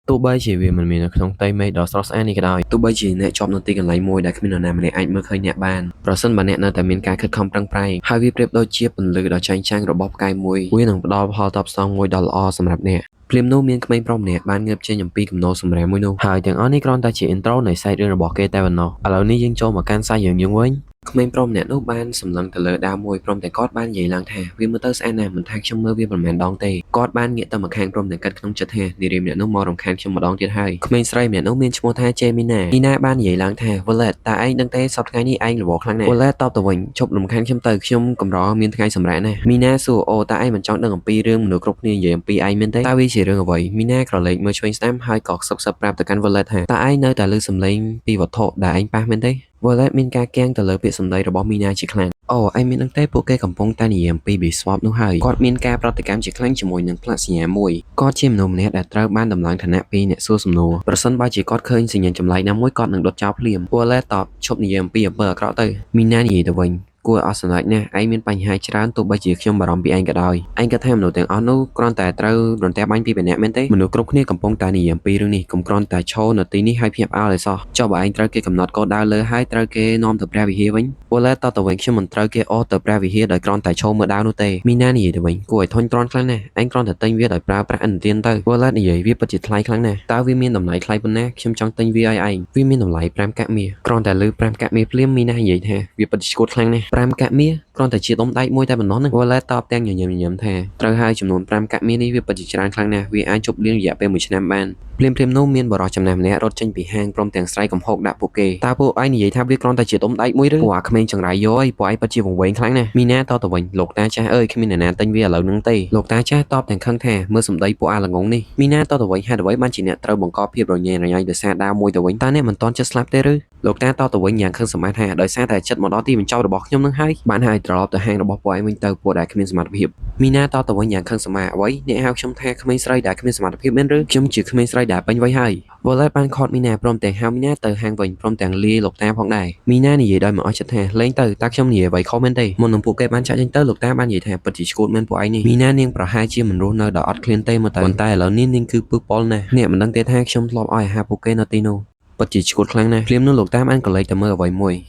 ទោះបីជាវាមិនមាននៅក្នុងផ្ទៃមេឃដ៏ស្រស់ស្អាតនេះក៏ដោយទោះបីជាអ្នកជាប់នៅទីកន្លែងមួយដែលគ្មាននរណាម្នាក់អាចមើលឃើញអ្នកបានប្រសិនបើអ្នកនៅតែមានការខិតខំប្រឹងប្រែងហើយវាប្រៀបដូចជាពន្លឺដ៏ចែងចាំងរបស់ផ្កាយមួយវានឹងផ្ដល់ផលតបស្នងមួយដ៏ល្អសម្រាប់អ្នកភ្លាមនោះមានក្មេងប្រុសម្នាក់បានងើបចេញអំពីគំនរសម្រាមមួយនោះហើយទាំងអស់នេះគ្រាន់តែជា intro នៃសាច់រឿងរបស់គេតែប៉ុណ្ណោះឥឡូវនេះយើងចូលមកកាន់សាច់រឿងយើងវិញក្មេងប្រុសម្នាក់នោះបានសម្លឹងទៅលើដាវមួយព្រមទាំងគាត់បាននិយាយឡើងថាវាមើលទៅស្អាតណាស់មិនថាខ្ញុំមើលវាប៉ុន្មានដងទេគាត់បានងាកទៅម្ខាងព្រមទាំងគិតក្នុងចិត្តថានារីម្នាក់នោះមករំខានខ្ញុំម្ដងទៀតហើយក្មេងស្រីម្នាក់នោះមានឈ្មោះថាចេមីណាបាននិយាយឡើងថា Violet តើឯងដឹងទេសប្តាហ៍ថ្ងៃនេះឯងល្ងខ្លាំងណាស់ Violet តបទៅវិញជប់រំខានខ្ញុំទៅខ្ញុំកម្រមានថ្ងៃសម្រាប់ណាស់មីណាសួរអូតើឯងមិនចង់ដឹងអំពីរឿងមនុស្សគ្រប់គ្នានិយាយអំពីឯងមែនទេតើវាជារឿងអ្វីមីណាក្រឡេកមើលឆ្វេងស្ដាំហើយក៏សុកសឹកប្រាប់ទៅកាន់ Violet ថាតើឯងនៅតែឮសំឡេងពីវត្ថុដែលឯងប៉ះមែនទេViolet មានការគាំងទៅលើពាក្យសម្ដីរបស់មីណាជាខ្លាំងអូឯងមានដឹងទេពួកគេកំពុងតែនិយាយអំពី Biswap នោះហើយគាត់មានការប្រតិកម្មជាខ្លាំងជាមួយនឹងផ្លាកសញ្ញាមួយគាត់ជាមនុស្សម្នាក់ដែលត្រូវបានដំឡើងឋានៈពីអ្នកសួរសំណួរប្រសិនបើជាគាត់ឃើញសញ្ញាចម្លែកណាមួយគាត់នឹងដុតចោលភ្លាម Violet តបឈប់និយាយអំពីអំពើអាក្រក់ទៅមីណានិយាយទៅវិញគួរអស់សម្ដេចណាស់ឯងមានបញ្ហាច្រើនទោះបីជាខ្ញុំបារម្ភពីឯងក៏ដោយឯងគិតថាមនុស្សទាំងអស់នោះគ្រាន់តែត្រូវរន្ទះបាញ់ពីម្នាក់មែនទេមនុស្សគ្រប់គ្នាកំពុងតែនិយាយអំពីរឿងនេះកុំគ្រាន់តែឈរនៅទីនេះហើយភ្ញាក់ផ្អើលឲ្យសោះចុះបើឯងត្រូវគេកំណត់គោលដៅលើហើយត្រូវគេនាំទៅព្រះវិហារវិញViolet តទៅវិញខ្ញុំមិនត្រូវគេអូសទៅព្រះវិហារដោយគ្រាន់តែឈរមើលដាវនោះទេមីណានិយាយទៅវិញគួរឲ្យធុញទ្រាន់ខ្លាំងណាស់ឯងគ្រាន់តែទិញវាដោយប្រើប្រាស់ឥណទានទៅVioletនិយាយវាពិតជាថ្លៃខ្លាំងណាស់តើវាមានតម្លៃថ្លៃប៉ុណ្ណាខ្ញុំចង់ទិញវាឲ្យឯងវាមានតម្លៃ5កាក់មាសគ្រាន់តែលើ5កាក់មាសភ្លាមមីណានិយាយថាវាពិតជាឈួតខ្លាំងណាស់5កាក់មាសគ្រាន់តែជាដុំដែកមួយតែប៉ុណ្ណោះហ្នឹងVioletតបទាំងញញឹមថាត្រូវហើយចំនួន5កាក់មាសនេះវាពិតជាច្រើនខ្លាំងណាស់វាអាចជប់លៀងរយៈពេល1ឆ្នាំបានភ្លាមនោះមានបរិសុទ្ធចំណាស់ម្នាក់រត់ចេញពីហាងព្រមទាំងស្រែកកំហុកដាក់ពួកគេតើពួកឯងនិយាយថាវាគ្រាន់តែជាដុំដែកមួយឬពួកអាក្មេងចង្រៃយកអីពួកឯងពិតជាវង្វេងខ្លាំងណាស់មីណាតទៅវិញលោកតាចាស់អើយគ្មានអ្នកណាទិញវាឥឡូវហ្នឹងទេលោកតាចាស់តបទាំងខឹងថាមើលសម្ដីពួកអាល្ងងនេះមីណាតទៅវិញហេតុអ្វីបានជាអ្នកត្រូវបង្កភាពរញ៉េរញ៉ៃដោយសារដាវមួយទៅវិញតើអ្នកមិនទាន់ចិត្តស្លាប់ទេឬលោកតាតទៅវិញយ៉ាងខឹងសម្បាថាដោយសារតែចិត្តមកដល់ទីបញ្ចប់របស់ខ្ញុំនឹងហើយបានហើយត្រឡប់ទៅហាងរបស់ពួកឯងវិញទៅពួកដែលគ្មានសមត្ថភាពមីណាតទៅវិញយ៉ាងខឹងសម្បាអ្វីអ្នកហៅខ្ញុំថាក្មេងស្រីដែលគ្មានសមត្ថភាពមែនឬខ្ញុំជាក្មេងស្រីដែលពេញវ័យហើយViolet បានខត់មីណាព្រមទាំងហៅមីណាទៅហាងវិញព្រមទាំងលាលោកតាផងដែរមីណានិយាយដោយមិនអស់ចិត្តថាលេងទៅតើខ្ញុំនិយាយអ្វីខុសមែនទេមុននឹងពួកគេបានចាក់ចេញទៅលោកតាបាននិយាយថាពិតជាឈួតមែនពួកឯងនេះមីណានាងប្រហែលជាមិនរស់នៅដល់អត់ឃ្លានទេមើលទៅប៉ុន្តែឥឡូវនេះនាងគឺពឹសប៉ុលណាស់អ្នកមិនដឹងទេថាខ្ញុំធ្លាប់ឲ្យអាហារពួកគេនៅទីនោះពិតជាឈួតខ្លាំងណាស់ភ្លាមនោះលោកតាបានក៏លេចទៅមើលអ្វីមួយ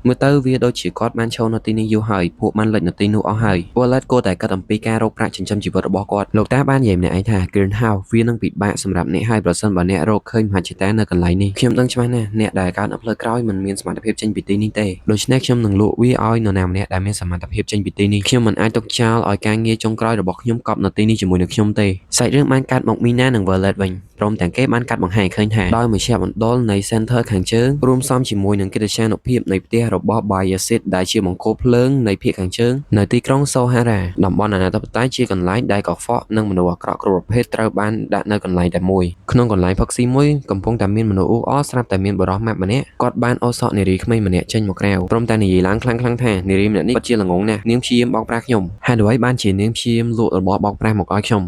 មើលទៅវាដូចជាគាត់បានឈរនៅទីនេះយូរហើយពួកបានលេចនៅទីនោះអស់ហើយ Violet គួរតែគិតអំពីការរកប្រាក់ចិញ្ចឹមជីវិតរបស់គាត់លោកតាបាននិយាយម្នាក់ឯងថា Greenhouse វានឹងពិបាកសម្រាប់អ្នកហើយប្រសិនបើអ្នករកឃើញមហិច្ឆតានៅកន្លែងនេះខ្ញុំដឹងច្បាស់ណាស់អ្នកដែលកើតនៅផ្លូវក្រោយមិនមានសមត្ថភាពចេញពីទីនេះទេដូច្នេះខ្ញុំនឹងលក់វាឲ្យនរណាម្នាក់ដែលមានសមត្ថភាពចេញពីទីនេះខ្ញុំមិនអាចទុកចោលឲ្យការងារចុងក្រោយរបស់ខ្ញុំកប់នៅទីនេះជាមួយនឹងខ្ញុំទេសាច់រឿងបានកាត់មកមីណានិង Violet វិញព្រមទាំងគេបានកាត់បង្ហាញឃើញថាដោយមជ្ឈមណ្ឌលនៃ Center ខាងជើងរួមផ្សំជាមួយនឹងកិត្តិយសភាពនៃផ្ទះរបស់ Bayezid ដែលជាបង្គោលភ្លើងនៃភាគខាងជើងនៅទីក្រុង Sohara តំបន់អនាធិបតេយ្យជាកន្លែងដែលកខ្វក់និងមនុស្សអាក្រក់គ្រប់ប្រភេទត្រូវបានដាក់នៅកន្លែងតែមួយក្នុងកន្លែងផឹកស៊ីមួយកំពុងតែមានមនុស្សអ៊ូអរស្រាប់តែមានបរិសុទ្ធម៉ាប់ម្នាក់គាត់បានអូសសក់នារីក្មេងម្នាក់ចេញមកក្រៅព្រមទាំងនិយាយឡើងខ្លាំងថានារីម្នាក់នេះពិតជាល្ងងណាស់នាងព្យាយាមបោកប្រាស់ខ្ញុំហេតុអ្វីបានជានាងព្យាយាមលក់របស់បោកប្រាស់មកឲ្យខ្ញុំ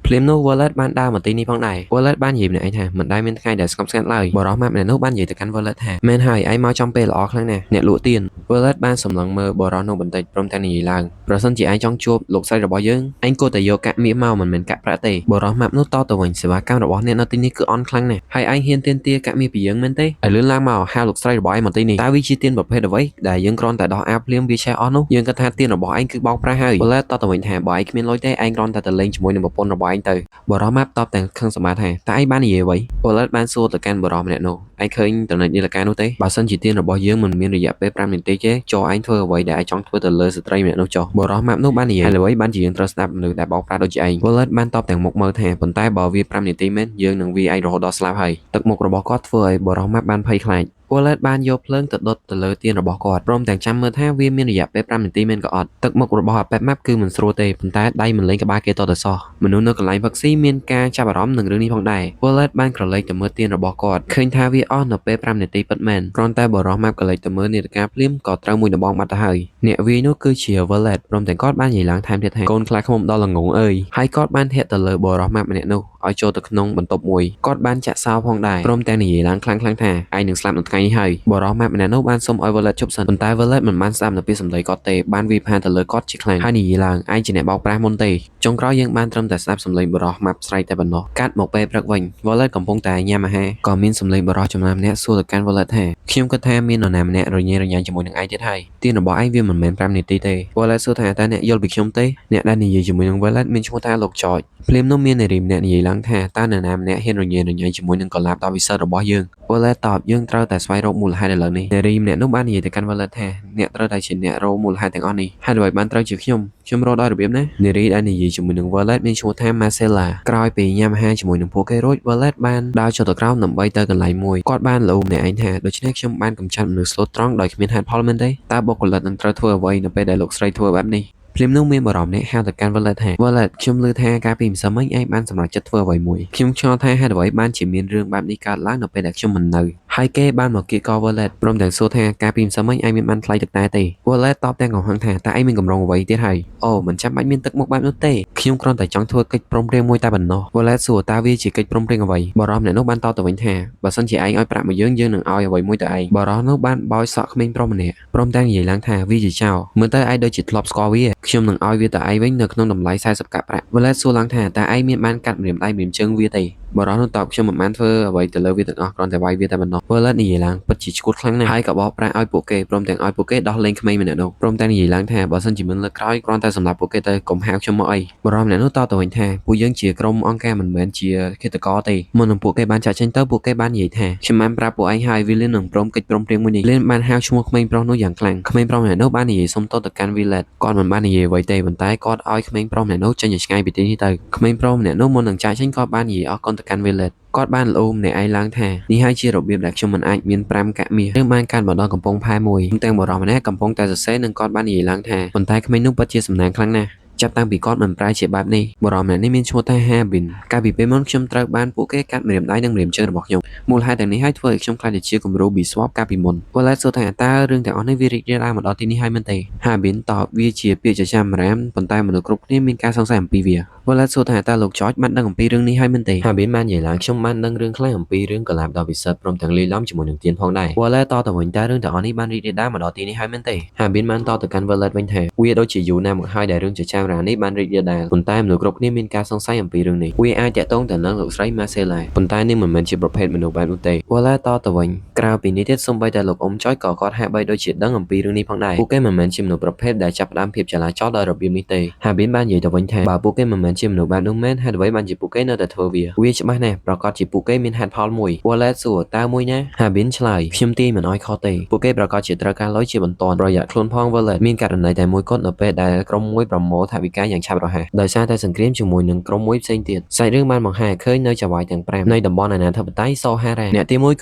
ភ្លាមនោះ Violet បានដើរមកទីនេះផងដែរ Violet បាននិយាយម្នាក់ឯងថាមិនដែលមានថ្ងៃដែលស្ងប់ស្ងាត់ឡើយបរិសុទ្ធម៉ាប់ម្នាក់នោះបាននិយាយទៅកាន់ Violet ថាមែនហើយឯងមកចំពេលល្អខ្លាំងណាស់អ្នកលក់ទៀន Violet បានសម្លឹងមើលបរិសុទ្ធនោះបន្តិចព្រមទាំងនិយាយឡើងប្រសិនជាឯងចង់ជួបលោកស្រីរបស់យើងឯងគួរតែយកកាក់មាសមកមិនមែនកាក់ប្រាក់ទេបរិសុទ្ធម៉ាប់នោះតទៅវិញសេវាកម្មរបស់អ្នកនៅទីនេះគឺអន់ខ្លាំងណាស់ហើយឯងហ៊ានទាមទារកាក់មាសពីយើងមែនទេឲ្យលឿនឡើងមកហៅលោកស្រីរបស់ឯងមកទីនេះតើវាជាទៀនប្រភេទអ្វីដែលយើងគ្រាន់តែដោះអាភ្លាមវាឆេះអស់នោះយើងគិតថាទៀនរបស់ឯងគឺបោកប្រាស់ហើយ Violet តទៅវិញថាបើឯងគ្មានលុយទេឯងគ្រាន់តែទៅលេងជាមួយនឹងប្រពន្ធរបស់ឯងទៅបរិសុទ្ធម៉ាប់តបទាំងខឹងសម្បាថាតើឯងបាននិយាយអ្វី Violet បានសួរទៅកាន់បរិសុទ្ធម្នាក់នោះឯងឃើញតំណែងនាឡិកានោះទេបើសិនជាទៀនរបស់យើងមិនមានរយៈពេល5នាទីទេចុះឯងធ្វើអ្វីដែលឯងចង់ធ្វើទៅលើស្ត្រីម្នាក់នោះចុះបរិសុទ្ធម៉ាប់នោះបាននិយាយអ្វីបានជាយើងត្រូវស្ដាប់មនុស្សដែលបោកប្រាស់ដូចជាឯង Violet បានតបទាំងមុខមើលថាប៉ុន្តែបើវា5នាទីមែនយើងនឹងវាឯងរហូតដល់ស្លាប់ហើយទឹកមុខរបស់គាត់ធ្វើឲ្យបរិសុទ្ធម៉ាប់បានភ័យខ្លាចViolet បានយកភ្លើងទៅដុតទៅលើទៀនរបស់គាត់ព្រមទាំងចាំមើលថាវាមានរយៈពេល5នាទីមែនក៏អត់ទឹកមុខរបស់អាប៉ែតម៉ាប់គឺមិនស្រួលទេប៉ុន្តែដៃមិនលេងក្បាលគេតទៅសោះមនុស្សនៅកន្លែងផឹកស៊ីមានការចាប់អារម្មណ៍នឹងរឿងនេះផងដែរ Violet បានក្រឡេកទៅមើលទៀនរបស់គាត់ឃើញថាវាអស់នៅពេល5នាទីពិតមែនគ្រាន់តែបរិសុទ្ធម៉ាប់ក្រឡេកទៅមើលនាឡិកាភ្លាមក៏ត្រូវមួយដបងបាត់ទៅហើយអ្នកវាយនោះគឺជា Violet ព្រមទាំងគាត់បាននិយាយឡើងថែមទៀតថាកូនខ្លាឃ្មុំដល់ល្ងងអើយហើយគាត់បានធាក់ទៅលើបរិសុទ្ធម៉ាប់ម្នាក់នោះឲ្យចូលទៅក្នុងបន្ទប់មួយគាត់បានចាក់សោផងដែរព្រមទាំងនិយាយឡើងខ្លាំងថាឯងនឹងស្លាប់នៅថ្ងៃ នេះហើយបរោះម៉ាប់ម្នាក់នោះបានសុំឲ្យ Violet ជប់សិនប៉ុន្តែ Violet មិនបានស្ដាប់នៅពីសម្ដីគាត់ទេបានវាយផានទៅលើគាត់ជាខ្លាំងហើយនិយាយឡើងឯងជាអ្នកបោកប្រាស់មុនទេចុងក្រោយយើងបានត្រឹមតែស្ដាប់សម្លេងបរោះម៉ាប់ស្រែកតែប៉ុណ្ណោះកាត់មកពេលព្រឹកវិញ Violet កំពុងតែញ៉ាំអាហារក៏មានសម្លេងបរោះចំណាំម្នាក់សួរទៅកាន់ Violet ថាខ្ញុំគិតថាមាននរណាម្នាក់រញ៉េរញ៉ៃជាមួយនឹងឯងទៀតហើយទានរបស់ឯងវាមិនមែន5នាទីទេ Violet សួរថាតើអ្នកយល់ពីខ្ញុំទេអ្នកដែលនិយាយជាមួយនឹង Violet មានឈ្មោះថាលោក George ភ្លាមនោះមាននារីម្នាក់និយាយឡើងថាតើនរណាម្នាក់ហ៊ានរញ៉េរញ៉ៃជាមួយនឹងកុលាបដ៏វិសិទ្ធរបស់យើង Violet តបយើងត្រូវតែស្វែងរកមូលហេតុឥឡូវនេះនារីម្នាក់នោះបាននិយាយទៅកាន់ Violet ថាអ្នកត្រូវតែជាអ្នករកមូលហេតុទាំងអស់នេះហើយអ្វីបានត្រូវជាខ្ញុំរកដោយរបៀបណានារីដែលនិយាយជាមួយនឹង Violet មានឈ្មោះថា Marcella ក្រោយពីញ៉ាំអាហារជាមួយនឹងពួកគេរួច Violet បានដើរចុះទៅក្រោមដើម្បីទៅកន្លែងមួយគាត់បានលោម្នាក់ឯងថាដូច្នេះខ្ញុំបានកម្ចាត់មនុស្សស្លូតត្រង់ដោយគ្មានហេតុផលមែនទេតើបុគ្គលិកនឹងត្រូវធ្វើអ្វីនៅពេលដែលលោកស្រីធ្វើបែបនេះភ្លាមនោះមានបារម្ភអ្នកហៅទៅកាន់ Violet ថា Violet ខ្ញុំឮថាកាលពីម្សិលមិញឯងបានសម្រេចចិត្តធ្វើអ្វីមួយខ្ញុំឆ្ងល់ថាហេតុអ្វីបានជាមានរឿងបែបនេះកើតឡើងនៅពេលដែលខ្ញុំមិននៅហើយគេបានមកគៀកក Violet ព្រមទាំងសួរថាកាលពីម្សិលមិញឯងមានបានថ្លៃទឹកតែទេ Violet តបទាំងកំហឹងថាតើឯងមានកម្រងអ្វីទៀតហើយអូមិនចាំបាច់មានទឹកមុខបែបនោះទេខ្ញុំគ្រាន់តែចង់ធ្វើកិច្ចព្រមព្រៀងមួយតែប៉ុណ្ណោះ Violet សួរតើវាជាកិច្ចព្រមព្រៀងអ្វីបារម្ភអ្នកនោះបានតបទៅវិញថាបើសិនជាឯងឲ្យប្រាក់មកយើងនឹងឲ្យអ្វីមួយទៅឯងបារម្ភនោះបានបោយសក់ក្មេងប្រុសម្នាក់ព្រមទាំងនិយាយឡើងថាវាជាចោរមើលទៅឯងដូចជាធ្លាប់ស្គាល់វាខ្ញុំនឹងឲ្យវាទៅឯងវិញនៅក្នុងតម្លៃ40កាក់ប្រាក់ Violet សួរឡើងថាតើឯងមានបានកាត់ម្រាមដៃម្រាមជើងវាទេបារម្ភនោះតបខ្ញុំមិនបានធ្វើអ្វីទៅលើវាទាំងអស់គ្រាន់តែវាយវាតែប៉ុណ្ណោះ Violet និយាយឡើងពិតជាឈួតខ្លាំងណាស់ហើយក៏បោកប្រាស់ឲ្យពួកគេព្រមទាំងឲ្យពួកគេដោះលែងក្មេងម្នាក់នោះព្រមទាំងនិយាយឡើងថាបើសិនជាមិនលើកក្រោយគ្រាន់តែសម្លាប់ពួកគេទៅកុំហៅខ្ញុំមកអីបារម្ភម្នាក់នោះតទៅវិញថាពួកយើងជាក្រុមអង្គការមិនមែនជាឃាតករទេមុននឹងពួកគេបានចាក់ចេញទៅពួកគេបាននិយាយថាខ្ញុំបានប្រាប់ពួកឯងហើយ Villain នឹងព្រមកិច្ចព្រមព្រៀងមួយនេះ Villain បានហៅឈ្មោះក្មេងប្រុសនោះយ៉ាងខ្លាំងក្មេងប្រុសម្នាក់នោះបាននិយាយសុំទោសទៅកាន់ Villain គាត់មិនបាននិយាយអ្វីទេប៉ុន្តែគាត់ឲ្យក្មេងប្រុសម្នាក់នោះចេញទៅឆ្ងាយពីទីនេះទៅក្មេងប្រុសម្នាក់នោះមុននឹងចាក់ចេញគាត់បាននិយាយអរគុណទៅកាន់ Villainគាត់បានលោម្នាក់ឯងឡើងថានេះហើយជារបៀបដែលខ្ញុំមិនអាចមាន5កាក់មាសឬបានការមកដល់កំពង់ផែមួយទាំងបរិសម្នាក់កំពុងតែសរសេរនឹងគាត់បាននិយាយឡើងថាប៉ុន្តែក្មេងនោះពិតជាសំណាងខ្លាំងណាស់ចាប់តាំងពីគាត់មិនប្រែជាបែបនេះបរិសម្នាក់នេះមានឈ្មោះថា Habin កាលពីពេលមុនខ្ញុំត្រូវបានពួកគេកាត់ម្រាមដៃនិងម្រាមជើងរបស់ខ្ញុំមូលហេតុទាំងនេះហើយធ្វើឲ្យខ្ញុំខ្លាចទៅជាគំរូ B-Swap កាលពីមុន Violet សួរថាតើរឿងទាំងអស់នេះវារីករាលដាលមកដល់ទីនេះហើយមែនទេ Habin តបវាជាពាក្យចចាមរាមប៉ុន្តែមនុស្សគ្រប់គ្នាមានការសង្ស័យអំពីវា Violet សួរថាតើលោក George បានដឹងអំពីរឿងនេះហើយមែនទេ Habin បាននិយាយឡើងខ្ញុំបានដឹងរឿងខ្លះអំពីរឿងកលាបដ៏ពិសិដ្ឋព្រមទាំងលីឡំជាមួយនឹងទៀនផងដែរ Violet តទៅវិញតើរឿងទាំងអស់នេះបានរីករាលដាលមកដល់ទីនេះហើយមែនទេ Habin បានតទៅកាន់ Violet វិញថាវាដូចជាយូរណាស់មកហើយដែលរឿងចចាមរាមនេះបានរីករាលដាលប៉ុន្តែមនុស្សគ្រប់គ្នាមានការសង្ស័យអំពីរឿងនេះវាអាចតាក់ទងទៅនឹងលោកស្រី Marcella ប៉ុន្តែនេះមិនមែនជាប្រភេទមនុស្សបែបនោះទេ Violet តទៅវិញក្រៅពីនេះទៀតសូម្បីតែលោកអ៊ំចុចក៏គាត់ហាក់បីដូចជាដឹងអំពីរឿងនេះផងដែរពួកគេមិនមែនជាមនុស្សប្រភេទដែលចាប់ផ្ដើមភាពចលាចលដោយរបៀបនេះទេ Habin បាននិយាយទៅវិញថាបើពួកគេមិនមែនជាមនុស្សបែបនោះមែនហេតុអ្វីបានជាពួកគេនៅតែធ្វើវាច្បាស់ណាស់ប្រកាសជាពួកគេមានហេតុផលមួយ Violet សួរតើមួយណា Habin ឆ្លើយខ្ញុំទាយមិនអោយខុសទេពួកគេប្រកាសជាត្រូវការលុយជាបន្ទាន់ប្រយ័ត្នខ្លួនផង Violet មានករណីតែមួយគត់នៅពេលដែលក្រុមមួយប្រមូលថវិកាយ៉ាងឆាប់រហ័សដោយសារតែសង្គ្រាមជាមួយនឹងក្រុមមួយផ្សេងទៀតសាច់រឿងបានបង្ហាញឃើញនៅចៅហ្វាយទាំង5នៃតំបន់អាណាធិបតេយ្យ Sohara អ្នកទី1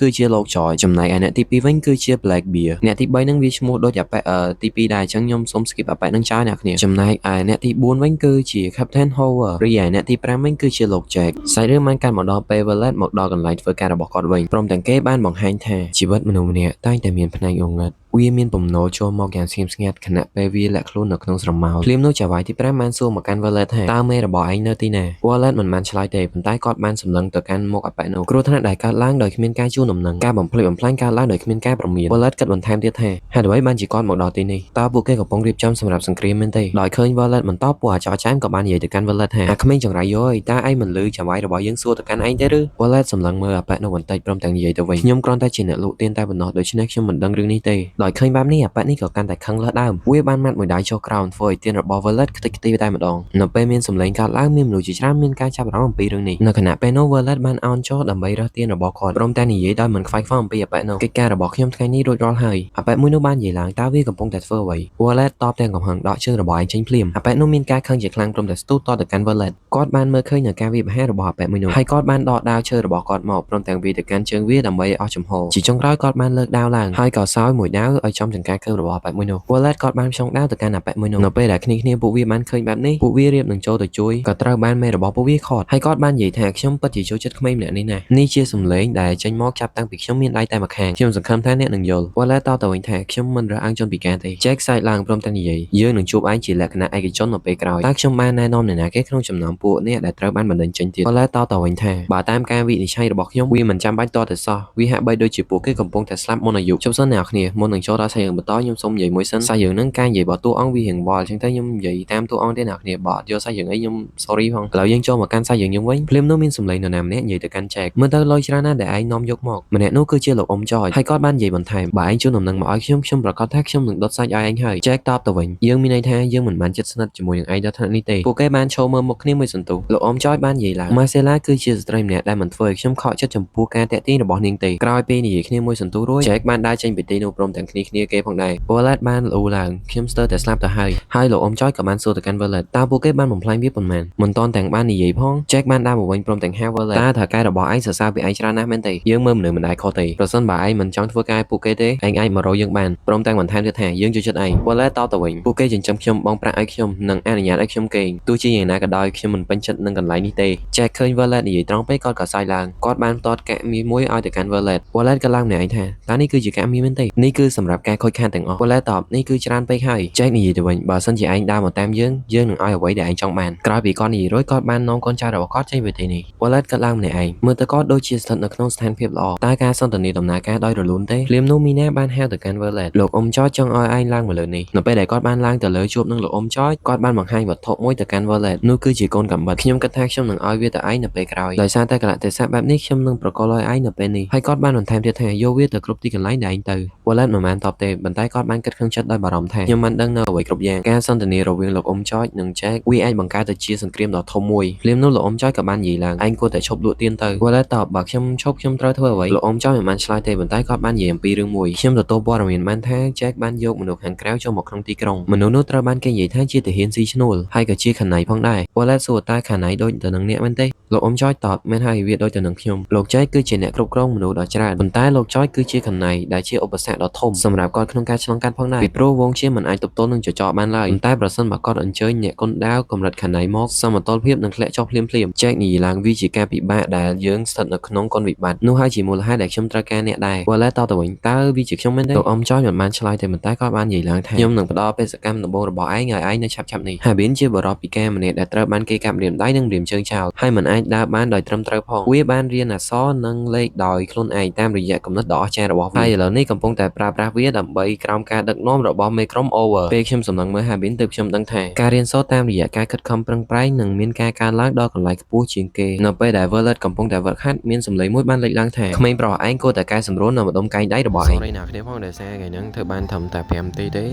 គឺជាលោក George ចំណែកឯអ្នកទី2វិញគឺជា Blackbeard អ្នកទី3នឹងវាឈ្មោះដូចអាប៉ែទី2ដែរអញ្ចឹងខ្ញុំសូម skip អាប៉ែនឹងចោលអ្នកគ្នាចំណែកឯអ្នកទី4វិញគឺជា Captain Howard រីឯអ្នកទី5វិញគឺជាលោក Jack សាច់រឿងបានកាន់មកដល់ពេល Violet មកដល់កន្លែងធ្វើការរបស់គាត់វិញព្រមទាំងគេបានបង្ហាញថាជីវិតមនុស្សម្នាក់តែងតែមានផ្នែកងងឹតវាមានបំណុលចូលមកយ៉ាងស្ងៀមស្ងាត់ខណៈពេលវាលាក់ខ្លួននៅក្នុងស្រមោលភ្លាមនោះចៅហ្វាយទី5បានសួរមកកាន់ Violet ថាតើមេរបស់ឯងនៅទីណា Violet មិនបានឆ្លើយទេប៉ុន្តែគាត់បានសម្លឹងទៅកាន់មុខអាប៉ែនោះគ្រោះថ្នាក់ដែលកើតឡើងដោយគ្មានការជួលដំណឹងការបំផ្លិចបំផ្លាញកើតឡើងដោយគ្មានការព្រមាន Violet គិតបន្ថែមទៀតថាហេតុអ្វីបានជាគាត់មកដល់ទីនេះតើពួកគេកំពុងរៀបចំសម្រាប់សង្គ្រាមមែនទេដោយឃើញ Violet មិនតបពួកអាចោចានក៏បាននិយាយទៅកាន់ Violet ថាអាក្មេងចង្រៃយោតើឯងមិនឮចៅហ្វាយរបស់យើងសួរទៅកាន់ឯងទេឬ Violet សម្លឹងមើលអាប៉ែនោះបន្តិចព្រមទាំងនិយាយទៅវិញខ្ញុំគ្រាន់តែជាអ្នកលក់ទៀនតែប៉ុណ្ណោះដូច្នេះខ្ញុំមិនដឹងរឿងនេះទេដោយឃើញបែបនេះអាប៉ែនេះក៏កាន់តែខឹងលើសដើមវាបានមាត់មួយដៃចុះក្រោមធ្វើឲ្យទៀនរបស់ Violet ខ្ទេចខ្ទីតែម្ដងនៅពេលមានសម្លេងកើតឡើងមានមនុស្សជាច្រើនមានការចាប់អារម្មណ៍អំពីរឿងនេះនៅខណៈពេលនោះ Violet បានអោនចុះដើម្បីរើសទៀនរបស់គាត់ព្រមទាំងនិយាយដោយមិនខ្វាយខ្វល់អំពីអាប៉ែនោះកិច្ចការរបស់ខ្ញុំថ្ងៃនេះរួចរាល់ហើយអាប៉ែមួយនោះបាននិយាយឡើងតើវាកំពុងតែធ្វើអ្វី Violet តបទាំងកំហឹងដកជើងរបស់ឯងចេញភ្លាមអាប៉ែនោះមានការខឹងជាខ្លាំងព្រមទាំងស្ទុះតទៅកាន់ Violet គាត់បានមើលឃើញនៅការវាយប្រហាររបស់អាប៉ែមួយនោះហើយគាត់បានដកដាវឈើរបស់គាត់មកព្រមទាំងវាយទៅកាន់ជើងវាដើម្បីអស់ចំហជាចុងក្រោយគាត់បានលើកដាវឡើងហើយក៏សោយមួយដាវ ឲ្យចំចង្ការកើរបស់អាប៉ែមួយនោះ Violet ក៏បានឆ្លងដាវទៅកាន់អាប៉ែមួយនោះនៅពេលដែលគ្នាពួកវាបានឃើញបែបនេះពួកវារៀបនឹងចូលទៅជួយក៏ត្រូវបានមេរបស់ពួកវាខត់ហើយគាត់បាននិយាយថាខ្ញុំពិតជាចូលចិត្តក្មេងម្នាក់នេះណាស់នេះជាសំឡេងដែលចេញមកចាប់តាំងពីខ្ញុំមានដៃតែម្ខាងខ្ញុំសង្ឃឹមថាអ្នកនឹងយល់ Violet តទៅវិញថាខ្ញុំមិនរើសអើងជនពិការទេ Jack សើចឡើងព្រមទាំងនិយាយយើងនឹងជួបឯងជាលក្ខណៈឯកជននៅពេលក្រោយតើខ្ញុំបានណែនាំអ្នកណាគេក្នុងចំណោមពួកអ្នកដែលត្រូវបានបណ្តេញចេញទៀត Violet តទៅវិញថាបើតាមការវិនិច្ឆ័យរបស់ខ្ញុំវាមិនចាំបាច់តទៅសោះវាហាក់បីដូចជាពួកគេកំពុងតែស្លាប់មុនអាយុជប់សិនអ្នកគ្នាមុននឹងចូលដល់សាច់រឿងបន្តខ្ញុំសូមនិយាយមួយសិនសាច់រឿងហ្នឹងការនិយាយរបស់តួអង្គវារៀងវល់អញ្ចឹងទៅខ្ញុំនិយាយតាមតួអង្គទេអ្នកគ្នាបើអត់យកសាច់រឿងអីខ្ញុំ sorry ផងឥឡូវយើងចូលមកកាន់សាច់រឿងយើងវិញភ្លាមនោះមានសម្លេងនរណាម្នាក់និយាយទៅកាន់ Jack មើលទៅលុយច្រើនណាស់ដែលឯងនាំយកម្នាក់នោះគឺជាលោកអ៊ំចយហើយគាត់បាននិយាយបន្ថែមបើឯងជូនដំណឹងមកឲ្យខ្ញុំប្រកាសថាខ្ញុំនឹងដុតសាច់ឲ្យឯងហើយ Jack តបទៅវិញយើងមានន័យថាយើងមិនបានជិតស្និទ្ធជាមួយនឹងឯងដល់ថ្នាក់នេះទេពួកគេបានឈរមើលមុខគ្នាមួយសន្ទុះលោកអ៊ំចយបាននិយាយឡើង Marcella គឺជាស្ត្រីម្នាក់ដែលមិនធ្វើឲ្យខ្ញុំខកចិត្តចំពោះការតាក់ទាញរបស់នាងទេក្រោយពេលនិយាយគ្នាមួយសន្ទុះរួច Jack បានដើរចេញពីទីនោះព្រមទាំងគ្នាគេផងដែរ Violet បានលូឡើងខ្ញុំស្ទើរតែស្លាប់ទៅហើយលោកអ៊ំចយក៏បានសួរទៅកាន់ Violet តើពួកគេបានបំផ្លាញវាប៉ុន្មានមិនទាន់ទាំងបាននិយាយផង Jack បានដើរមកវិញព្រមទាំងហៅ Violet តើថៅកែរបស់ឯងសរសើរពីឯងច្រើនណាស់មែនទេយើងមើលមនុស្សមិនដែលខុសទេប្រសិនបើឯងមិនចង់ធ្វើការពួកគេទេឯងអាចមករកយើងបានព្រមទាំងបន្ថែមទៀតថាយើងចូលចិត្តឯង Violet តទៅវិញពួកគេចិញ្ចឹមខ្ញុំបងប្រាក់ឲ្យខ្ញុំនិងអនុញ្ញាតឲ្យខ្ញុំគេងទោះជាយ៉ាងណាក៏ដោយខ្ញុំមិនពេញចិត្តនឹងកន្លែងនេះទេ Jack ឃើញ Violet និយាយត្រង់ពេកគាត់ក៏សើចឡើងគាត់បានតតកាក់មីមួយឲ្យទៅកាន់ Violet ក៏ឡើងម្នាក់ឯងថាតើនេះគឺជាកាក់មីមែនទេនេះគឺសម្រាប់ការខូចខាតទាំងអស់ Violet តបនេះគឺច្រើនពេកហើយ Jack និយាយទៅវិញបើសិនជាឯងដើរមកតាមយើងនឹងឲ្យអ្វីដែលឯងចង់បានក្រោយពីគាត់និយាយរួចគាត់បាននាំកូនចៅរបស់គាត់ចេញពីទីនេះ Violet ក៏ឡើងម្នាក់ឯងមើលទៅគាត់ដូចជាស្ថិតនៅក្នុងស្ថានភាពល្អតើការសន្ទនាដំណើរការដោយរលូនទេភ្លាមនោះមីណាបានហៅទៅកាន់ Violet លោកអ៊ំចយចង់ឲ្យឯងឡើងមកលើនេះនៅពេលដែលគាត់បានឡើងទៅលើជួបនឹងលោកអ៊ំចយគាត់បានបង្ហាញវត្ថុមួយទៅកាន់ Violet នោះគឺជាកូនកាំបិតខ្ញុំគិតថាខ្ញុំនឹងឲ្យវាទៅឯងនៅពេលក្រោយដោយសារតែកលៈទេសៈបែបនេះខ្ញុំនឹងប្រកល់ឲ្យឯងនៅពេលនេះហើយគាត់បានបន្ថែមទៀតថាយកវាទៅគ្រប់ទីកន្លែងដែលឯងទៅ Violet មិនបានតបទេប៉ុន្តែគាត់បានគិតក្នុងចិត្តដោយបារម្ភថាខ្ញុំបានដឹងនៅអ្វីគ្រប់យ៉ាងការសន្ទនារវាងលោកអ៊ំចយនិង Jack វាអាចបង្កើតទៅជាសង្គ្រាមដ៏ធំមួយភ្លាមនោះលោកអ៊ំចយក៏បាននិយាយឡើងឯងគួរតែឈប់លក់ទៀនទៅ Violet តបបើខ្ញុំឈប់ខ្ញុំត្រូវធ្វើអ្វីលោកអ៊ំចយមិនបានឆ្លើយទេប៉ុន្តែគាត់បាននិយាយអំពីរឿងមួយខ្ញុំទទួលព័ត៌មានបានថា Jack បានយកមនុស្សខាងក្រៅចូលមកក្នុងទីក្រុងមនុស្សនោះត្រូវបានគេនិយាយថាជាទាហានស៊ីឈ្នួលហើយក៏ជាខណៃផងដែរ Violet សួរតើខណៃដូចទៅនឹងអ្នកមែនទេលោកអ៊ំចយតបមែនហើយវាដូចទៅនឹងខ្ញុំលោក Jack គឺជាអ្នកគ្រប់គ្រងមនុស្សដ៏ច្រើនប៉ុន្តែលោកចយគឺជាខណៃដែលជាឧបសគ្គដ៏ធំសម្រាប់គាត់ក្នុងការឆ្លងកាត់ផងដែរពីព្រោះវងជាមិនអាចទប់ទល់នឹងចចកបានឡើយប៉ុន្តែប្រសិនបើគាត់អញ្ជើញអ្នកគុនដាវកម្រិតខណៃមកសមតុល្យភាពនឹងធ្លាក់ចុះភ្លាមៗ Jack និយាយឡើងវាជាការពិបាកដែលយើងស្ថិតនៅក្នុងគុណវិបត្តិនោះហើយជាមូលហេតុដែលខ្ញុំត្រូវការអ្នកដែរ Violet តទៅវិញតើវាជាខ្ញុំមែនទេលោកអ៊ំចយមិនបានឆ្លើយទេប៉ុន្តែគាត់បាននិយាយឡើងថាខ្ញុំនឹងផ្ដល់បេសកកម្មដំបូងរបស់ឯងឲ្យឯងនៅឆាប់ៗនេះ Habin ជាបរិបពិការម្នាក់ដែលត្រូវបានគេកាប់ម្រាមដៃនិងម្រាមជើងចោលហើយមិនអាចដើរបានដោយត្រឹមត្រូវផងវាបានរៀនអក្សរនិងលេខដោយខ្លួនឯងតាមរយៈគំនិតដ៏អស្ចារ្យរបស់វាហើយឥឡូវនេះកំពុងតែប្រើប្រាស់វាដើម្បីក្រោមការដឹកនាំរបស់មេក្រុម Over ពេលខ្ញុំសម្លឹងមើល Habin ទើបខ្ញុំដឹងថាការរៀនសូត្រតាមរយៈការខិតខំប្រឹងប្រែងនឹងមានការកើនឡើងដល់កន្លែងខ្ពស់ជាងគេនៅពេលដែល Violet កំពុងតែវឹកហាត់មានសម្លេងមួយបានលេចឡើងថាក្មេងប្រុសឯងគួរតែកែសម្រួលនៅម្ដុំកែងដៃរបស់ឯង Sorry អ្នកគ្នាផងដែលសារថ្ងៃហ្នឹងធ្វើបានត្រឹមតែ5នាទីទេ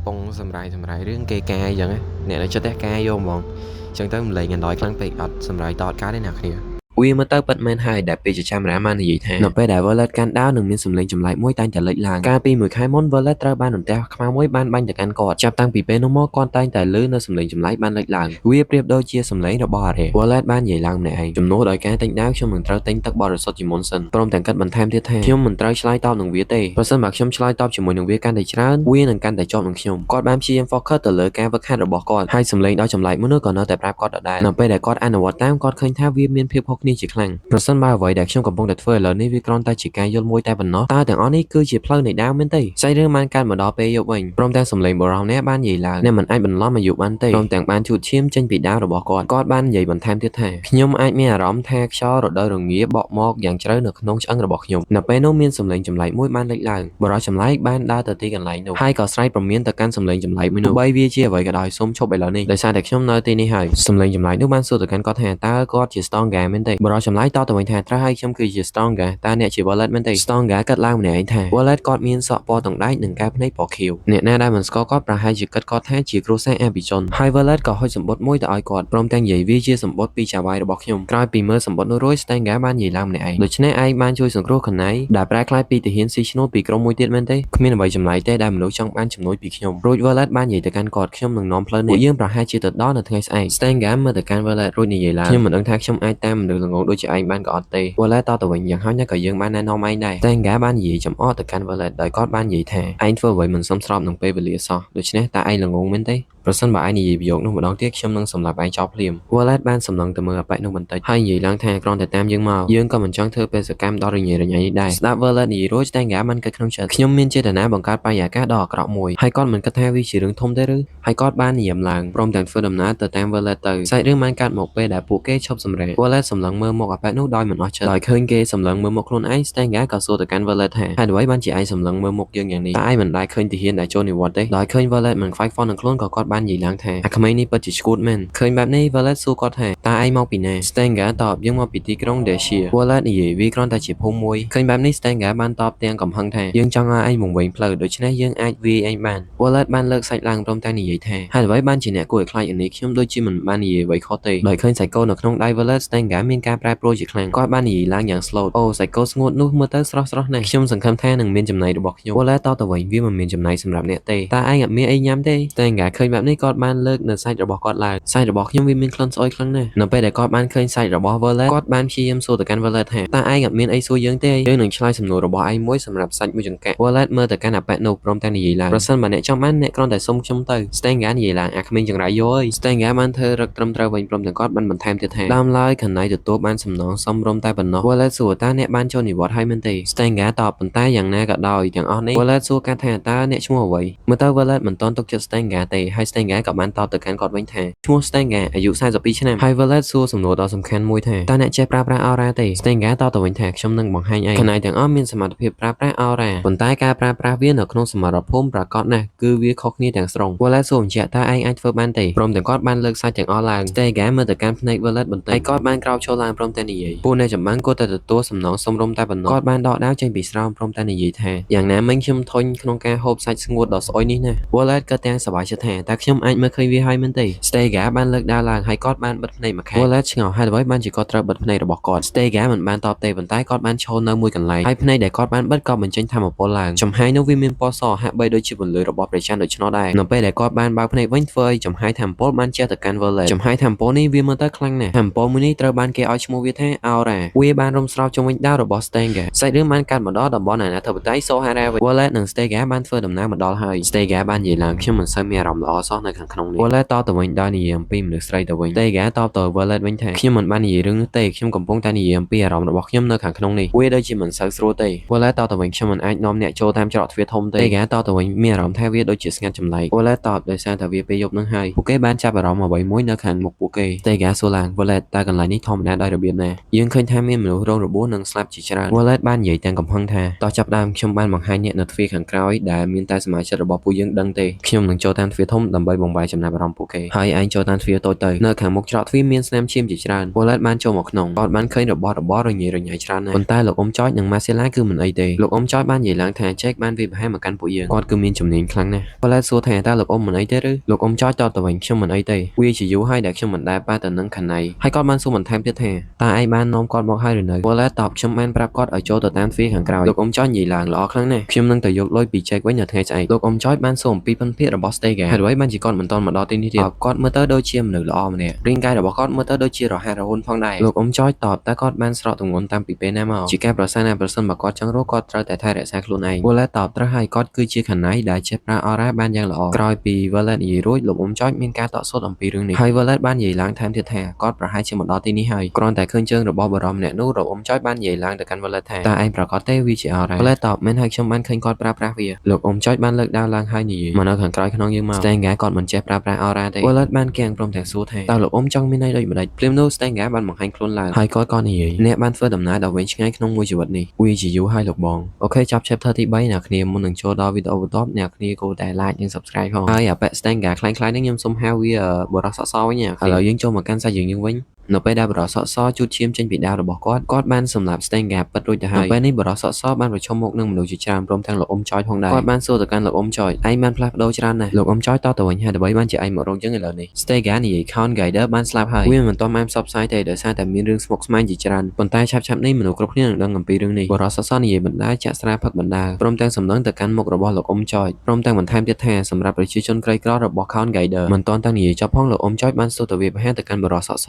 ពងសម្រាយរឿងគេកាយអញ្ចឹងអ្នកនៅចិត្តតែកាយយកហ្មងអញ្ចឹងទៅម្លេងអណ្ដោយខ្លាំងពេកអត់សម្រាយតតកើតទេអ្នកគ្នាវាមើលទៅពិតមែនហើយដែលពេលជាចាំរ៉ាបាននិយាយថានៅពេលដែល Violet កាន់ដាវនឹងមានសម្លេងចម្លែកមួយតែងតែលេចឡើងកាលពី1ខែមុន Violet ត្រូវបានរន្ទះខ្មៅមួយបានបាញ់ទៅកាន់គាត់ចាប់តាំងពីពេលនោះមកគាត់តែងតែឮនៅសម្លេងចម្លែកបានលេចឡើងវាប្រៀបដូចជាសម្លេងរបស់អារ៉េ Violet បាននិយាយឡើងម្នាក់ឯងជំនួសដោយការទិញដាវខ្ញុំនឹងត្រូវទិញទឹកបរិសុទ្ធជាមុនសិនព្រមទាំងកាត់បន្ថែមទៀតថាខ្ញុំមិនត្រូវឆ្លើយតបនឹងវាទេប្រសិនបើខ្ញុំឆ្លើយតបជាមួយនឹងវាកាន់តែច្រើនវានឹងកាន់តែជាប់នឹងខ្ញុំគាត់បានព្យាយាម focus ទៅលើការវឹកហាត់របស់គាត់ហើយសម្លេងដ៏ចម្លែកមួយនោះក៏នៅតែប្រាប់គាត់ដដែលនៅពេលដែលគាត់អនុវត្តតាមគាត់ឃើញថាវាមានភាពខុសគ្នាជាខ្លាំងប្រសិនបើអ្វីដែលខ្ញុំកំពុងតែធ្វើឥឡូវនេះវាគ្រាន់តែជាការយល់មួយតែប៉ុណ្ណោះតើទាំងអស់នេះគឺជាផ្លូវនៃដាវមែនទេសាច់រឿងបានកើតមកដល់ពេលយប់វិញព្រមទាំងសម្លេងបុរសម្នាក់បាននិយាយឡើងអ្នកមិនអាចបន្លំអាយុបានទេព្រមទាំងបានជូតឈាមចេញពីដាវរបស់គាត់បាននិយាយបន្ថែមទៀតថាខ្ញុំអាចមានអារម្មណ៍ថាខ្យល់រដូវរងាបក់មកយ៉ាងជ្រៅនៅក្នុងឆ្អឹងរបស់ខ្ញុំនៅពេលនោះមានសម្លេងចម្លែកមួយបានលេចឡើងបុរសចម្លែកបានដើរទៅទីកន្លែងនោះហើយក៏ស្រែកព្រមានទៅកាន់សម្លេងចម្លែកមួយនោះបីវាជាអ្វីក៏ដោយសូមឈប់ឥឡូវនេះដោយសារតែខ្ញុំនៅទីនេះហើយសម្លេងចម្លែកនោះបានសួរទៅកាន់គាត់ថាតើគាត់ជា Stonga មែនទេបុរសចម្លែកតទៅវិញថាត្រូវហើយខ្ញុំគឺជា Stonga តើអ្នកជា Violet មែនទេ Stonga កាត់ឡើងម្នាក់ឯងថា Violet គាត់មានសក់ពណ៌តង្ដែកនិងកែវភ្នែកពណ៌ខៀវអ្នកណាដែលមិនស្គាល់គាត់ប្រហែលជាគិតគាត់ថាជាគ្រួសារអភិជនហើយ Violet ក៏ហុចសម្បត្តិមួយទៅឲ្យគាត់ព្រមទាំងនិយាយវាជាសម្បត្តិពីចាវាយរបស់ខ្ញុំក្រោយពីមើលសម្បត្តិនោះរួច Stonga បាននិយាយឡើងម្នាក់ឯងដូច្នេះឯងបានជួយសង្គ្រោះខណៃដែលប្រែក្លាយពីទាហានស៊ីឈ្នួលពីក្រុមមួយទៀតមែនទេគ្មានអ្វីចម្លែកទេដែលមនុស្សចង់បានជំនួយពីខ្ញុំរួច Violet បាននិយាយទៅកាន់គាត់ខ្ញុំនឹងនាំផ្លូវនេះយើងប្រហែលជាទៅដល់នៅថ្ងៃស្អែក Stonga មើលទៅកាន់ Violet រួចនិយាយឡើងខ្ញុំមិនដឹងថាខ្ញុំអាចតាមមនុស្ស ល្ងងដូចជាឯងបានក៏អត់ទេ Wallet តទៅវិញយ៉ាងហោចណាស់ក៏យើងបានណែនាំឯងដែរ Stenga បាននិយាយចំអកទៅកាន់ Wallet ដោយគាត់បាននិយាយថាឯងធ្វើអ្វីមិនសមស្របនឹងពេលវេលាសោះដូច្នេះតើឯងល្ងងមែនទេប្រសិនបើឯងនិយាយប្រយោគនោះម្ដងទៀតខ្ញុំនឹងសម្លាប់ឯងចោលភ្លាម Wallet បានសំឡងទៅមើលអប៉ិនោះបន្តិចហើយនិយាយឡើងថាគ្រាន់តែតាមយើងមកយើងក៏មិនចង់ធ្វើបេសកកម្មដ៏រញ៉េរញ៉ៃនេះដែរស្ដាប់ Wallet និយាយរួច Stenga បានគិតក្នុងចិត្តខ្ញុំមានចេតនាបង្កើតបរិយាកាសដ៏អាក្រក់មួយហើយគាត់មិនគិតថាវាជារឿងធំទេឬហើយគាត់បាននិយាមឡើងព្រមទាំងធ្វើដំណើរទៅតាម Wallet ទៅសាច់រឿងបានកាត់មកពេលដែលពួកគេឈប់សម្រាក Wallet សម្លឹងមើលមុខអប៉ិនោះដោយមិនអស់ចិត្តដោយឃើញគេសម្លឹងមើលមុខខ្លួនឯង Stenga ក៏សួរទៅកាន់ Wallet ថាហេតុអ្វីបានជាឯងសម្លឹងមើលមុខយើងយ៉ាងនេះតើឯងមិនដែលឃើញទាហានដែលចូលនិវត្តន៍ទេដោយឃើញ Wallet មិនខ្វាយខ្វល់នឹងខ្លួនក៏គាត់បាននិយាយឡើងថាអាក្មេងនេះពិតជាឈួតមែនឃើញបែបនេះ Wallet សួរគាត់ថាតើឯងមកពីណា Stenga តបយើងមកពីទីក្រុង Dacia Wallet និយាយវាគ្រាន់តែជាភូមិមួយឃើញបែបនេះ Stenga បានតបទាំងកំហឹងថាយើងចង់ឲ្យឯងវង្វេងផ្លូវដូច្នេះយើងអាចវាយឯងបាន Wallet បានលើកសាច់ឡើងព្រមទាំងនិយាយថាហេតុអ្វីបានជាអ្នកគួរឲ្យខ្លាចឥនេះខ្ញុំដូចជាមិនបាននិយាយអ្វីខុសទេដោយឃើញសាច់គោនៅក្នុងដៃ Wallet Stenga មានការប្រែប្រួលជាខ្លាំងគាត់បាននិយាយឡើងយ៉ាង slow អូសាច់គោស្ងួតនោះមើលទៅស្រស់ៗណាស់ខ្ញុំសង្ឃឹមថានឹងមានចំណីរបស់ខ្ញុំ Wallet តទៅវិញវាមិនមានចំណីសម្រាប់អ្នកទេតើឯងអត់មានអីញ៉ាំទេ Stenga ឃើញបែបនេះគាត់បានលើកនៅសាច់របស់គាត់ឡើងសាច់របស់ខ្ញុំវាមានក្លិនស្អុយខ្លាំងណាស់នៅពេលដែលគាត់បានឃើញសាច់របស់ Wallet គាត់បានព្យាយាមសួរទៅកាន់ Wallet ថាតើឯងអត់មានអីសួរយើងទេយើងនឹងឆ្លើយសំណួររបស់ឯងមួយសម្រាប់សាច់មួយចង្កាក់ Wallet មើលទៅកាន់អប៉ិនោះព្រមទាំងនិយាយឡើងប្រសិនបើអ្នកចង់បានអ្នកគ្រាន់តែសុំខ្ញុំទៅ Stenga និយាយឡើងអាក្មេងចង្រៃយោអើយ Stenga បានធ្វើរឹកត្រឹមត្រូវវិញព្រមទាំងគាត់បានបន្ថែមទៀតថាដើមឡើយខណៃទទួលបានសំណងសមរម្យតែប៉ុណ្ណោះ Wallet សួរតើអ្នកបានចូលនិវត្តន៍ហើយមែនទេ Stenga តបប៉ុន្តែយ៉ាងណាក៏ដោយទាំងអស់នេះ Wallet សួរកាត់ថាតើអ្នកឈ្មោះអ្វីមើលទៅ Wallet មិនទាន់ទុកចិត្ត Stenga ទេហើយ Stenga ក៏បានតបទៅកាន់គាត់វិញថាឈ្មោះ Stenga អាយុ42ឆ្នាំហើយ Wallet សួរសំណួរដ៏សំខាន់មួយថាតើអ្នកចេះប្រើប្រាស់ Aura ទេ Stenga តបទៅវិញថាខ្ញុំនឹងបង្ហាញឯងខណៃទាំងអស់មានសមត្ថភាពប្រើប្រាស់ Aura ប៉ុន្តែការប្រើប្រាស់វានៅក្នុងសមរភូមិប្រកបណាស់គឺវាខុសគ្នាទាំងស្រុង Wallet សួរបញ្ជាក់តើឯងអាចធ្វើបានទេព្រមទាំងគាត់បានលើកសាច់ទាំងអស់ឡើង Stenga មើលទៅកាន់ភ្នែក Wallet បន្តិចហើយគាត់បានក្រោកឈរឡើងព្រមទាំងនិយាយពួកអ្នកចម្បាំងគួរតែទទួលសំណងសមរម្យតែប៉ុណ្ណោះគាត់បានដកដាវចេញពីស្រោមព្រមទាំងនិយាយថាយ៉ាងណាមិញខ្ញុំធុញក្នុងការហូបសាច់ស្ងួតដ៏ស្អុយនេះណា Wallet ក៏ទាំងសប្បាយចិត្តថាតើខ្ញុំអាចមើលឃើញវាហើយមែនទេ Stenga បានលើកដាវឡើងហើយគាត់បានបិទភ្នែកម្ខាង Wallet ឆ្ងល់ហេតុអ្វីបានជាគាត់ត្រូវបិទភ្នែករបស់គាត់ Stenga មិនបានតបទេប៉ុន្តែគាត់បានឈរនៅមួយកន្លែងហើយភ្នែកដែលគាត់បានបិទក៏បញ្ចេញថាមពលឡើងចំហាយនោះវាមានពណ៌សហាក់បីដូចជាពន្លឺរបស់ព្រះច័ន្ទដូច្នោះដែរនៅពេលដែលគាត់បានបើកភ្នែកវិញធ្វើឲ្យចំហាយថាមពលបានជះទៅកាន់ Wallet ចំហាយថាមពលនេះវាមើលទៅខ្លាំងណាស់ថាមពលមួយនេះត្រូវបានគេឲ្យឈ្មោះវាថា Aura វាបានរុំស្របជុំវិញដាវរបស់ Stenga សាច់រឿងបានកាត់មកដល់តំបន់អាណាធិបតេយ្យ Sohara វិញ Wallet និង Stenga បានធ្វើដំណើរមកដល់ហើយ Stenga បាននិយាយឡើងខ្ញុំមិនសូវមានអារម្មណ៍ល្អសោះនៅខាងក្នុងនេះ Wallet តទៅវិញដោយនិយាយអំពីមនុស្សស្រីទៅវិញ Stenga តបទៅ Wallet វិញថាខ្ញុំមិនបាននិយាយរឿងនោះទេខ្ញុំកំពុងតែនិយាយអំពីអារម្មណ៍របស់ខ្ញុំនៅខាងក្នុងនេះវាដូចជាមិនសូវស្រួលទេ Wallet តទៅវិញខ្ញុំមិនអាចនាំអ្នកចូលតាមច្រកទ្វារធំទេ Stenga តទៅវិញមានអារម្មណ៍ថាវាដូចជាស្ងាត់ចម្លែក Wallet តបដោយសារតែវាពេលយប់នឹងហើយពួកគេបានចាប់អារម្មណ៍អ្វីមួយនៅខាងមុខពួកគេ Stenga សួរឡើង Wallet តើកន្លែងនេះធម្មតាដោយរបៀបណាយើងឃើញថាមានមនុស្សរងរបួសនិងស្លាប់ជាច្រើន Wallet បាននិយាយទាំងកំហឹងថាតោះចាប់ដើមខ្ញុំបានបង្ហាញអ្នកនៅទ្វារខាងក្រោយដែលមានតែសមាជិករបស់ពួកយើងដឹងទេខ្ញុំនឹងចូលតាមទ្វារធំដើម្បីបំបែកចំណាប់អារម្មណ៍ពួកគេហើយឯងចូលតាមទ្វារតូចទៅនៅខាងមុខច្រកទ្វារមានស្នាមឈាមជាច្រើន Wallet បានចូលមកក្នុងគាត់បានឃើញរបស់របររញ៉េរញ៉ៃច្រើនណាស់ប៉ុន្តែលោកអ៊ំចចនិង Marcella គឺមិនអីទេលោកអ៊ំចចបាននិយាយឡើងថា Jack បានវាយប្រហារមកកាន់ពួកយើងគាត់គឺមានជំនាញខ្លាំងណាស់ Wallet សួរថាតើលោកអ៊ំមិនអីទេឬលោកអ៊ំចចតបទៅវិញខ្ញុំមិនអីទេវាជាយូរហើយដែលខ្ញុំមិនដែលប៉ះទៅនឹងខណៃហើយគាត់បានសួរបន្ថែមទៀតថាតើឯងបាននាំគាត់មកហើយឬនៅ Wallet តបខ្ញុំបានប្រាប់គាត់ឲ្យចូលទៅតាមទ្វារខាងក្រោយលោកអ៊ំចចនិយាយឡើងល្អខ្លាំងណាស់ខ្ញុំនឹងទៅយកលុយពី Jack វិញនៅថ្ងៃស្អែកលោកអ៊ំចចបានសួរអំពីពិនភាគរបស់ Stenga ហើយអ្វីបានជាគាត់មិនទាន់មកដល់ទីនេះទៀតគាត់មើលទៅដូចជាមនុស្សល្អម្នាក់រាងកាយរបស់គាត់មើលទៅដូចជារហ័សរហួនផងដែរលោកអ៊ំចចតបតើគាត់បានស្រកទម្ងន់តាំងពីពេលណាមកជាការប្រសាណាប្រសិនបើគាត់ចង់រស់គាត់ត្រូវតែថែរក្សាខ្លួនឯង Wallet តបត្រូវហើយគាត់គឺជាខណៃដែលចេះប្រើ Aura បានយ៉ាងល្អក្រោយពី Wallet និយាយរួចលោកអ៊ំចចមានការតក់ស្លុតអំពីរឿងនេះហើយ Wallet បាននិយាយឡើងថែមទៀតថាគាត់ប្រហែលជាមកដល់ទីនេះហើយគ្រាន់តែឃើញជើងរបស់បុរសម្នាក់នោះលោកអ៊ំចចបាននិយាយឡើងទៅកាន់ Wallet ថាតើឯងប្រកាសទេវាជា Aura Wallet តបមែនហើយខ្ញុំបានឃើញគាត់ប្រើប្រាស់វាលោកអ៊ំចចបានលើកដាវឡើងហើយនិយាយមកនៅខាងក្រោយខ្នងយើងមក Stenga គាត់មិនចេះប្រើប្រាស់ Aura ទេ Wallet បានគាំងព្រមទាំងសួរថាតើលោកអ៊ំចង់មានន័យដូចម្ដេចភ្លាមនោះ Stenga បានបង្ហាញខ្លួនឡើងហើយគាត់ក៏និយាយអ្នកបានធ្វើដំណើរដ៏វែងឆ្ងាយក្នុងមួយជីវិតនេះវាជាយូរហើយលោកបងអូខេចាប់ chapter ទី3អ្នកគ្នាមុននឹងចូលដល់វីដេអូបន្ទាប់អ្នកគ្នាគួរតែ like និង subscribe ផងហើយអាប៉ែ Stenga ខ្លាំងៗនេះខ្ញុំសុំហៅវាបរិសុទ្ធសវិញឥឡូវយើងចូលមកកាន់សាច់យើងវិញនៅពេលដែលបរិសុទ្ធសជូតឈាមចេញពីដាវរបស់គាត់បានសម្លាប់ Stenga ពិតរួចទៅហើយនៅពេលនេះបរិសុទ្ធសបានប្រឈមមុខនឹងមនុស្សជាច្រើនព្រមទាំងលោកអ៊ំចចផងដែរគាត់បានសួរទៅកាន់លោកអ៊ំចចឯងបានផ្លាស់ប្ដូរច្រើនណាស់លោកអ៊ំចចតទៅវិញហេតុអ្វីបានជាឯងមករកយើងឥឡូវនេះ Stenga និយាយ Count Guider បានស្លាប់ហើយវាមិនទាន់បានផ្សព្វផ្សាយទេដោយសារតែមានរឿងស្មុគស្មាញជាច្រើនប៉ុន្តែឆាប់ៗនេះមនុស្សគ្រប់គ្នានឹងដឹងអំពីរឿងនេះបរិសុទ្ធសនិយាយបណ្ដាចាក់ស្រាផឹកបណ្ដាព្រមទាំងសម្លឹងទៅកាន់មុខរបស់លោកអ៊ំចចព្រមទាំងបន្ថែមទៀតថាសម្រាប់ប្រជាជនក្រីក្ររបស់ Count Guider មិនទាន់តាំងនិយាយចប់ផងលោកអ៊ំចចបានសួរទៅវាប្រហារទៅកាន់បរិសុទ្ធស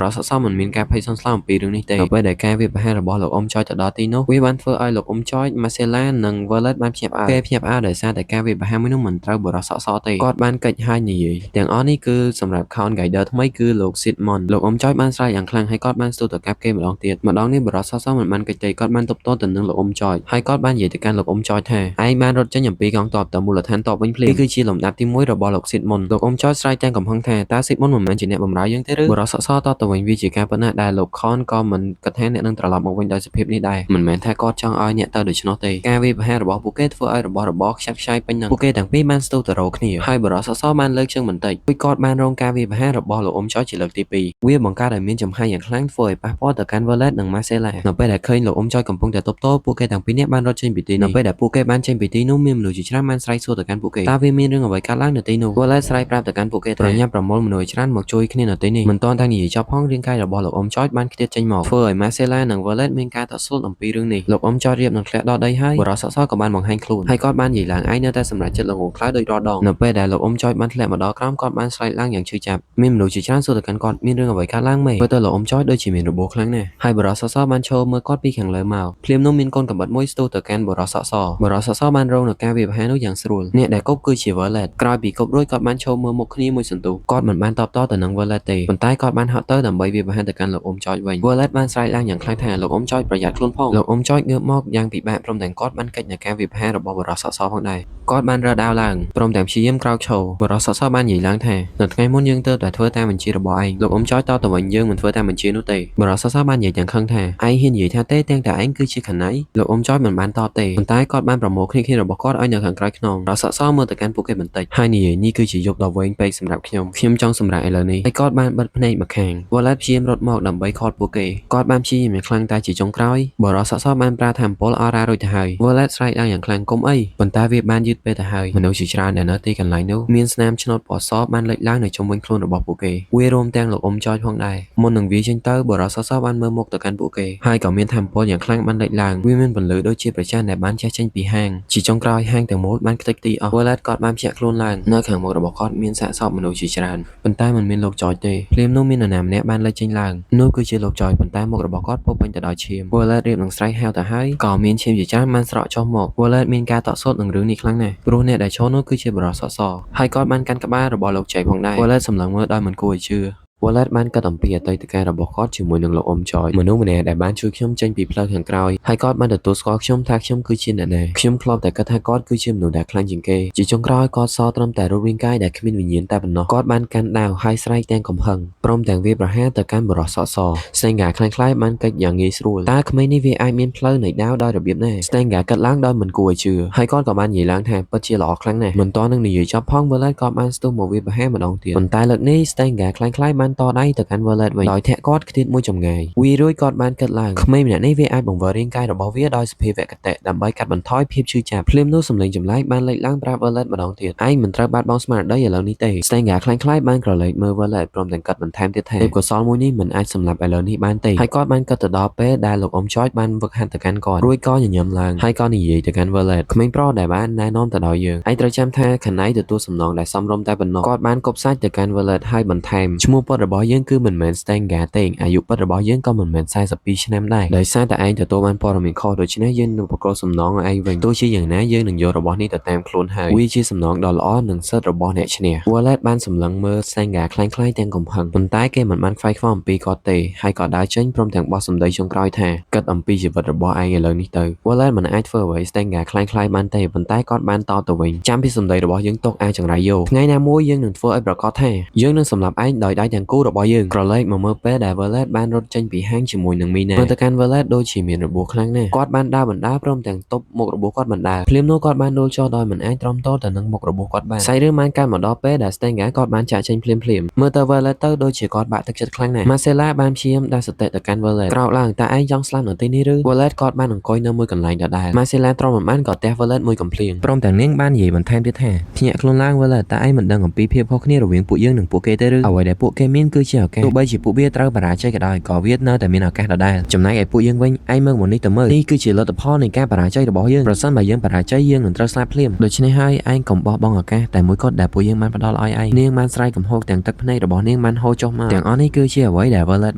សសមិនមានការភ័យសង្ស័យអំពីរឿងនេះទេនៅពេលដែលការវាយប្រហាររបស់លោកអ៊ំចយទៅដល់ទីនោះវាបានធ្វើឲ្យលោកអ៊ំចយ Marcella និង Violet បានភ្ញាក់ផ្អើលគេភ្ញាក់ផ្អើលដោយសារតែការវាយប្រហារមួយនោះមិនត្រូវបរិសុទ្ធសទេគាត់បានកិច្ចហើយនិយាយទាំងអស់នេះគឺសម្រាប់ Count Guider ថ្មីគឺលោក Sigmund លោកអ៊ំចយបានស្រែកយ៉ាងខ្លាំងហើយគាត់បានស្ទុះទៅកាប់គេម្ដងទៀតម្ដងនេះបរិសុទ្ធសមិនបានកិច្ចទេគាត់បានទប់ទល់ទៅនឹងលោកអ៊ំចយហើយគាត់បាននិយាយទៅកាន់លោកអ៊ំចយថាឯងបានរត់ចេញអំពីកងទ័ពទៅមូលដ្ឋានទ័ពវិញភ្លាមនេះគឺជាលំដាប់ទី1របស់លោក Sigmund លោកអ៊ំចយស្រែកទាំងកំហឹងថាតើ Sigmund មិនមែនជាអ្នកបម្រើយើងទេឬបរិសុទ្ធសតទៅវិញវាជាការប៉ុណ្ណាដែលលោក Count ក៏មិនគិតថាអ្នកនឹងត្រឡប់មកវិញដោយសភាពនេះដែរមិនមែនថាគាត់ចង់ឲ្យអ្នកទៅដូច្នោះទេការវាយប្រហាររបស់ពួកគេធ្វើឲ្យរបស់របរខ្ចាត់ខ្ចាយពេញនឹងពួកគេទាំងពីរបានស្ទុះទៅរកគ្នាហើយបរិសុទ្ធសបានលើកជើងបន្តិចពួកគាត់បានរងការវាយប្រហាររបស់លោកអ៊ំចយជាលើកទី2វាបង្កើតឲ្យមានចំហាយយ៉ាងខ្លាំងធ្វើឲ្យប៉ះពាល់ទៅកាន់ Violet និង Marcella នៅពេលដែលឃើញលោកអ៊ំចយកំពុងតែទប់ទល់ពួកគេទាំងពីរនាក់បានរត់ចេញពីទីនេះនៅពេលដែលពួកគេបានចេញពីទីនោះមានមនុស្សជាច្រើនបានស្រែកសួរទៅកាន់ពួកគេតើវាមានរឿងអ្វីកើតឡើងនៅទីនោះ Violet ស្រែកប្រាប់ទៅកាន់ពួកគេប្រញាប់ប្រមូលមនុស្សច្រើនមកជួយគ្នានៅទីនេះមិនទាន់តែនិយាយចប់ផងរាងកាយរបស់លោកអ៊ំចយបានខ្ទាតចេញមកធ្វើឲ្យ Marcella និង Violet មានការតក់ស្លុតអំពីរឿងនេះលោកអ៊ំចយរៀបនឹងធ្លាក់ដល់ដីហើយបរិសុទ្ធសក៏បានបង្ហាញខ្លួនហើយគាត់បាននិយាយឡើងឯងនៅតែសម្រាប់ចិត្តលោកងខ្លៅដោយរាល់ដងនៅពេលដែលលោកអ៊ំចយបានធ្លាក់មកដល់ក្រោមគាត់បានស្រែកឡើងយ៉ាងឈឺចាប់មានមនុស្សជាច្រើនសួរទៅកាន់គាត់មានរឿងអ្វីកើតឡើងមេមើលទៅលោកអ៊ំចយដូចជាមានរបួសខ្លាំងណាស់ហើយបរិសុទ្ធសបានឈរមើលគាត់ពីខាងលើមកភ្លាមនោះមានកូនកំបិតមួយស្ទុះទៅកាន់បរិសុទ្ធសបានរងនឹងការវាយប្រហារនោះយ៉ាងស្រួលអ្នកដែលគប់គឺជា Violet ក្រោយពីគប់រួចគាត់បានឈរមើលមុខគ្នាមួយសន្ទុះគាត់មិនបានតបតទៅនឹង Violet ទេប៉ុន្តែគាត់បានហត់ទៅដើម្បីវាយប្រហារទៅកាន់លោកអ៊ំចយវិញ Violet បានស្រែកឡើងយ៉ាងខ្លាំងថាលោកអ៊ំចយប្រយ័ត្នខ្លួនផងលោកអ៊ំចយងើបមកយ៉ាងពិបាកព្រមទាំងគាត់បានកិច្ចនឹងការវាយប្រហាររបស់បរិសុទ្ធសផងដែរគាត់បានរើដៅឡើងព្រមទាំងព្យាយាមក្រោកឈរបរិសុទ្ធសបាននិយាយឡើងថានៅថ្ងៃមុនយើងទើបតែធ្វើតាមបញ្ជារបស់ឯងលោកអ៊ំចយតទៅវិញយើងមិនធ្វើតាមបញ្ជានោះទេបរិសុទ្ធសបាននិយាយយ៉ាងខឹងថាឯងហ៊ាននិយាយថាទេទាំងតែឯងគឺជាខណៃលោកអ៊ំចយមិនបានតបទេប៉ុន្តែគាត់បានប្រមូលគ្នារបស់គាត់ឲ្យនៅខាងក្រោយខ្នងបរិសុទ្ធសមើលទៅកាន់ពួកគេបន្តិចហើយនិយាយនេះគឺជាយប់ដ៏វែងពេកសម្រាប់ខ្ញុំចង់សម្រាកឥឡូវនេះហើយគាត់បានបិទភ្នែកម្ខាង Violet ព្យាយាមរត់មកដើម្បីខត់ពួកគេគាត់បានព្យាយាមយ៉ាងខ្លាំងតែជាចុងក្រោយបរិសុទ្ធសបានប្រើថាមពលអរ៉ារួចទៅហើយ Violet ស្រែកឡើងយ៉ាងខ្លាំងគុំអីប៉ុន្តែវាបានយឺតពេលទៅហើយមនុស្សជាច្រើនដែលនៅទីកន្លែងនោះមានស្នាមឆ្នោតពណ៌សបានលេចឡើងនៅជុំវិញខ្លួនរបស់ពួកគេវារួមទាំងលោកអ៊ំចយផងដែរមុននឹងវាចេញទៅបរិសុទ្ធសបានមើលមុខទៅកាន់ពួកគេហើយក៏មានថាមពលយ៉ាងខ្លាំងបានលេចឡើងវាមានពន្លឺដូចជាប្រច័ណ្ឌដែលបានចេះចេញពីហាងជាចុងក្រោយហាងទាំងមូលបានខ្ទេចខ្ទីអស់ Violet គាត់បានភ្ញាក់ខ្លួនឡើងនៅខាងមុខរបស់គាត់មានសាកសពមនុស្សជាច្រើនប៉ុន្តែមិនមានលោកចយទេភ្លាមនោះមាននរណាម្នាក់បានលេចចេញឡើងនោះគឺជាលោកចយប៉ុន្តែមុខរបស់គាត់ពោពេញទៅដោយឈាម Violet រៀបនឹងស្រែកហៅទៅហើយក៏មានឈាមជាច្រើនបានស្រក់ចុះមក Violet មានការតក់ស្លុតនឹងរឿងនេះខ្លាំងណាស់ព្រោះអ្នកដែលឈរនោះគឺជាបរិសុទ្ធសហើយគាត់បានកាន់ក្បាលរបស់លោកចៃផងដែរ Violet សម្លឹងមើលដោយមិនគួរឲ្យជឿViolet បានគិតអំពីអតីតកាលរបស់គាត់ជាមួយនឹងលោកអ៊ំចយមនុស្សម្នាក់ដែលបានជួយខ្ញុំចេញពីផ្លូវខាងក្រោយហើយគាត់បានទទួលស្គាល់ខ្ញុំថាខ្ញុំគឺជាអ្នកណាខ្ញុំធ្លាប់តែគិតថាគាត់គឺជាមនុស្សដែលខ្លាំងជាងគេជាចុងក្រោយគាត់សល់ត្រឹមតែរូបរាងកាយដែលគ្មានវិញ្ញាណតែប៉ុណ្ណោះគាត់បានកាន់ដាវហើយស្រែកទាំងកំហឹងព្រមទាំងវាប្រហារទៅកាន់បរិសុទ្ធសស្តេងហ្គាខ្លាំងៗបានកិច្ចយ៉ាងងាយស្រួលតើក្មេងនេះវាអាចមានផ្លូវនៃដាវដោយរបៀបណាស្តេងហ្គាគិតឡើងដោយមិនគួរឲ្យជឿហើយគាត់ក៏បាននិយាយឡើងថាពិតជាល្អខ្លាំងណាស់មិនទាន់នឹងនិយាយចប់ផង Violet ក៏បានស្ទុះមកវាប្រហារម្ដងទៀតប៉ុន្តែលើកនេះស្តេងហ្គាខ្លាំងៗបានតដៃទៅកាន់ Violet វិញដោយធាក់គាត់ខ្ទាតមួយចម្ងាយវារួចគាត់បានគិតឡើងក្មេងម្នាក់នេះវាអាចបង្វិលរាងកាយរបស់វាដោយសភាវគតិដើម្បីកាត់បន្ថយភាពឈឺចាប់ភ្លាមនោះសម្លេងចម្លែកបានលេចឡើងប្រាប់ Violet ម្ដងទៀតឯងមិនត្រូវបាត់បង់ស្មារតីឥឡូវនេះទេស្តេងហ្គាខ្លាំងៗបានក្រឡេកមើល Violet ព្រមទាំងកាត់បន្ថែមទៀតថាទេពកោសលមួយនេះមិនអាចសម្លាប់ឥឡូវនេះបានទេហើយគាត់បានគិតទៅដល់ពេលដែលលោកអ៊ំចយបានវឹកហាត់ទៅកាន់គាត់រួចក៏ញញឹមឡើងហើយក៏និយាយទៅកាន់ Violet ក្មេងប្រុសដែលបានណែនាំទៅដល់យើងឯងត្រូវចាំថាខណៃទទួលសំណងដែលសមរម្យតែប៉ុណ្ណោះគាត់បានគប់សាច់ទៅកាន់ Violet ហើយបន្ថែមឈ្មោះពិតរបស់យើងគឺមិនមែន ស្តេងហ្គាទេអាយុពិតរបស់យើងក៏មិនមែន42ឆ្នាំដែរដោយសារតែឯងទទួលបានព័ត៌មានខុសដូច្នេះយើងនឹងប្រកល់សំណងឲ្យឯងវិញទោះជាយ៉ាងណាយើងនឹងយករបស់នេះទៅតាមខ្លួនហើយវាជាសំណងដ៏ល្អនិងសិទ្ធិរបស់អ្នកឈ្នះ Violet បានសម្លឹងមើលស្តេងហ្គាខ្លាំងៗទាំងកំហឹងប៉ុន្តែគេមិនបានខ្វាយខ្វល់អំពីគាត់ទេហើយក៏ដើរចេញព្រមទាំងបោះសម្ដីចុងក្រោយថាគិតអំពីជីវិតរបស់ឯងឥឡូវនេះទៅ Violet មិនអាចធ្វើអ្វីស្តេងហ្គាខ្លាំងៗបានទេប៉ុន្តែគាត់បានតទៅវិញចាំពីសម្ដីរបស់យើងទុកអាចចង្រៃយកថ្ងៃណាមួយយើងនឹងធ្វើឲ្យប្រកាសថាយើងនឹងសម្លាប់ឯងដោយដៃទាំងគូរបស់យើងក្រឡេកមកមើលពេលដែល Violet បានរត់ចេញពីហាងជាមួយនឹងមីណាមើលទៅកាន់ Violet ដូចជាមានរបួសខ្លាំងណាស់គាត់បានដើរបណ្ដាព្រមទាំងទប់មុខរបួសគាត់បណ្ដាភ្លាមនោះគាត់បានដួលចុះដោយមិនអាចទ្រាំទ្រទៅនឹងមុខរបួសគាត់បានសាច់រឿងបានកើតមកដល់ពេលដែល Stenger គាត់បានចាក់ចេញភ្លាមមើលទៅ Violet ទៅដូចជាគាត់បាក់ទឹកចិត្តខ្លាំងណាស់ Marcella បានព្យាយាមដាក់សតិទៅកាន់ Violet ក្រោកឡើងតើឯងចង់ស្លាប់នៅទីនេះឬ Violet គាត់បានអង្គុយនៅមួយកន្លែងដដែល Marcella ទ្រាំមិនបានក៏ទះ Violet មួយកំភ្លៀងព្រមទាំងនាងបាននិយាយបន្ថែមទៀតថាភ្ញាក់ខ្លួនឡើង Violet តើឯងមិនដឹងអំពីភាពខុសគ្នារវាងពួកយើងនិងពួកគេទេឬអ្វីដែលពួកគេ មានគឺជាឱកាសទោះបីជាពួកវាត្រូវបរាជ័យក៏ដោយក៏វានៅតែមានឱកាសដដែលចំណែកឯពួកយើងវិញឯងមើលមកនេះទៅមើលនេះគឺជាលទ្ធផលនៃការបរាជ័យរបស់យើងប្រសិនបើយើងបរាជ័យយើងនឹងត្រូវស្លាប់ភ្លាមដូច្នេះហើយឯងកុំបោះបង់ឱកាសតែមួយគត់ដែលពួកយើងបានផ្ដល់ឲ្យឯងនាងបានស្រែកកំហុសទាំងទឹកភ្នែករបស់នាងបានហូរចុះមកទាំងអស់នេះគឺជាអ្វីដែល Violet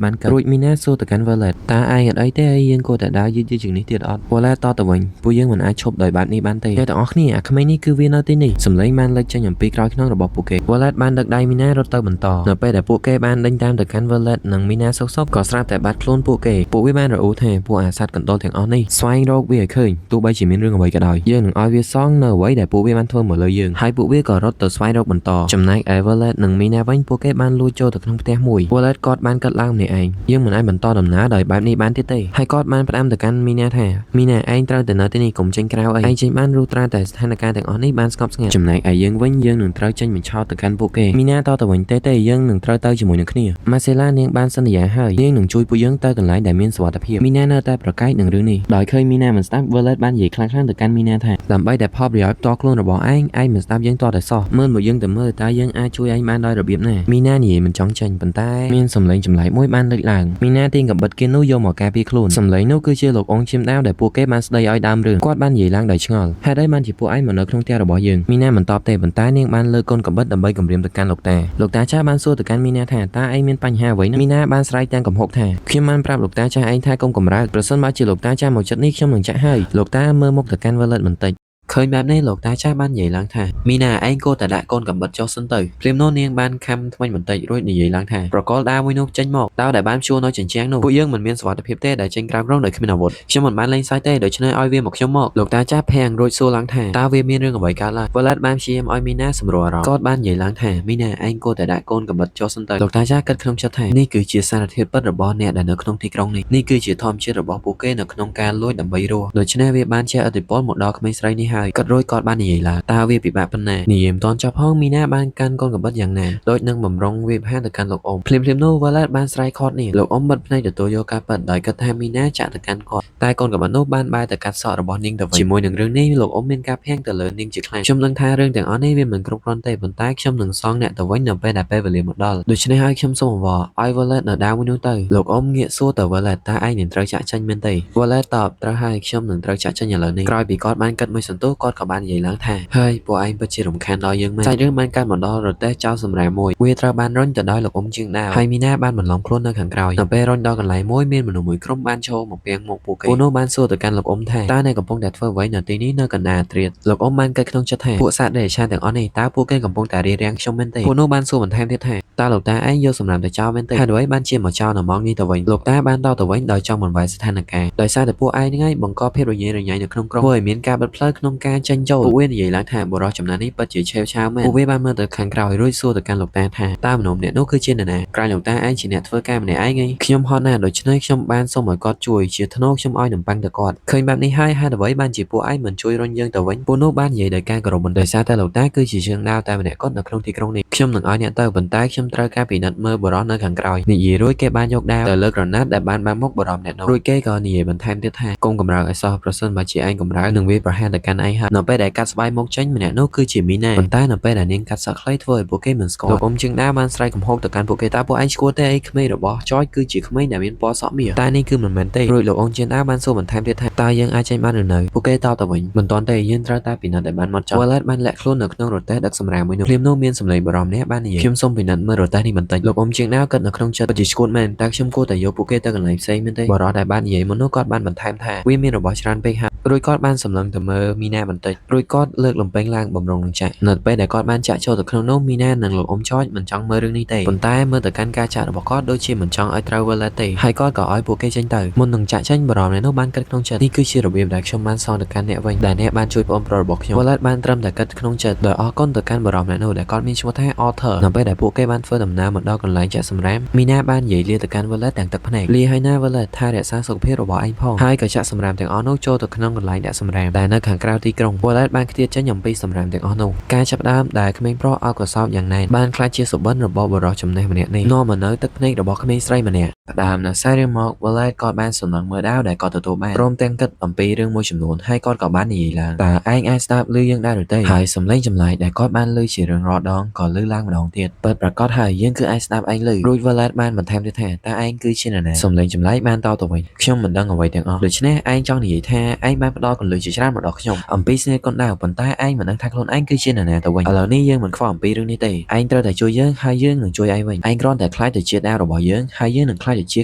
បានកើតរួចមីណាសួរទៅកាន់ Violet តើឯងអត់អីទេយើងគួរតែដើរយឺតៗជាងនេះទៀតអត់ Violet តទៅវិញពួកយើងមិនអាចឈប់ដោយបែបនេះបានទេអ្នកទាំងអស់គ្នាអាក្មេងនេះគឺវានៅទីនេះសម្លេងបានលេចចេញអំពីក្រោយខ្នងរបស់ពួកគេ Violet បានដឹកដៃមីណារត់ទៅបន្តនៅពេលដែលពួកគេបានដេញតាមទៅកាន់ Violet និងមីណាសុកក៏ស្រាប់តែបាត់ខ្លួនពួកវាបានរអ៊ូថាពួកអាសត្វកណ្ដុរទាំងអស់នេះស្វែងរកវាឲ្យឃើញទោះបីជាមានរឿងអ្វីក៏ដោយយើងនឹងឲ្យវាសងនៅអ្វីដែលពួកវាបានធ្វើមកលើយើងហើយពួកវាក៏រត់ទៅស្វែងរកបន្តចំណែកឯ Violet និងមីណាវិញពួកគេបានលួចចូលទៅក្នុងផ្ទះមួយ Violet គាត់បានកាត់ឡើងម្នាក់ឯងយើងមិនអាចបន្តដំណើរដោយបែបនេះបានទៀតទេហើយគាត់បានផ្ដាំទៅកាន់មីណាថាមីណាឯងត្រូវទៅនៅទីនេះកុំចេញក្រៅអីឯងចេញបានរੂត្រាតែស្ថានភាពទាំងអស់នេះបានស្ងប់ស្ងាត់ចំណែកឯយើងវិញយើងនឹងត្រូវចេញបញ្ឆោតទៅកាន់ពួកគេមីណាតទៅវិញទេយើងនឹងត្រូវទៅជាមួយនឹងគ្នាម៉ាសេឡានាងបានសន្យាហើយនាងនឹងជួយពួកយើងទៅកន្លែងដែលមានសុវត្ថិភាពមីណានៅតែប្រកែកនឹងរឿងនេះដោយឃើញមីណាមិនស្ដាប់ Violet បាននិយាយខ្លាំងៗទៅកាន់មីណាថាដើម្បីតែផលប្រយោជន៍ផ្ទាល់ខ្លួនរបស់ឯងមិនស្ដាប់យើងតតែសោះមើលមកយើងទៅមើលតើយើងអាចជួយឯងបានដោយរបៀបណាមីណានិយាយមិនចង់ចេញប៉ុន្តែមានសម្លេងចម្លែកមួយបានលេចឡើងមីណាទាញកាំបិតគៀននោះយកមកការពារខ្លួនសម្លេងនោះគឺជាលោកអងឈាមដាវដែលពួកគេបានស្ដីឲ្យដើមរឿងគាត់បាននិយាយឡើងដោយឆ្ងល់ហេតុអីបានជាពួកឯងមកនៅក្នុងផ្ទះរបស់យើងមីណាមិនតបទេប៉ុន្តែនាងបានលើកកូនកាំបិតដើម្បីគំរាមទៅកាន់លោកតាចាស់បានសួរទៅកាន់មីណាថាតើឯងមានបញ្ហាអ្វីណាមីណាបានស្រែកទាំងកំហុកថាខ្ញុំបានប្រាប់លោកតាចាស់ឯងថាកុំកម្រើកប្រសិនបើជាលោកតាចាស់មកចិត្តនេះខ្ញុំនឹងចាក់ហើយលោកតាមើលមុខទៅកាន់ Violet បន្តិចឃើញបែបនេះលោកតាចាស់បាននិយាយឡើងថាមីណាឯងគួរតែដាក់កូនកាំបិតចុះសិនទៅព្រាមនោះនាងបានខំថ្មិញបន្តិចរួចនិយាយឡើងថាប្រកលដាវមួយនោះចេញមកដាវដែលបានជួនៅជញ្ជាំងនោះពួកយើងមិនមានសុវត្ថិភាពទេដែលចេញក្រៅក្រុងដោយគ្មានអាវុធខ្ញុំមិនបានលេងសើចទេដូច្នេះឲ្យវាមកខ្ញុំមកលោកតាចាស់ភាំងរួចសួរឡើងថាតើវាមានរឿងអ្វីកើតឡើង Violet បានព្យាយាមឲ្យមីណាសម្រួលអារម្មណ៍គាត់បាននិយាយឡើងថាមីណាឯងគួរតែដាក់កូនកាំបិតចុះសិនទៅលោកតាចាស់គិតក្នុងចិត្តថានេះគឺជាសារធាតុពិតរបស់អ្នកដែលនៅក្នុងទីក្រុងនេះគឺជាធម្មជាតិរបស់ពួកគេនៅក្នុងការលួចដើម្បីរស់ដូច្នេះវាបានជះឥទ្ធិពលមកដល់ក្មេងស្រីនេះហើយគាត់រួចគាត់បាននិយាយឡើងតើវាពិបាកប៉ុណ្ណានិយាយមិនទាន់ចប់ផងមីណាបានកាន់កូនកាំបិតយ៉ាងណាដូចនឹងបំរុងវាផានទៅកាន់លោកអ៊ំភ្លាមនោះ Violet បានស្រែកខត់នេះលោកអ៊ំបិទភ្នែកទទួលយកការពិតដោយគិតថាមីណាចាក់ទៅកាន់គាត់តែកូនកាំបិតនោះបានបែរទៅកាត់សក់របស់នាងទៅវិញជាមួយនឹងរឿងនេះលោកអ៊ំមានការភាំងទៅលើនាងជាខ្លាំងខ្ញុំដឹងថារឿងទាំងអស់នេះវាមិនគ្រប់គ្រាន់ទេប៉ុន្តែខ្ញុំនឹងសងអ្នកទៅវិញនៅពេលដែលពេលវេលាមកដល់ដូច្នេះហើយខ្ញុំសូមអង្វរឲ្យ Violet នៅដាវមួយនោះទៅលោកអ៊ំងាកសួរទៅ Violet តើឯងនឹងត្រូវចាក់ចេញមែនទេ Violet តបត្រូវហើយខ្ញុំនឹងត្រូវចាក់ចេញឥឡូវនេះក្រោយពីគាត់បានគិតមួយសន្ទុះគាត់ក៏បាននិយាយឡើងថាហើយពួកឯងពិតជារំខានដល់យើងមែនសាច់រឿងបានកើតមកដល់រទេះចោលសម្រាប់មួយវាត្រូវបានរុញទៅដោយលោកអ៊ំជាងដាវហើយមីណាបានបន្លំខ្លួននៅខាងក្រោយនៅពេលរុញដល់កន្លែងមួយមានមនុស្សមួយក្រុមបានចូលមកពាំងមុខពួកគេពួកនោះបានសួរទៅកាន់លោកអ៊ំថាតើអ្នកកំពុងតែធ្វើអ្វីនៅទីនេះនៅកណ្ដាលត្រៀតលោកអ៊ំបានគិតក្នុងចិត្តថាពួកសត្វដេរឆានទាំងអស់នេះតើពួកគេកំពុងតែរារាំងខ្ញុំមែនទេពួកនោះបានសួរបន្ថែមទៀតថាតើលោកតាឯងយកសម្រាប់ទៅចោលមែនទេហេតុអ្វីបានជាមកចោលនៅម៉ោងនេះទៅវិញលោកតាបានតទៅវិញដោយចង់បំផាយស្ថានភាពដោយសារតែពួកឯងហ្នឹងឯងបង្កភាពរញ៉េរញ៉ៃនៅក្នុងក្រុងធ្វើឲ្យមានការបិទផ្លូវក្នុងការចេញចូលពួកវានិយាយឡើងថាបុរសចំណាស់នេះពិតជាឆេវឆាវមែនពួកវាបានមើលទៅខាងក្រោយរួចសួរទៅកាន់លោកតាថាតើមនុស្សម្នាក់នោះគឺជានរណាក្រោយលោកតាឯងជាអ្នកធ្វើការម្នាក់ឯងខ្ញុំហត់ណាស់ដូច្នេះខ្ញុំបានសូមឲ្យគាត់ជួយជាថ្នូរខ្ញុំឲ្យនំប៉័ងទៅគាត់ឃើញបែបនេះហើយហេតុអ្វីបានជាពួកឯងមិនជួយរុញយើងទៅវិញពួកនោះបាននិយាយដោយការគោរពបន្តិចដោយសារតែលោកតាគឺជាជើងដាវតែម្នាក់គាត់នៅក្នុងទីក្រុងនេះខ្ញុំនឹងឲ្យអ្នកទៅប៉ុន្តែខ្ញុំត្រូវការពិនិត្យមើលបុរសនៅខាងក្រោយនិយាយរួចគេបានយកដាវទៅលើក្រណាត់ដែលបានបាំងមុខបុរសម្នាក់នោះរួចគេក៏និយាយបន្ថែមទៀតថាកុំកម្រើកឲ្យសោះប្រសិនបើជាឯងកម្រើកនឹងវាប្រហារទៅកាន់ឯងហើយនៅពេលដែលកាត់ស្បែកមុខចេញម្នាក់នោះគឺជាមីណាប៉ុន្តែនៅពេលដែលនាងកាត់សក់ខ្លីធ្វើឲ្យពួកគេមិនស្គាល់លោកអ៊ំជើងដាវបានស្រែកកំហុសទៅកាន់ពួកគេតើពួកឯងស្គាល់ទេអីក្មេងរបស់ចយគឺជាក្មេងដែលមានពណ៌សក់មាសតែនេះគឺមិនមែនទេរួចលោកអ៊ំជើងដាវបានសួរបន្ថែមទៀតថាតើយើងអាចចេញបានឬនៅពួកគេតបទៅវិញមិនទាន់ទេយើងត្រូវតែពិនិត្យឲ្យបានហ្មត់ចត់ Violet បានលាក់ខ្លួននៅក្នុងរទេះដឹកសម្រាមមួយនោះភ្លាមនោះមានសម្លេងបារម្ភម្នាក់បាននិយាយខ្ញុំសូមពិនិត្យមើលរទេះនេះបន្តិចលោកអ៊ំជើងដាវគិតនៅក្នុងចិត្តពិតជាស្គួតមែនតើខ្ញុំគួរតែយកពួកគេទៅកន្លែងផ្សេងមែនទេបរិសុទ្ធដែលបាននិយាយមុននោះគាត់បានបន្ថែមថាវាមានរបស់ច្រើនពេកហើយរួចគាត់បានសម្លឹងទៅមើលមីណាបន្តិចរួចគាត់លើកលំពេងឡើងបំរុងនឹងចាក់នៅពេលដែលគាត់បានចាក់ចូលទៅក្នុងនោះមីណានិងលោកអ៊ំចយមិនចង់មើលរឿងនេះទេប៉ុន្តែមើលទៅកាន់ការចាក់របស់គាត់ដូចជាមិនចង់ឲ្យត្រូវ Violet ទេហើយគាត់ក៏ឲ្យពួកគេចេញទៅមុននឹងចាក់ចេញបារម្ភអ្នកនោះបានគិតក្នុងចិត្តនេះគឺជារបៀបដែលខ្ញុំបានសងទៅកាន់អ្នកវិញដែលអ្នកបានជួយប្អូនប្រុសរបស់ខ្ញុំ Violet បានត្រឹមតែគិតក្នុងចិត្តដោយអរគុណទៅកាន់បារម្ភអ្នកនោះដែលគាត់មានឈ្មោះថា Arthur នៅពេលដែលពួកគេបានធ្វើដំណើរមកដល់កន្លែងចាក់សម្រាមមីណាបាននិយាយលាទៅកាន់ Violet ទាំងទឹកភ្នែកលាឲ្យណា Violet ថារក្សាសុខភាពរបស់ឯងផងហើយក៏ចាក់សម្រាមទាំងអស់នោះចូលទៅក្នុង កន្លែងដាក់សម្រាមដែលនៅខាងក្រៅទីក្រុង Wallet បានខ្ទាតចេញអំពីសម្រាមទាំងអស់នោះការចាប់ផ្ដើមដែលក្មេងប្រុសអោយកសោបយ៉ាងណែនបានខ្លាចជាសុបិនរបស់បុរសចំណេះម្នាក់នេះនាំមកនៅទឹកភ្នែករបស់ក្មេងស្រីម្នាក់ផ្ដើមនៅសារៀងមក Wallet ក៏បានសំណឹងមើលដាវដែលគាត់ទទួលបានព្រមទាំងគិតអំពីរឿងមួយចំនួនហើយគាត់ក៏បាននិយាយឡើងតើឯងអាចស្ដាប់ឮយើងដែរឬទេហើយសំឡេងចម្លែកដែលគាត់បានឮជារឿងរាល់ដងក៏ឮឡើងម្ដងទៀតពិតប្រាកដហើយយើងគឺអាចស្ដាប់ឯងឮរួច Wallet បានបន្ថែមទៀតថាតើឯងគឺជានរណាសំឡេងចម្លែកបានតទៅវិញខ្ញុំមិនដឹងអ្វីទាំងអស់ដូច្នេះឯងចង់និយាយថាឯងបានផ្ដល់កន្លឹះជាច្រើនមកដល់ខ្ញុំអំពីស្នេហ៍កូនដាវប៉ុន្តែឯងមិនដឹងថាខ្លួនឯងគឺជានរណាទៅវិញឥឡូវនេះយើងមិនខ្វល់អំពីរឿងនេះទេឯងត្រូវតែជួយយើងហើយយើងនឹងជួយឯងវិញឯងគ្រាន់តែខ្លាចទៅជាដាវរបស់យើងហើយយើងនឹងខ្លាចទៅជា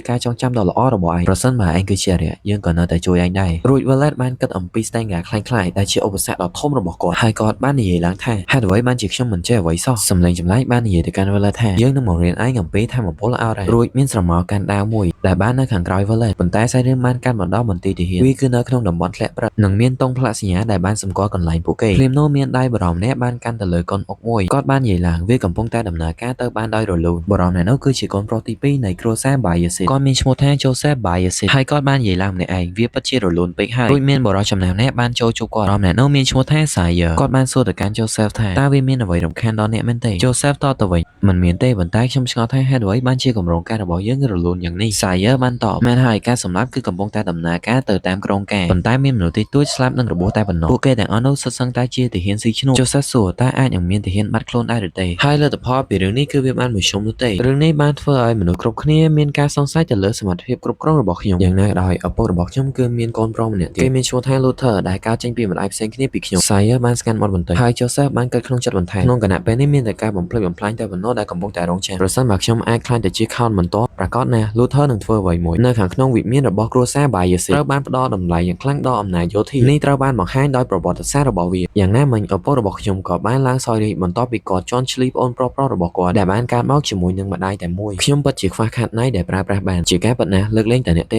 ការចងចាំដ៏ល្អរបស់ឯងប្រសិនបើឯងគឺជាអរិយយើងក៏នៅតែជួយឯងដែររួច Wallet បានគិតអំពី Stenger ខ្លាំងៗដែលជាឧបសគ្គដ៏ធំរបស់គាត់ហើយគាត់បាននិយាយឡើងថាហេតុអ្វីបានជាខ្ញុំមិនចេះអ្វីសោះសំឡេងចម្លែកបាននិយាយទៅកាន់ Wallet ថាយើងនឹងមករៀនឯងអំពីថាមពលអរ៉ែរួចមានស្រមោលកាន់ដាវមួយដែលបាននៅខាងក្រោយ Wallet ប៉ុន្តែសាច់រឿងបានកាន់មកដល់មន្ទីរទាហានវាគឺនៅក្នុងតំបន់ធ្លាក់ព្រឹកនិងមានតុងផ្លាកសញ្ញាដែលបានសម្គាល់កន្លែងពួកគេភ្លាមនោះមានដៃបរមម្នាក់បានកាន់ទៅលើកូនអុកមួយគាត់បាននិយាយឡើងវាកំពុងតែដំណើរការទៅបានដោយរលូនបរមម្នាក់នោះគឺជាកូនប្រុសទី2នៃគ្រួសារ Bayezid គាត់មានឈ្មោះថា Joseph Bayezid ហើយគាត់បាននិយាយឡើងម្នាក់ឯងវាពិតជារលូនពេកហើយរួចមានបរិសុទ្ធចំណាស់ម្នាក់បានចូលជួបគាត់បរមម្នាក់នោះមានឈ្មោះថា Sayer គាត់បានសួរទៅកាន់ Joseph ថាតើវាមានអ្វីរំខានដល់អ្នកមែនទេ Joseph តបទៅវិញមិនមានទេប៉ុន្តែខ្ញុំឆ្ងល់ថាហេតុអ្វីបានជាគម្រោងការរបស់យើងរលូនយ៉ាងនេះ Sayer បានតបមែនហើយការសម្លាប់គឺកំពុងតែដំណើរការទៅតាមក្រុមការប៉ុន្តែមានមនុស្សតិចតួចស្លាប់និងរបួសតែប៉ុណ្ណោះពួកគេទាំងអស់នោះសុទ្ធសឹងតែជាទាហានស៊ីឈ្នួល Joseph សួរតើអាចនឹងមានទាហានបាត់ខ្លួនដែរឬទេហើយលទ្ធផលពីរឿងនេះគឺវាបានមួយជុំនោះទេរឿងនេះបានធ្វើឲ្យមនុស្សគ្រប់គ្នាមានការសង្ស័យទៅលើសមត្ថភាពគ្រប់គ្រងរបស់ខ្ញុំយ៉ាងណាក៏ដោយឪពុករបស់ខ្ញុំគឺមានកូនប្រុសម្នាក់ទៀតគេមានឈ្មោះថា Luther ដែលកើតចេញពីម្ដាយផ្សេងគ្នាពីខ្ញុំ Sayer បានស្កានមាត់បន្តិចហើយ Joseph បានកើតក្នុងចិត្តបន្ថែមក្នុងគណៈពេលនេះមានតែការបំផ្លិចបំផ្លាញតែប៉ុណ្ណោះដែលកំពុងតែរងចាំប្រសិនបើខ្ញុំអាចខ្លាចទៅជាខោនបន្ទាប់ប្រកាសណា Luther នឹងធ្វើអ្វីមួយនៅខាងក្នុងវិមានរបស់គ្រួសារ Bayezid ត្រូវបានផ្ដល់តម្លៃយ៉ាងខ្លាំងដល់អំណាចយោធានេះត្រូវបានបង្ហាញដោយប្រវត្តិសាស្ត្ររបស់វាយ៉ាងណាមិញឪពុករបស់ខ្ញុំក៏បានឡើងសោយរាជ្យបន្ទាប់ពីគាត់ជន់ឈ្លីប្អូនប្រុសៗរបស់គាត់ដែលបានកើតមកជាមួយនឹងម្ដាយតែមួយខ្ញុំពិតជាខ្វះខាតណៃដែលប្រើប្រាស់បានជាការពិតណាស់លើកលែងតែអ្នកទេ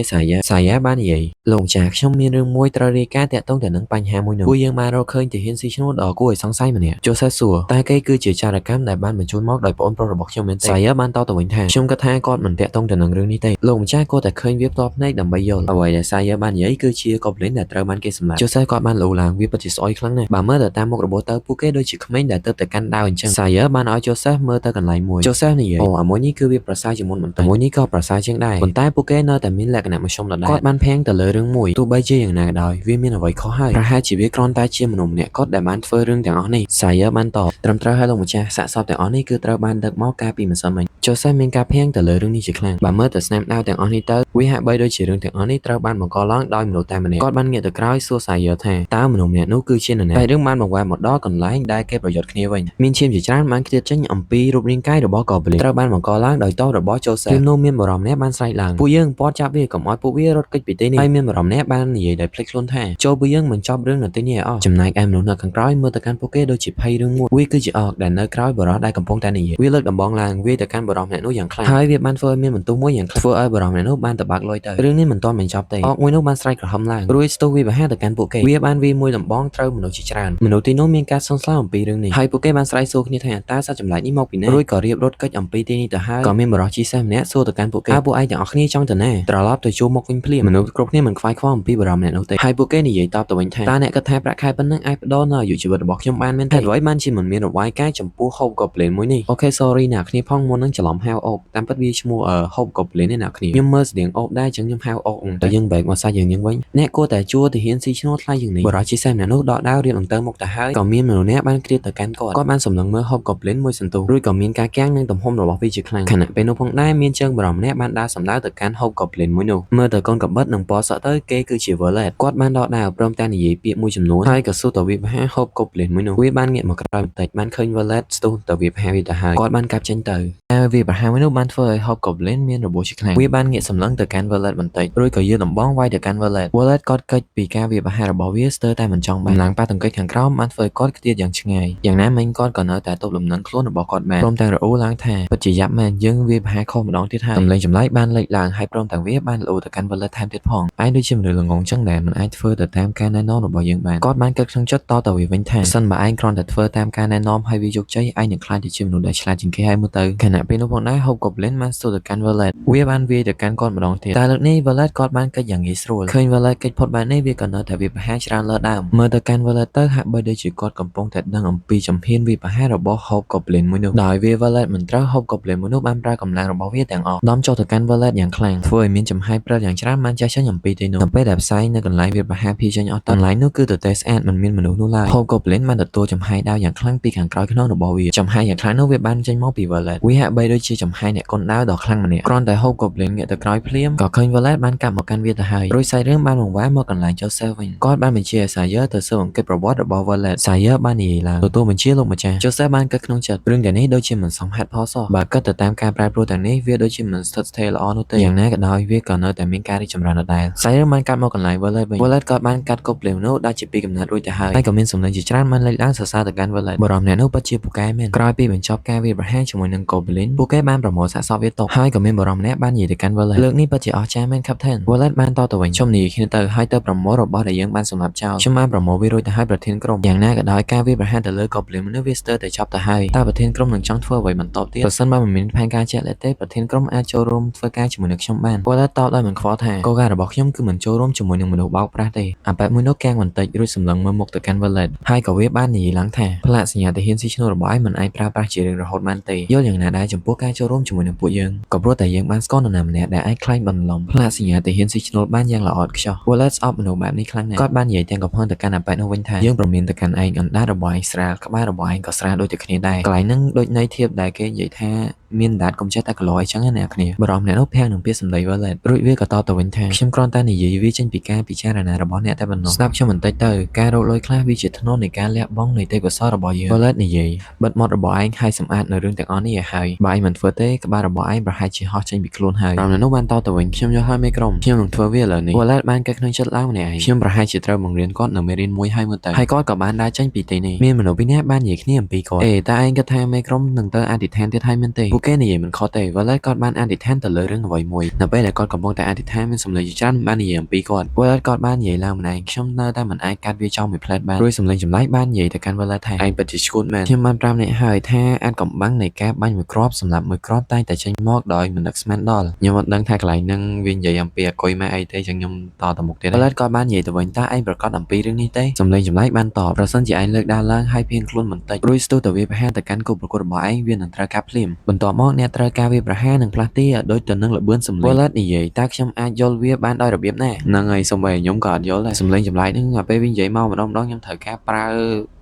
Sayer បាននិយាយលោកចាស់ខ្ញុំមានរឿងមួយត្រូវរាយការណ៍ទាក់ទងទៅនឹងបញ្ហាមួយនោះពួកយើងបានរកឃើញទាហានស៊ីឈ្នួលដ៏គួរឲ្យសង្ស័យម្នាក់ Joseph សួរតែគេគឺជាចារកម្មដែលបានបញ្ជូនមកដោយប្អូនប្រុសរបស់ខ្ញុំមែនទេ Sayer បានតបទៅវិញថាខ្ញុំគិតថាគាត់មិនទាក់ទងទៅនឹងរឿងនេះទេលោកម្ចាស់គាត់តែឃើញវាផ្ទាល់ភ្នែកដើម្បីយល់អ្វីដែល Sayer បាននិយាយគឺជា Goblin ដែលត្រូវបានគេសម្លាប់ Joseph គាត់បានលោឡើងវាពិតជាស្អុយខ្លាំងណាស់បើមើលទៅតាមមុខរបួសទៅពួកគេដូចជាក្មេងដែលទើបតែកាន់ដាវអញ្ចឹង Sayer បានឲ្យ Joseph មើលទៅកន្លែងមួយ Joseph និយាយអូអាមួយនេះគឺវាប្រសើរជាងមុនបន្តិចមួយនេះក៏ប្រសើរជាងដែរប៉ុន្តែពួកគេនៅតែមានលក្ខណៈមធ្យមដដែលគាត់បានភាំងទៅលើរឿងមួយទោះបីជាយ៉ាងណាក៏ដោយវាមានអ្វីខុសហើយប្រហែលជាវាគ្រាន់តែជាមនុស្សម្នាក់គាត់ដែលបានធ្វើរឿងទាំងអស់នេះ Sayer បានតបត្រឹមត្រូវហើយលោកម្ចាស់សាកសពទាំងអស់នេះគឺត្រូវបានដឹកមកកាលពីម្សិលមិញ Joseph មានការភាំងទៅលើរឿងនេះជាខ្លាំងបើមើលទៅស្នាមដាវទាំងអស់នេះទៅវាហាក់បីដូចជារឿងទាំងអស់នេះត្រូវបានបង្កឡើងដោយមនុស្សតែម្នាក់គាត់បានងាកទៅក្រោយសួរ Sayer ថាតើមនុស្សម្នាក់នោះគឺជានរណាតែរឿងបានបង្វែរមកដល់កន្លែងដែលគេប្រយុទ្ធគ្នាវិញមានឈាមជាច្រើនបានខ្ទាតចេញអំពីរូបរាងកាយរបស់ Goblin ត្រូវបានបង្កឡើងដោយតោរបស់ Joseph ពេលនោះមានបរិមម្នាក់បានស្រែកឡើងពួកយើងព័ទ្ធចាប់វាកុំឲ្យពួកវារត់គេចពីទីនេះហើយមានបរិមម្នាក់បាននិយាយដោយភ្លេចខ្លួនថាចូលពួកយើងមិនចប់រឿងនៅទីនេះឲ្យអស់ចំណែកឯមនុស្សនៅខាងក្រោយមើលទៅកាន់ពួកគេដូចជាភ័យរឿងមួយវាគឺជាអកដែលនៅក្រោយបរិមដែលកំពុងតែនិយាយវាលើកដំបងឡើងវាទៅកាន់បរិមម្នាក់នោះយ៉ាងខ្លាំងហើយវាបានធ្វើឲ្យមានបន្ទុះមួយយ៉ាងខ្លាំងធ្វើឲ្យបរិមម្នាក់នោះបានតបាក់លុយទៅរឿងនេះមិនទាន់បញ្ចប់ទេអកមួយនោះបានស្រែកក្រហមឡើងរួចស្ទុះវាបរហាទៅកាន់ពួកគេវាបានវាមួយដំបងត្រូវមនុស្សជាច្រើនមនុស្សទីនោះមានការសង្ស័យអំពីរឿងនេះហើយពួកគេបានស្រែកសួរគ្នាថាតើសត្វចម្លែកនេះមកពីណារួចក៏រៀបរត់គេចអំពីទីនេះទៅហើយក៏មានបរិសុទ្ធជីសេះម្នាក់សួរទៅកាន់ពួកគេពួកឯងទាំងអស់គ្នាចង់ទៅណាត្រឡប់ទៅជួបមកវិញភ្លាមមនុស្សគ្រប់គ្នាមិនខ្វាយខ្វល់អំពីបរិមម្នាក់នោះទេហើយពួកគេនិយាយតបទៅវិញថាតើអ្នកគិតថាប្រាក់ខែប៉ុណ្ណឹងអាចផ្ដល់នៅអាយុជីវិតរបស់ខ្ញុំបានមែនទេអ្វីបានជាមិនមានរបាយការណ៍ចំពោះ Hope Goblin មួយនេះអូខេ sorry អ្នកគ្នាផងមុននឹងច្រឡំហៅអូបតាមពិតវាឈ្មោះ Hope Goblin ទេអ្នកគ្នាខ្ញុំមើលស្តៀងអូបដែរចឹងខ្ញុំហៅអូបតែយើងបែកមកសាច់យើងវិញអ្នកគួរតែជួទាហានស៊ីឈ្នួលថ្លៃជាងនេះបរិសុទ្ធជីសេះម្នាក់នោះដកដាវរៀបនឹងទៅមុខទៅហើយក៏មានមនុស្សម្នាក់បានគ្រាតទៅកាន់គាត់បានសម្លឹងមើល Hope Goblin មួយសន្ទុះរួចក៏មានការគាំងនឹងទំហំរបស់វាជាខ្លាំងខណៈពេលនោះផងដែរមានជើងបរិមម្នាក់បានដើរសម្ដៅទៅកាន់ Hope Goblin មួយនោះមើលទៅកូនកបិតនិងពណ៌សក់ទៅគេគឺជា Wallet គាត់បានដកដាវព្រមទាំងនិយាយពាក្យមួយចំនួនហើយក៏សួរទៅវាបហា Hope Goblin មួយនោះវាបានងាកមកក្រោយបន្តិចបានឃើញ Wallet ស្ទុះទៅវាបហាវាទៅហើយគាត់បានកាប់ចេញទៅហើយវាបហាមួយនោះបានធ្វើឲ្យ Hope Goblin មានរបួសជាខ្លាំងវាបានងាកសម្លឹងទៅកាន់ Wallet បន្តិចរួចក៏យកដំបងវាយទៅកាន់ Wallet គាត់កិច្ចពីការវាបហារបស់វាស្ទើរតែមិនចង់បានឡើងប៉ះទង្គិចខាងក្រោមបានធ្វើឲ្យគាត់ខ្ទាតយ៉ាងឆ្ងាយយ៉ាងណាមិញគាត់ក៏នៅតែទប់លំនឹងខ្លួនរបស់គាត់បានព្រមទាំងរអ៊ូឡើងថាពិតជាយ៉ាប់មែនយើងវាបហាខុសម្ដងទៀតហើយសម្លេងចម្លែកបានលេចឡើងហើយព្រមទាំងវាបានលោទៅកាន់ Wallet ថែមទៀតផងឯងដូចជាមនុស្សល្ងងចឹងដែលមិនអាចធ្វើទៅតាមការណែនាំរបស់យើងបានគាត់បានគិតក្នុងចិត្តតទៅវាវិញថាសិនបើឯងគ្រាន់តែធ្វើតាមការណែនាំហើយវាជោគជ័យឯងនឹងក្លាយទៅជាមនុស្សដែលឆ្លាតជាងគេហើយមើលទៅខណៈពេលនោះផងដែរ Hope Goblin បានស្ទុះទៅកាន់ Wallet វាបានវាយទៅកាន់គាត់ម្ដងទៀតតែលើកនេះ Wallet គាត់បានកិច្ចយ៉ាងងាយស្រួលឃើញ Wallet កិច្ចផុតបែបនេះ វាក៏នៅតែវាប្រហារច្រើនលើដើមមើលទៅកាន់ Violet ទៅហាក់បីដូចជាគាត់កំពុងតែដឹងអំពីជំហានវាប្រហាររបស់ Hobgoblin មួយនោះដោយវា Violet មិនត្រូវ Hobgoblin មួយនោះបានប្រើកម្លាំងរបស់វាទាំងអស់ដំចុះទៅកាន់ Violet យ៉ាងខ្លាំងធ្វើឲ្យមានចំហាយព្រិលយ៉ាងច្រើនបានចាស់ចេញអំពីទីនោះនៅពេលដែលផ្សាយនៅកន្លែងវាប្រហារភីចេញអស់ទៅកន្លែងនោះគឺទទេស្អាតមិនមានមនុស្សនោះឡើយ Hobgoblin បានទទួលចំហាយដាវយ៉ាងខ្លាំងពីខាងក្រោយខ្នងរបស់វាចំហាយយ៉ាងខ្លាំងនោះវាបានចេញមកពី Violet វាហាក់បីដូចជាចំហាយអ្នកគុនដាវដ៏ខ្លាំងម្នាក់គ្រាន់តែ Hobgoblin ងាកទៅក្រោយភ្លាមក៏ឃើញ Violet បានកាប់មកកាន់វាទៅហើយរួចសាច់រឿងបានបង្វែរមកកន្លែង Joseph វិញគាត់បានបញ្ជាឲ្យ Sawyer ទៅស៊ើបអង្កេតប្រវត្តិរបស់ Violet Sawyer បាននិយាយឡើងទទួលបញ្ជាលោកម្ចាស់ Joseph បានគិតក្នុងចិត្តរឿងទាំងនេះដូចជាមិនសមហេតុផលសោះបើគិតទៅតាមការប្រែប្រួលទាំងនេះវាដូចជាមិនស្ថិតស្ថេរល្អនោះទេយ៉ាងណាក៏ដោយវាក៏នៅតែមានការរីកចម្រើនដដែល Sawyer បានកាត់មកកន្លែង Violet វិញ Violet ក៏បានកាត់ Goblin នោះដែលជាពីកំណត់រួចទៅហើយក៏មានសំឡេងជាច្រើនបានលេចឡើងសរសើរទៅកាន់ Violet បរិមអ្នកនោះពិតជាពូកែមែនក្រោយពីបញ្ចប់ការវាយប្រហារជាមួយនឹង Goblin ពួកគេបានប្រមូលសាកសពវាទុកហើយក៏មានបរិមម្នាក់បាននិយាយទៅកាន់ Violet លើកនេះពិតជាអស្ចារ្យមែន Captain Violet បានតទៅវិញខ្ញុំនិយាយគ្នាទៅហើយទៅប្រមូលរបស់ដែលយើងបានសម្លាប់ចោលខ្ញុំបានប្រមូលវារួចទៅហើយប្រធានក្រុមយ៉ាងណាក៏ដោយការវាយប្រហារទៅលើ Goblin មនុស្សវាស្ទើរតែចប់ទៅហើយតើប្រធានក្រុមនឹងចង់ធ្វើអ្វីបន្តទៀតប្រសិនបើមិនមានផែនការជាក់លាក់ទេប្រធានក្រុមអាចចូលរួមធ្វើការជាមួយនឹងខ្ញុំបាន Violet តបដោយមិនខ្វល់ថាគោលការណ៍របស់ខ្ញុំគឺមិនចូលរួមជាមួយនឹងមនុស្សបោកប្រាស់ទេអាប៉ែតមួយនោះកាំងបន្តិចរួចសម្លឹងមើលមុខទៅកាន់ Violet ហើយក៏វាបាននិយាយឡើងថាផ្លាកសញ្ញាទាហានស៊ីឈ្នួលរបស់ឯងមិនអាចប្រើប្រាស់ជារៀងរហូតបានទេយល់យ៉ាងណាដែរចំពោះការចូលរួមជាមួយនឹងពួកយើងក៏ព្រោះតែយើងបានស្គាល់នរណាម្នាក់ដែលអាចខ្លែងបន្លំផ្លាកសញ្ញាទាហានស៊ីឈ្នួលបានយ៉ាងល្អឥតខ្ចោះ Violet ស្អប់មនុស្សបែបនេះខ្លាំងណាស់គាត់បាននិយាយទាំងកំហឹងទៅកាន់អាប៉ែតនោះវិញថាយើងប្រមានទៅកាន់ឯងអណ្ដាតរបស់ឯងស្រាលក្បាលរបស់ឯងក៏ស្រាលដូចតែគ្នាដែរកន្លែងហ្នឹងដូចន័យធៀបដែលគេនិយាយថាមានដាតកុំចេះតែកន្លោអីចឹងណាអ្នកគ្នាបរិមអ្នកនោះភាំងនឹងពាក្យសម្ដី Violet រួចវាក៏តទៅវិញថាខ្ញុំគ្រាន់តែនិយាយវាចេញពីការពិចារណារបស់អ្នកតែប៉ុណ្ណោះស្ដាប់ខ្ញុំបន្តិចទៅការរកលុយខ្លះវាជាធ្នន់នៃការលះបង់នៃទេពកោសល្យរបស់យើង Violet និយាយបិទមាត់របស់ឯងហើយសម្អាតនៅរឿងទាំងអស់នេះឲ្យហើយបើឯងមិនធ្វើទេក្បាលរបស់ឯងប្រហែលជាហោះចេញពីខ្លួនហើយបរិមអ្នកនោះបានតទៅវិញខ្ញុំយល់ហើយមេក្រុមខ្ញុំនឹងធ្វើវាឥឡូវនេះ Violet បានគិតក្នុងចិត្តឡើងម្នាក់ឯងខ្ញុំប្រហែលជាត្រូវបង្រៀនគាត់នៅមេរៀនមួយហើយមើលទៅហើយគាត់ក៏បានដើរចេញពីទីនេះមានមនុស្សពីរនាក់បាននិយាយគ្នាអំពីគាត់តើឯងគិតថាមេក្រុមនឹងទៅអធិដ្ឋានទៀតហើយមែនទេពួកគេនិយាយមិនខុសទេ Violet គាត់បានអធិដ្ឋានទៅលើរឿងអ្វីមួយនៅពេលដែលគាត់កំពុងតែអធិដ្ឋានមានសម្លេងជាច្រើនបាននិយាយអំពីគាត់ Violet គាត់បាននិយាយឡើងម្នាក់ឯងខ្ញុំនៅតែមិនអាចកាត់វាចោលមួយផ្លែតបានរួចសម្លេងចម្លែកបាននិយាយទៅកាន់ Violet ថាឯងពិតជាឈួតមែនខ្ញុំបានប្រាប់អ្នកហើយថាអាចកំបាំងនៃការបាញ់មួយគ្រាប់សម្រាប់មួយគ្រាប់តែងតែចេញមកដោយមិននឹកស្មានដល់ខ្ញុំអត់ដឹងថាកន្លែងហ្នឹងវានិយាយអំពីអគុយម៉ែអីទេចឹងខ្ញុំតទៅមុខទៀត Violet គាត់បាននិយាយទៅវិញតើឯងប្រកាសអំពីរឿងនេះទេសម្លេងចម្លែកបានតបប្រសិនជាឯងលើកដើរឡើងហើយភៀងខ្លួនបន្តិចរួចស្ទុះទៅវាប្រហារទៅកាន់គូប្រកួតរបស់ឯងវានឹងត្រូវការភ្លាមបន្ទាប់មកអ្នកត្រូវការវាប្រហារនឹងផ្លាស់ទីឲ្យដូចទៅនឹងលបឿនសម្លេង Violet និយាយតើខ្ញុំអាចយល់វាបានដោយរបៀបណាហ្នឹងហើយសូម្បីខ្ញុំក៏អត់យល់ដែរសម្លេងចម្លែកហ្នឹងពេលវានិយាយមកម្ដងខ្ញុំត្រូវការប្រើ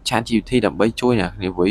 ChatGPT ដើម្បីជួយអ្នកគ្នាវិញ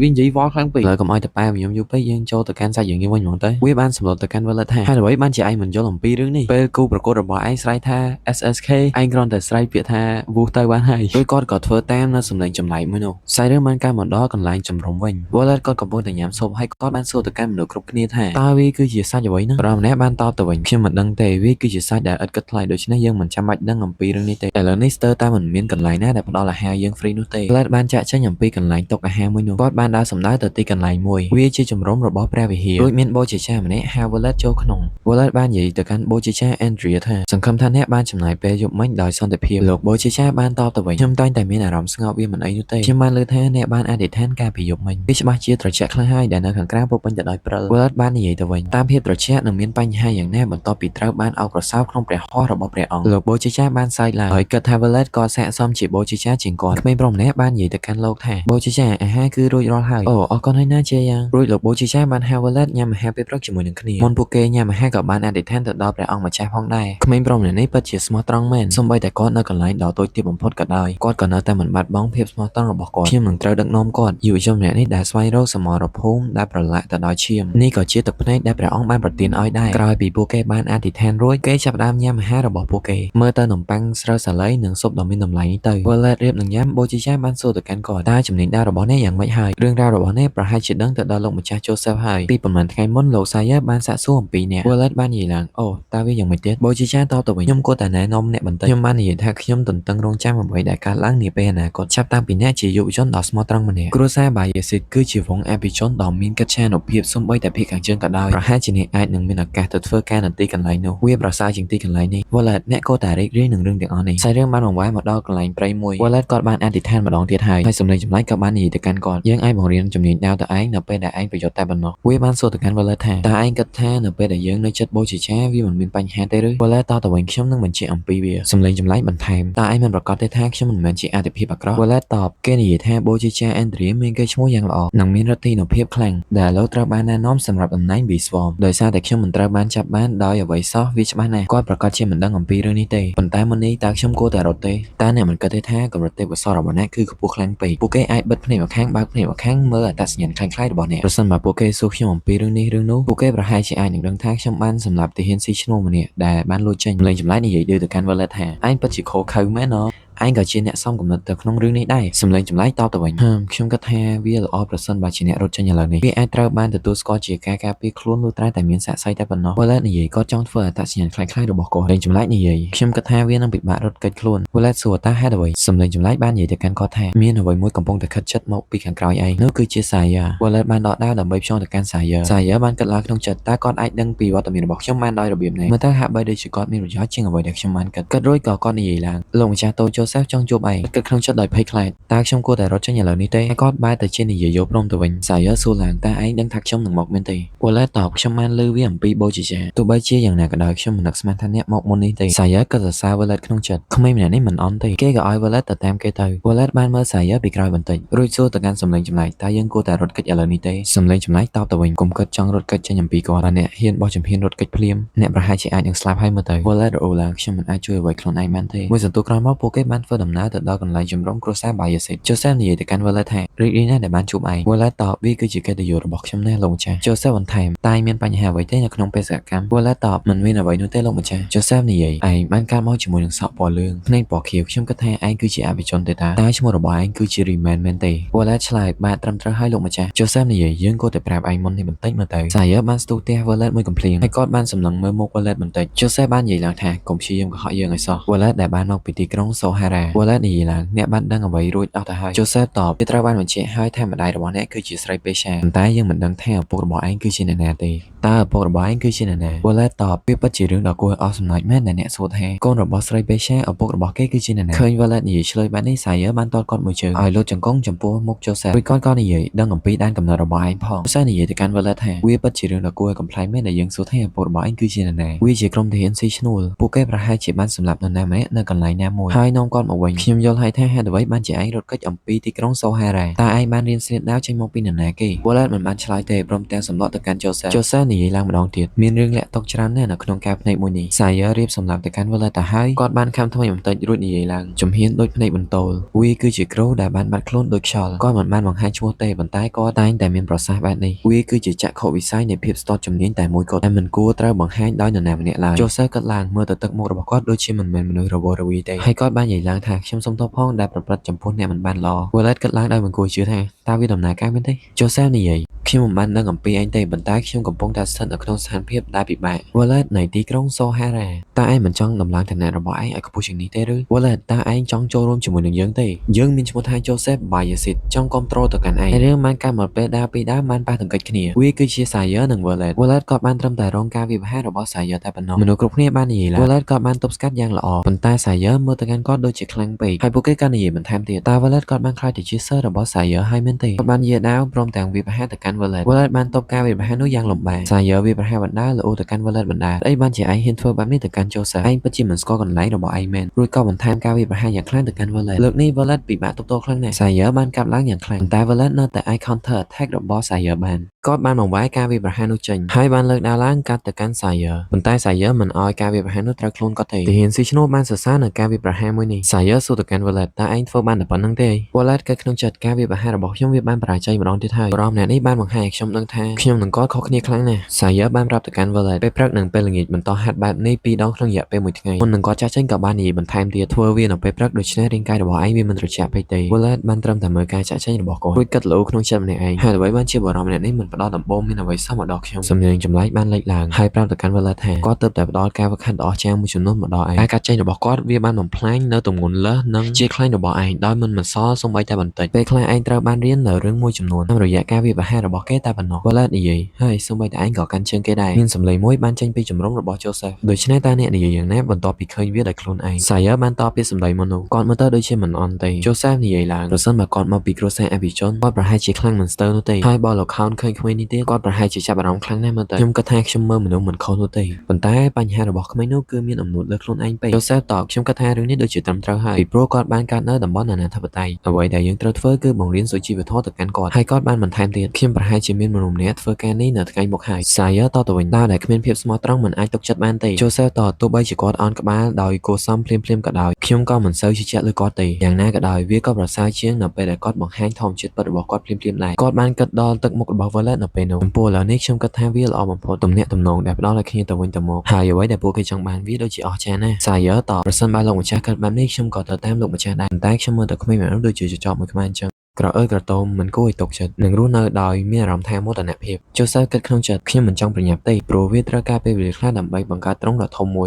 វានិយាយវល់ខ្លាំងពេកឥឡូវកុំឲ្យតប៉ែខ្ញុំយូរពេកយើងចូលទៅកាន់សាច់យើងវិញហ្មងទៅវាបានសម្លុតទៅកាន់ Violet ថាហើយអ្វីបានជាឯងមិនយល់អំពីរឿងនេះពេលគូប្រកួតរបស់ឯងស្រែកថា SSK ឯងគ្រាន់តែស្រែកពាក្យថា វូទៅបានហើយដោយគាត់ក៏ធ្វើតាមនៅសម្លេងចម្លែកមួយនោះសាច់រឿងបានកើតមកដល់កន្លែងចម្រុំវិញ Violet គាត់កំពុងតែញ៉ាំស៊ុបហើយគាត់បានសួរទៅកាន់មនុស្សគ្រប់គ្នាថាតើវាគឺជាសាច់អ្វីហ្នឹងប្រហែលម្នាក់បានតបទៅវិញខ្ញុំមិនដឹងទេវាគឺជាសាច់ដែលឥតគិតថ្លៃដូច្នេះយើងមិនចាំបាច់ដឹងអំពីរឿងនេះទេឥឡូវនេះស្ទើរតែមិនមានកន្លែងណាដែលផ្ដល់អាហារយើង free នោះទេ Violet បានចាក់ចេញអំពីកន្លែងតុអាហារមួយនោះគាត់បានដើរសម្ដៅទៅទីកន្លែងមួយវាជាជំរំរបស់ព្រះវិហាររួចមានបូជាចារ្យម្នាក់ហៅ Violet ចូលក្នុង Violet បាននិយាយទៅកាន់បូជាចារ្យ Andrea ថាសង្ឃឹមថាអ្នកបានចំណាយពេលយប់មិញដោយសន្តិភាពលោកបូជាចារ្យបានតបទៅវិញខ្ញុំតែងតែមានអារម្មណ៍ស្ងប់វាមិនអីនោះទេខ្ញុំបានលើថាអ្នកបានអធិដ្ឋានការពីយប់មិញវាច្បាស់ជាត្រជាក់ខ្លាំងហើយដែលនៅខាងក្រៅពុកពេញទៅដោយព្រិល Violet បាននិយាយទៅវិញតាមភាពត្រជាក់នឹងមានបញ្ហាយ៉ាងណាបន្ទាប់ពីត្រូវបានអោបក្រសោបក្នុងព្រះហស្ថរបស់ព្រះអង្គលោកបូជាចារ្យបានសើចឡើងហើយគិតថា Violet ក៏ស័ក្តិសមជាបូជាចារ្យជាងគាត់ក្មេងប្រុសម្នាក់បាននិយាយទៅកាន់លោកថាបូជាចារ្យអាហារគឺរួចរាល់ហើយអូអរគុណហើយណាជាយ៉ាងរួចលោកបូជាចារ្យបានហៅ Violet ញ៉ាំអាហារពេលព្រឹកជាមួយនឹងគ្នាមុនពួកគេញ៉ាំអាហារក៏បានអធិដ្ឋានទៅដល់ព្រះអង្គម្ចាស់ផងដែរក្មេងប្រុសម្នាក់នេះពិតជាស្មោះត្រង់មែនសូម្បីតែគាត់នៅកន្លែងដ៏តូចទាបបំផុតក៏ដោយគាត់ក៏នៅតែមិនបាត់បង់ភាពស្មោះត្រង់របស់គាត់ខ្ញុំនឹងត្រូវដឹកនាំគាត់យុវជនម្នាក់នេះដែលស្វែងរកសមរភូមិដែលប្រឡាក់ទៅដោយឈាមនេះក៏ជាទឹកភ្នែកដែលព្រះអង្គបានប្រទានឲ្យដែរក្រោយពីពួកគេបានអធិដ្ឋានរួចគេចាប់ផ្ដើមញ៉ាំអាហាររបស់ពួកគេមើលទៅនំប៉័ងស្រូវសាលីនិងស៊ុបដ៏មានតម្លៃនេះទៅ Violet រៀបនឹងញ៉ាំបូជាចារ្យបានសួរទៅកាន់គាត់តើជំនាញដើររបស់អ្នកយ៉ាងម៉េចហើយរឿងរ៉ាវរបស់អ្នកប្រហែលជាដឹងទៅដល់លោកម្ចាស់ Joseph ហើយពីប្រហែលថ្ងៃមុនលោក Sawyer បានសាកសួរអំពីអ្នក Violet បាននិយាយឡើងអូតើវាយ៉ាងម៉េចទៀតបូជាចារ្យតបទៅវិញខ្ញុំគួរតែណែនាំអ្នកបន្តិចខ្ញុំបាននិយាយថាខ្ញុំទន្ទឹងរង់ចាំអ្វីដែលកើតឡើងនាពេលអនាគតចាប់តាំងពីអ្នកជាយុវជនដ៏ស្មោះត្រង់ម្នាក់គ្រួសារ Bayezid គឺជាវងអភិជនដ៏មានកិត្យានុភាពសូម្បីតែភាគខាងជើងក៏ដោយប្រហែលជាអ្នកអាចនឹងមានឱកាសទៅធ្វើការនៅទីកន្លែងនោះវាប្រសើរជាងទីកន្លែងនេះ Violet អ្នកគួរតែរីករាយនឹងរឿងទាំងអស់នេះសាច់រឿងបានបង្វែរមកដល់កន្លែងព្រៃមួយ Violet គាត់បានអធិដ្ឋានម្ដងទៀតហើយសម្លេងចម្លែកក៏បាននិយាយទៅកាន់គាត់ គាត់យើងអាចបង្រៀនជំនាញដាវទៅឯងនៅពេលដែលឯងប្រយុទ្ធតែប៉ុណ្ណោះវាបានសួរទៅកាន់ Wallet ថាតើឯងគិតថានៅពេលដែលយើងនៅចិត្តបូជាចាវាមិនមានបញ្ហាទេឬ Wallet តទៅវិញខ្ញុំនឹងបញ្ជាក់អំពីវាសម្លេងចម្លែកបន្ថែមតើឯងមិនប្រកាសទេថាខ្ញុំមិនមែនជាអតិភិបអាក្រក់ Wallet តបគេនិយាយថាបូជាចា Andrea មានកេរ្តិ៍ឈ្មោះយ៉ាងល្អនិងមានឫទ្ធិនុភាពខ្លាំងដែលឥឡូវត្រូវបានណែនាំសម្រាប់តំណែង B-Swarm ដោយសារតែខ្ញុំមិនត្រូវបានចាប់បានដោយអ្វីសោះវាច្បាស់ណាស់គាត់ប្រកាសជាមិនដឹងអំពីរឿងនេះទេប៉ុន្តែមុននេះតើខ្ញុំគួរតែរត់ទេតើអ្នកមិនគិតទេថាកម្រិតទេពកោសល្យរបស់អ្នកគឺខ្ពស់ខ្លាំងពេកពួកគេអាចបិទភ្នែកម្ខាងបើកភ្នែកម្ខាងមើលអត្តសញ្ញាណคล้ายៗរបស់អ្នកប្រសិនបើពួកគេសួរខ្ញុំអំពីរឿងនេះរឿងនោះពួកគេប្រហែលជាអាចនឹងដឹងថាខ្ញុំបានសម្លាប់ទាហានស៊ីឈ្នួលម្នាក់ដែលបានលួចចេញលេងចម្លែកនិយាយដូចទៅកាន់ Wallet ថាឯងពិតជាខូខើមែនឯងក៏ជាអ្នកសំគំនិតទៅក្នុងរឿងនេះដែរសម្លេងចម្លែកតបទៅវិញខ្ញុំគិតថាវាល្អប្រសិនបើជាអ្នករត់ចេញឥឡូវនេះវាអាចត្រូវបានទទួលស្គាល់ជាការការពារខ្លួនលុះត្រាតែមានសាក្សីតែប៉ុណ្ណោះ Wallet និយាយគាត់ចង់ធ្វើអត្តសញ្ញាណคล้ายៗរបស់គាត់លេងចម្លែកនិយាយខ្ញុំគិតថាវានឹងពិបាករត់គេចខ្លួន Wallet សួរតើហេតុអ្វីសម្លេងចម្លែកបាននិយាយទៅកាន់គាត់ថាមានអ្វីមួយកំពុងតែខិតជិតមកពីខាងក្រោយឯងនោះគឺជា Saya Wallet បានដកដាវដើម្បីផ្ចង់ទៅកាន់ Saya បានគិតឡើងក្នុងចិត្តតើគាត់អាចដឹងពីវត្តមានរបស់ខ្ញុំបានដោយរបៀបណាមើលទៅហាក់បីដូចជាគាត់មានប្រយោជន៍ជាងអ្វីដែលខ្ញុំបានគិតរួចក៏គាត់និយាយឡើងលោកម្ចាស់តូច Joseph ចង់ជួបឯងគិតក្នុងចិត្តដោយភ័យខ្លាចតើខ្ញុំគួរតែរត់ចេញឥឡូវនេះទេហើយគាត់បែរទៅជានិយាយយកព្រមទៅវិញ Saya សួរឡើងតើឯងដឹងថាខ្ញុំនឹងមកមែនទេ Wallet តបខ្ញុំបានឮវាអំពីបូជាចាទោះបីជាយ៉ាងណាក៏ដោយខ្ញុំមិននឹកស្មានថាអ្នកមកមុននេះទេ Saya ក៏សរសើរ Wallet ក្នុងចិត្តក្មេងម្នាក់នេះមិនអន់ទេគេក៏ឲ្យ Wallet ទៅតាមគេទៅ Wallet បានមើល Saya ពីក្រោយបន្តិចរួចសួរទៅកាន់សម្លេងចម្លែកតើយើងគួរតែរត់គេចឥឡូវនេះទេសម្លេងចម្លែកតបទៅវិញកុំគិតចង់រត់គេចចេញអំពីគាត់បើអ្នកហ៊ានបោះជំហានរត់គេចភ្លាមអ្នកប្រហែលជាអាចនឹងស្លាប់ហើយមើលទៅ Wallet រអ៊ូឡើងខ្ញុំមិនអាចជួយអ្វីខ្លួនឯងបានទេមួយសន្ទុះក្រោយមកពួកគេបានធ្វើដំណើរទៅដល់កន្លែងជំរំគ្រួសារ Bayezid Joseph និយាយទៅកាន់ Wallet ថារីករាយណាស់ដែលបានជួបឯង Wallet តបវាគឺជាកិត្តិយសរបស់ខ្ញុំណាស់លោកម្ចាស់ Joseph បន្ថែមតែមានបញ្ហាអ្វីទេនៅក្នុងបេសកកម្ម Wallet តបមិនមានអ្វីនោះទេលោកម្ចាស់ Joseph និយាយឯងបានកើតមកជាមួយនឹងសក់ពណ៌លឿងភ្នែកពណ៌ខៀវខ្ញុំគិតថាឯងគឺជាអភិជនទេតើឈ្មោះរបស់ឯងគឺជា Riemann មែនទេ Wallet ឆ្លើយបាទត្រឹមត្រូវហើយលោកម្ចាស់ Joseph និយាយយើងគួរតែប្រាប់ឯងមុននេះបន្តិចមើលទៅ Saya បានស្ទុះទះ Wallet មួយកំភ្លៀងហើយគាត់បានសម្លឹងមើលមុខ Wallet បន្តិច Joseph បាននិយាយឡើងថាកុំព្យាយាមកុហកយើងឲ្យសោះ Wallet ដែលបានមកពីទីក្រុង Sohara Wallet និយាយឡើងអ្នកបានដឹងអ្វីរួចអស់ទៅហើយ Joseph តបវាត្រូវបានបញ្ជាក់ហើយថាម្ដាយរបស់អ្នកគឺជាស្រីពេសាប៉ុន្តែយើងមិនដឹងថាឪពុករបស់ឯងគឺជាអ្នកណាទេតើឪពុករបស់ឯងគឺជាអ្នកណា Wallet តបវាពិតជារឿងដ៏គួរឲ្យអស់សំណើចមែនដែលអ្នកសួរថាកូនរបស់ស្រីពេសាឪពុករបស់គេគឺជាអ្នកណាឃើញ Wallet និយាយឆ្លើយបែបនេះ Saya បានតតគាត់មួយជើងឲ្យលុតចង្កុងចំពោះមុខ Joseph រួចគាត់ក៏និយាយដឹងអំពីដែនកំណត់របស់ឯងផង Joseph និយាយទៅកាន់ Wallet ថាវាពិតជារឿងដ៏គួរឲ្យកំប្លែងមែនដែលយើងសួរថាឪពុករបស់ឯងគឺជាអ្នកណាវាជាក្រុមទាហានស៊ីឈ្នួលពួកគេប្រហែលជាបានសម្លាប់នរណាម្នាក់នៅកន្លែងណាមួយហើយនាំគាត់មកវិញខ្ញុំយល់ហើយថាហេតុអ្វីបានជាឯងរត់គេចអំពីទីក្រុង Sohara តើឯងបានរៀនស្រាវដាវចេញមកពីនរណាគេ Wallet មិនបានឆ្លើយទេព្រមទាំងសម្លក់ទៅកាន់ Joseph និយាយឡើងម្ដងទៀតមានរឿងលាក់ទុកច្រើនណាស់នៅក្នុងការភ្នែកមួយនេះ Saya រៀបសម្លាប់ទៅកាន់ Wallet ទៅហើយគាត់បានខំថ្មីបន្តិចរួចនិយាយឡើងជំហានដូចភ្នែកបន្ទោលវាគឺជាគ្រូដែលបានបាត់ខ្លួនដូចខ្យល់គាត់មិនបានបង្ហាញឈ្មោះទេប៉ុន្តែគាត់តែងតែមានប្រសាសន៍បែបនេះវាគឺជាចក្ខុវិស័យនៃភាពស្ទាត់ជំនាញតែមួយគត់ដែលមិនគួរត្រូវបង្ហាញដោយនរណាម្នាក់ឡើយ Joseph កាត់ឡើងមើលទៅទឹកមុខរបស់គាត់ដូចជាមិនមែនមនុស្សរវល់រវីទេហើយគាត់បាននិយាយឡើងថាខ្ញុំសូមទោសផងដែលប្រព្រឹត្តចំពោះអ្នកមិនបានល្អ Wallet កាត់ឡើងដោយមិនគួរជឿថាតើវាដំណើរការមែនទេ Joseph និយាយខ្ញុំមិនបានដឹងអំពីឯងទេប៉ុន្តែខ្ញុំកំពុងតែស្ថិតនៅក្នុងស្ថានភាពដែលពិបាក Wallet នៃទីក្រុង Sohara តើឯងមិនចង់ដំឡើងឋានៈរបស់ឯងឲ្យខ្ពស់ជាងនេះទេឬ Wallet តើឯងចង់ចូលរួមជាមួយនឹងយើងទេយើងមានឈ្មោះថា Joseph Bayezid ចង់គ្រប់គ្រងទៅកាន់ឯងរឿងបានកើតមកពេលដើរពីដើមបានប៉ះទង្គិចគ្នាវាគឺជា Saya និង Wallet ក៏បានត្រឹមតែរងការវាយប្រហាររបស់ Saya តែប៉ុណ្ណោះមនុស្សគ្រប់គ្នាបាននិយាយឡើង Wallet ក៏បានទប់ស្កាត់យ៉ាងល្អប៉ុន្តែ Saya មើលទៅកាន់គាត់ដូចជាខ្លាំងពេកហើយពួកគេក៏និយាយបន្ថែមទៀតតើ Wallet ក៏បានខ្លាចទៅជា Sir របស់ Saya ហើយមែនទេគាត់បានយាដាវព្រមទាំងវាយប្រហារទៅកាន់ Wallet បានទប់ការវាយប្រហារនោះយ៉ាងលំបាក Saya វាយប្រហារបណ្ដាលល្អទៅកាន់ Wallet បណ្ដាអីបានជាឯងហ៊ានធ្វើបែបនេះទៅកាន់ Joseph ឯងពិតជាមិនស្គាល់កន្លែងរបស់ឯងមែនរួចក៏បន្ថែមការវាយប្រហារយ៉ាងខ្លាំងទៅកាន់ Wallet លើកនេះ Wallet ពិបាកទប់ទល់ខ្លាំងណាស់ Saya បានកាប់ឡើងយ៉ាងខ្លាំងតែ Wallet នៅតែអាច counter attack របស់ Saya បានគាត់បានបង្វែរការវាយប្រហារនោះចេញហើយបានលើកដាវឡើងកាត់ទៅកាន់ Saya ប៉ុន្តែ Saya មិនអោយការវាយប្រហារនោះត្រូវខ្លួនគាត់ទេទាហានស៊ីឈ្នួលបានសរសើរនៅការវាយប្រហារមួយនេះ Saya សួរទៅកាន់ Wallet តើឯងធ្វើបានតែប៉ុណ្្នឹងទេ Wallet ក៏ក្នុងចិត្តការវាយប្រហាររបស់ខ្ញុំវាបានបរាជ័យម្ដងទៀតហើយបរិមម្នាក់នេះបានបង្ហាញឲ្យខ្ញុំដឹងថាខ្ញុំនិងគាត់ខុសគ្នាខ្លាំងណាស់ Saya បានប្រាប់ទៅកាន់ Wallet ពេលព្រឹកនិងពេលល្ងាចបន្តហាត់បែបនេះ2ដងក្នុងរយៈពេល1ថ្ងៃមុននឹងគាត់ចាស់ចេញក៏បាននិយាយបន្ថែមទៀតធ្វើវានៅពេលព្រឹកដូច្នេះរាងកាយរបស់ឯងវាមិនត្រជាក់ពេកទេ Wallet បានត្រឹមតែមើលការចាក់ចេញរបស់គាត់រួចគិតលោក្នុងចិត្តម្នាក់ឯងហើយអ្វីបានជាបរិមម្នាក់នេះមិន ផ្ដល់ដំបូងមានអ្វីសោះមកដល់ខ្ញុំសំឡេងចម្លែកបានលេចឡើងហើយប្រាប់ទៅកាន់ Violet ថាគាត់ទើបតែផ្ដល់ការវឹកហាត់ដ៏អស្ចារ្យមួយចំនួនមកដល់ឯងការកាត់ចេញរបស់គាត់វាបានបំផ្លាញនៅទម្ងន់លើសនិងជាខ្លាញ់របស់ឯងដោយមិនបន្សល់សូម្បីតែបន្តិចពេលខ្លះឯងត្រូវបានរៀននៅរឿងមួយចំនួនតាមរយៈការវាយប្រហាររបស់គេតែប៉ុណ្ណោះ Violet និយាយហើយសូម្បីតែឯងក៏កាន់ជើងគេដែរមានសម្លេងមួយបានចេញពីជំរំរបស់ Joseph ដូច្នេះតើអ្នកនិយាយយ៉ាងណាបន្ទាប់ពីឃើញវាដោយខ្លួនឯង Sire បានតបពីសម្ដីមនុស្សគាត់មើលទៅដូចជាមិនអន់ទេ Joseph និយាយឡើងប្រសិនបើគាត់មកពីគ្រួសារអភិជនគាត់ប្រហែលជាខ្លាំងមិនស្ទើរនោះទេហើយបើលោកខោនឃើញក្មេងនេះទៀតគាត់ប្រហែលជាចាប់អារម្មណ៍ខ្លាំងណាស់មើលទៅខ្ញុំគិតថាខ្ញុំមើលមនុស្សមិនខុសនោះទេប៉ុន្តែបញ្ហារបស់ក្មេងនោះគឺមានអំណួតលើខ្លួនឯងពេក Joseph តបខ្ញុំគិតថារឿងនេះដូចជាត្រឹមត្រូវហើយពីព្រោះគាត់បានកើតនៅតំបន់អនាធិបតេយ្យអ្វីដែលយើងត្រូវធ្វើគឺបង្រៀនសុជីវធម៌ទៅកាន់គាត់ហើយគាត់បានបន្ថែមទៀតខ្ញុំប្រហែលជាមានមនុស្សម្នាក់ធ្វើការនេះនៅថ្ងៃមុខហើយ Sire តទៅវិញតើដែលគ្មានភាពស្មោះត្រង់មិនអាចទុកចិត្តបានទេ Joseph តទោះបីជាគាត់អន់ក្បាលដោយគួសមភ្លាមៗក៏ដោយខ្ញុំក៏មិនសូវជឿជាក់លើគាត់ទេយ៉ាងណាក៏ដោយវាក៏ប្រសើរជាងនៅពេលដែលគាត់បង្ហាញធម្មជាតិពិតរបស់គាត់ភ្លាមៗដែរគាត់បានគិតដល់ទឹកមុខរបស់ Violet នៅពេលនោះចំពោះឥឡូវនេះខ្ញុំគិតថាវាល្អបំផុតទំនាក់ទំនងដែលផ្ដល់ឲ្យគ្នាទៅវិញទៅមកហើយអ្វីដែលពួកគេចង់បានវាដូចជាអស្ចារ្យណាស់ Sire តប្រសិនបើលោកម្ចាស់គិតបែបនេះខ្ញុំក៏ទៅតាមលោកម្ចាស់ដែរតែខ្ញុំមើលទៅក្មេងម្នាក់នោះដូចជាចចប់មួយក្បាលអញ្ចឹងក្រអើក្រទមមិនគួរឲ្យຕົកចិត្តនឹងរស់នៅដោយមានអារម្មណ៍ថាមោទនភាព Joseph គិតក្នុងចិត្តខ្ញុំមិនចង់ប្រញាប់ទេព្រោះវាត្រូវការពេលវេលាខ្លះដើម្បីបង្កើតទ្រង់ដ៏ធំមួ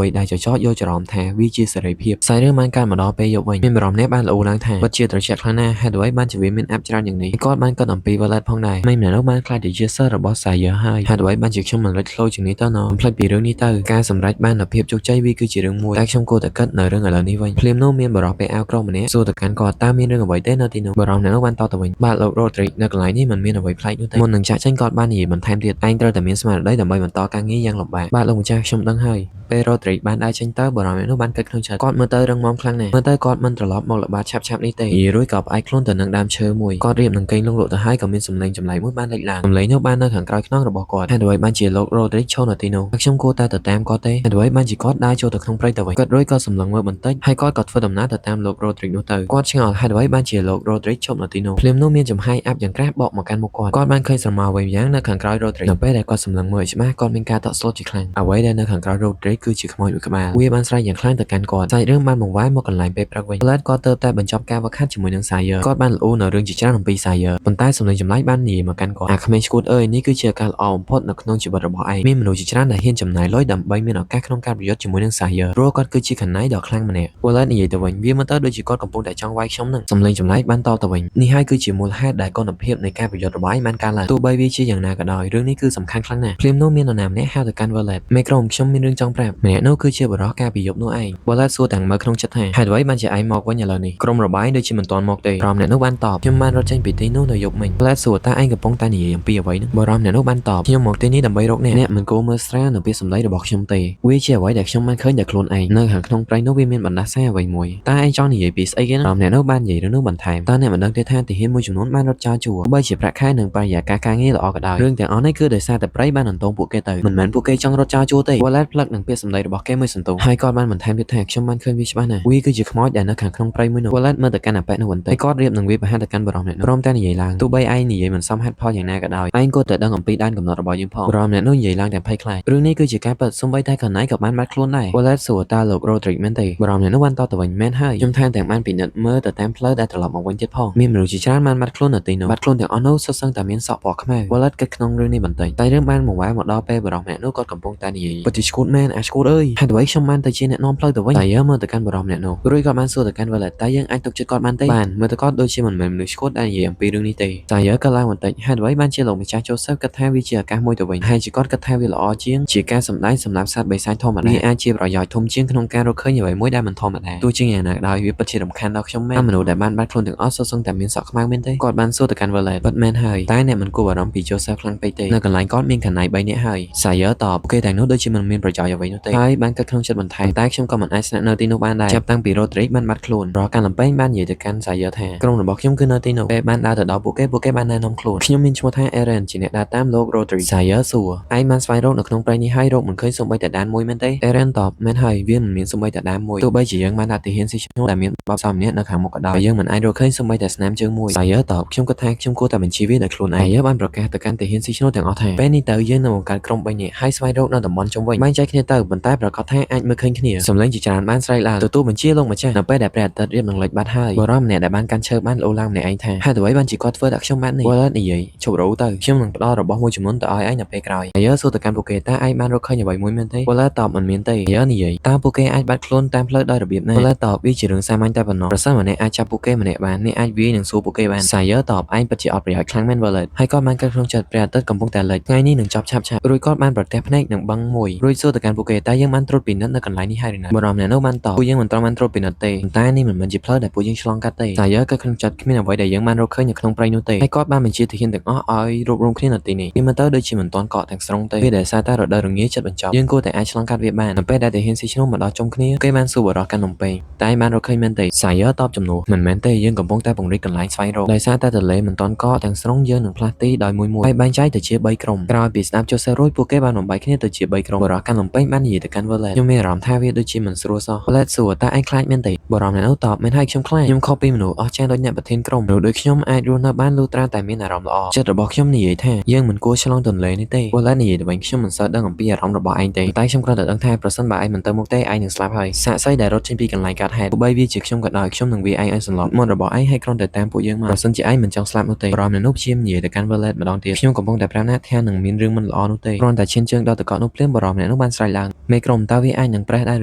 យដែលចចកយកចរំថាវាជាសេរីភាពសាយរឿងបានកើតមកដល់ពេលយប់វិញមានបរិមម្នាក់បានលោឡើងថាពិតជាត្រជាក់ខ្លាំងណាស់ហេតុអ្វីបានជាវាមានអាប់ច្រើនយ៉ាងនេះគាត់បានគិតអំពី Violet ផងដែរមិនម្នាក់នោះបានខ្លាចទៅជាសិស្សរបស់សាយហើយហេតុអ្វីបានជាខ្ញុំមិនលេចធ្លោជាងនេះទៅណោះផ្លេចពីរឿងនេះទៅការសម្រេចបាននូវភាពជោគជ័យវាគឺជារឿងមួយតែខ្ញុំគួរតែគិតនៅរឿងឥឡូវនេះវិញភ្លាមនោះមានបរិបពេលអាវក្រម្នាក់សួរទៅកាន់គាត់តើមានរឿងអ្វីទេនៅទីនោះបរិមម្នាក់នោះបានតទៅវិញបាទលោក Roderick នៅកន្លែងនេះមិនមានអ្វីប្លែកនោះទេមុននឹងចាក់ចេញគាត់បាននិយាយបន្ថែមទៀតឯងត្រូវតែមានស្មារតីដើម្បីបន្តការងារយ៉ាងលំបាកបាទលោកម្ចាស់ខ្ញុំដឹងហើយពេល Roderick បានដើរចេញទៅបរិមម្នាក់នោះបានគិតក្នុងចិត្តគាត់មើលទៅរឹងមាំខ្លាំងណាស់មើលទៅគាត់មិនត្រឡប់មកល្បាតឆាប់ៗនេះទេរួចក៏ផ្អែកខ្លួនទៅនឹងដើមឈើមួយគាត់រៀបនឹងកេងលងលក់ទៅហើយក៏មានសម្លេងចម្លែកមួយបានលេចឡើងសម្លេងនោះបាននៅខាងក្រោយខ្នងរបស់គាត់ហេតុអ្វីបានជាលោក Roderick ឈរនៅទីនោះខ្ញុំគួរតែទៅតាមគាត់ទេហេតុអ្វីបានជាគាត់ដើរចូលទៅក្នុងព្រៃទៅវិញគាត់រួចក៏សម្លឹងមើលបន្តិចហើយគាត់ក៏ធ្វើដំណើរទៅតាមលោក Roderick នោះទៅគាត់ឆ្ងល់ហេតុអ្វីបានជាលោក Roderick ឈប់នៅទីនោះភ្លាមនោះមានចំហាយអាប់យ៉ាងក្រាស់បកមកកាន់មុខគាត់បានឃើញស្រមោលវែងយ៉ាងនៅខាងក្រោយ Roderick នៅពេលដែលគាត់សម្លឹងមើលច្បាស់គាត់មានការតក់ស្លុតជាខ្លាំងអ្វីដែលនៅខាងក្រោយ Roderick គឺជាខ្មោចមួយក្បាលវាបានស្រែកយ៉ាងខ្លាំងទៅកាន់គាត់សាច់រឿងបានបង្វែរមកកន្លែងពេលព្រឹកវិញ Violet គាត់ទើបតែបញ្ចប់ការវឹកហាត់ជាមួយនឹង Sire គាត់បានល្អនៅរឿងជាច្រើនអំពី Sire ប៉ុន្តែសម្លេងចម្លែកបាននិយាយមកកាន់គាត់អាក្មេងឈួតអើយនេះគឺជាឱកាសល្អបំផុតនៅក្នុងជីវិតរបស់ឯងមានមនុស្សជាច្រើនដែលហ៊ានចំណាយលុយដើម្បីមានឱកាសក្នុងការប្រយុទ្ធជាមួយនឹង Sire ព្រោះគាត់គឺជាខណៃដ៏ខ្លាំងម្នាក់ Violet និយាយទៅវិញវាមើលទៅដូចជាគាត់កំពុងតែចង់វាយខ្ញុំនឹងសម្លេងចម្លែកបានតទៅវិញនេះហើយគឺជាមូលហេតុដែលគុណភាពនៃការប្រយុទ្ធរបស់ឯងបានកើនឡើងទោះបីវាជាយ៉ាងណាក៏ដោយរឿងនេះគឺសំខាន់ខ្លាំងណាស់ភ្លាមនោះមាននរណាម្នាក់ហៅទៅកាន់ Violet មេក្រុមខ្ញុំមានរឿងចង់ប្រាប់ម្នាក់នោះគឺជាបរិះការប្រយុទ្ធនោះឯង Violet សួរទាំងមើលក្នុងចិត្តថាហេតុអ្វីបានជាឯងមកវិញឥឡូវនេះក្រុមរបាយដូចជាមិនទាន់មកទេបរិះម្នាក់នោះបានតបខ្ញុំបានរត់ចេញពីទីនោះនៅយប់មិញ Violet សួរតើឯងកំពុងតែនិយាយអំពីអ្វីនោះបរិះម្នាក់នោះបានតបខ្ញុំមកទីនេះដើម្បីរកអ្នកមិនគួរមើលស្រាលនៅពីសម្ដីរបស់ខ្ញុំទេវាជាអ្វីដែលខ្ញុំបានឃើញតែខ្លួនឯងនៅខាងក្នុងព្រៃនោះវាមានបណ្ដាសាអ្វីមួយតើឯងចង់និយាយពីស្អីគេណាបរិះម្នាក់នោះបាននិយាយរឿងនោះបន្ថែមតើអ្នកមិនដឹងទេថាទាហានមួយចំនួនបានរត់ចោលជួរបើជាប្រាក់ខែនិងបរិយាកាសការងារល្អក៏ដោយរឿងទាំងអស់នេះគឺដោយសារតែព្រៃបានអន្តងពួកគេទៅមិនមែនពួកគេចង់រត់ចោលជួរទេ Violet ផ្លឹកនឹងពាក្យសម្ដីរបស់គេមួយសន្ទុះហើយគាត់បានបន្ថែមទៀតថាខ្ញុំបានឃើញវាច្បាស់ណាស់វាគឺជាខ្មោចដែលនៅខាងក្នុងព្រៃមួយនោះ Violet មើលទៅកាន់អាប៉ែនោះបន្តិចគាត់រៀបនឹងវាប្រហារទៅកាន់បរិះម្នាក់នោះព្រមទាំងនិយាយឡើងទោះបីឯងនិយាយមិនសមហេតុផលយ៉ាងណាក៏ដោយឯងគួរតែដឹងអំពីដែនកំណត់របស់យើងផងបរិះម្នាក់នោះនិយាយឡើងទាំងភ័យខ្លាចរឿងនេះគឺជាការពិតសូម្បីតែកណៃក៏បានបាត់ខ្លួនដែរ Violet សួរតើលោក Roderick មែនទេបរិះម្នាក់នោះបានតបទៅវិញមែនហើយខ្ញុំថែមទាំងបានពិនិត្យមើលទៅតាមផ្លូវដែលត្រឡប់មកវិញទៀតផងមានមនុស្សជាច្រើនបានបាត់ខ្លួននៅទីនោះបាត់ខ្លួនទាំងអស់នោះសុទ្ធសឹងតែមានសក់ពណ៌ខ្មៅ Violet គិតក្នុងរឿងនេះបន្តិចតែរឿងបានមកវ៉ាមកដល់ពេលបរិះម្នាក់នោះគាត់កំពុងតែនិយាយពិតជាឈួតមែនអាឈួតអើយហេតុអ្វីខ្ញុំបានទៅជាអ្នកនាំផ្លូវទៅវិញតែយើងមើលទៅកាន់បរិះម្នាក់នោះរួចគាត់បានសួរទៅកាន់ Violet តើយើងអាចទុកចិត្តគាត់បានទេបានមើលទៅគាត់ដូចជាមិនមែនមនុស្សឈួតដែលនិយាយអំពីរឿងនេះទេតែយើងក៏ឡើងបន្តិចហេតុអ្វីបានជាលោកម្ចាស់ Joseph គិតថាវាជាឱកាសមួយទៅវិញហើយជាគាត់គិតថាវាល្អជាងជាការសម្ដែងសម្រាប់សត្វបិសាចធម្មតាវាអាចជាប្រយោជន៍ធំជាងក្នុងការរកឃើញអ្វីមួយដែលមិនធម្មតាទោះជាយ៉ាងណាក៏ដោយវាពិតជារំខានដល់ខ្ញុំមែនមនុស្សដែលបានបាត់ខ្លួនទាំងអស់សុទ្ធសឹងតែមានសក់ខ្មៅមែនទេគាត់បានសួរទៅកាន់ Violet ពិតមែនហើយតែអ្នកមិនគួរបារម្ភពី Joseph ខ្លាំងពេកទេនៅកន្លែងគាត់មានខណៃ3នាក់ហើយ Sire តបគេទាំងនោះដូចជាមិនមានប្រយោជន៍អ្វីនោះទេហើយបានគិតក្នុងចិត្តបន្ថែមតែខ្ញុំក៏មិនអាចស្នាក់នៅទីនោះបានដែរចាប់តាំងពី Roderick បានបាត់ខ្លួនប្រកាន់លំពេងបាននិយាយទៅកាន់ Sire ថាក្រុមរបស់ខ្ញុំគឺនៅទីនោះពេលបានដើរទៅដល់ពួកគេបានណែនាំខ្លួនខ្ញុំមានឈ្មោះថា Eren ជាអ្នកដើរតាមលោក Roderick Sire សួរឯងបានស្វែងរកនៅក្នុងព្រៃនេះហើយរកមិនឃើញសូម្បីតែដានមួយមែនទេ Eren តបមែនហើយវាមិនមានសូម្បីតែដានមួយទោះបីជាយើងបានដាក់ទាហានស៊ីឈ្នួលដែលមានបបសោម្នាក់នៅខាងមុខក៏ដោយយើងមិនអាចរកឃើញសូម្បីតែស្នាមជើងមួយ Sire តបខ្ញុំគិតថាខ្ញុំគួរតែបញ្ជាវាដោយខ្លួនឯង Sire បានប្រកាសទៅកាន់ទាហានស៊ីឈ្នួលទាំងអស់ថាពេលនេះទៅយើងនឹងបង្កើតក្រុម3នាក់ហើយស្វែងរកនៅតំបន់ជុំវិញបែងចែកគ្នាទៅ ប៉ុន្តែប្រកាសថាអាចមើលឃើញគ្នាសម្លេងជាច្រើនបានស្រែកឡើងទទួលបញ្ជាលោកម្ចាស់នៅពេលដែលព្រះអាទិត្យរៀបនឹងលិចបាត់ហើយបរិមម្នាក់ដែលបានកាន់ឈើបានលោឡើងម្នាក់ឯងថាហេតុអ្វីបានជាគាត់ធ្វើដាក់ខ្ញុំបែបនេះ Wallet និយាយជប់រូទៅខ្ញុំនឹងផ្ដល់របស់មួយចំនួនទៅឲ្យឯងនៅពេលក្រោយហើយសួរទៅកាន់ពួកគេតើឯងបានរកឃើញអ្វីមួយមែនទេ Wallet តបមិនមានទេហើយនិយាយតើពួកគេអាចបាត់ខ្លួនតាមផ្លូវដោយរបៀបណា Wallet តបវាជារឿងសាមញ្ញតែប៉ុណ្ណោះប្រសិនបើអ្នកអាចចាប់ពួកគេម្នាក់បានអ្នកអាចវាយនិងសួរពួកគេបាន Sayer តបឯងពិតជាអត់ប្រយោជន៍ខ្លាំងមែន Wallet ហើយគាត់បានគិតក្នុងចិត្តព្រះអាទិត្យកំពុងតែលិចថ្ងៃនេះនឹងចប់ឆាប់ៗរួចគាត់បានប្រទះភ្នែកនឹងបឹងមួយរួចសួរទៅកាន់ពួកគេតើយើងបានត្រួតពិនិត្យនៅកន្លែងនេះហើយឬនៅបរិមអ្នកនោះបានតបពួកយើងមិនត្រូវបានត្រួតពិនិត្យទេប៉ុន្តែនេះមិនមែនជាផ្លូវដែលពួកយើងឆ្លងកាត់ទេ Sayer ក៏ក្នុងចិត្តគ្មានអ្វីដែលយើងបានរកឃើញនៅក្នុងព្រៃនោះទេហើយគាត់បានបញ្ជាទាហានទាំងអស់ឲ្យរួបរวมគ្នានៅទីនេះវាមើលទៅដូចជាមិនទាន់កកទាំងស្រុងទេវាដែលសារតែរដូវរងាចិត្តបញ្ចប់យើងគួរតែអាចឆ្លងកាត់វាបាននៅពេលដែលទាហានស៊ីឈ្នួលមកដល់ជុំគ្នាគេបានសួរបរិះកាន់នំពេងតែបានរកឃើញមែនទេ Sayer តបចំនួនមិនមែនទេយើងកំពុងតែពង្រីកកន្លែងស្វែងរកដោយសារតែទន្លេមិនទាន់កកទាំងស្រុងយើងនឹងផ្លាស់ទីដោយមួយហើយបែងចែកទៅជា3ក្រុមក្រោយពីស្ដាប់ចុះសេះរួចពួកគេបានបំបែកគ្នាទៅជា3ក្រុមបរិះកាន់នំពេងបាននិយាយទៅកាន់ Wallet ខ្ញុំមានអារម្មណ៍ថាវាដូចជាមិនស្រួលសោះ Wallet សួរតើឯងខ្លាចមែនទេបរិះអ្នកនោះតបមែនហើយខ្ញុំខ្លាចខ្ញុំខុសពីមនុស្សអស់ចាស់ដូចអ្នកប្រធានក្រុមមនុស្សដូចខ្ញុំអាចរស់នៅបានលុះត្រាតែមានអារម្មណ៍ល្អចិត្តរបស់ខ្ញុំនិយាយថាយើងមិនគួរឆ្លងទន្លេនេះទេ Wallet និយាយទៅវិញខ្ញុំមិនសូវដឹងអំពីអារម្មណ៍របស់ឯងទេតែខ្ញុំគ្រាន់តែដឹងថាប្រសិនបើឯងមិនទៅមុខទេឯងនឹងស្លាប់ហើយសាកសីដែលរត់ចេញពីកន្លែងកើតហេតុទោះបីវាជាខ្ញុំក៏ដោយខ្ញុំនឹងវាឯងឲ្យសន្លប់មុនរបស់ឯងឲ្យគ្រាន់តែតាមពួកយើងមកប្រសិនជាឯងមិនចង់ស្លាប់នោះទេបរិមអ្នកនោះព្យាយាមនិយាយទៅកាន់ Wallet ម្ដងទៀតខ្ញុំកំពុងតែប្រាប់ណាថានឹងមានរឿងមិនល្អនោះទេគ្រាន់តែឈានជើងដល់ទឹកកកនោះភ្លាមបរិមអ្នកនោះបានស្រែកឡើងមេក្រុមតើវាអាចនឹងប្រេះដែរ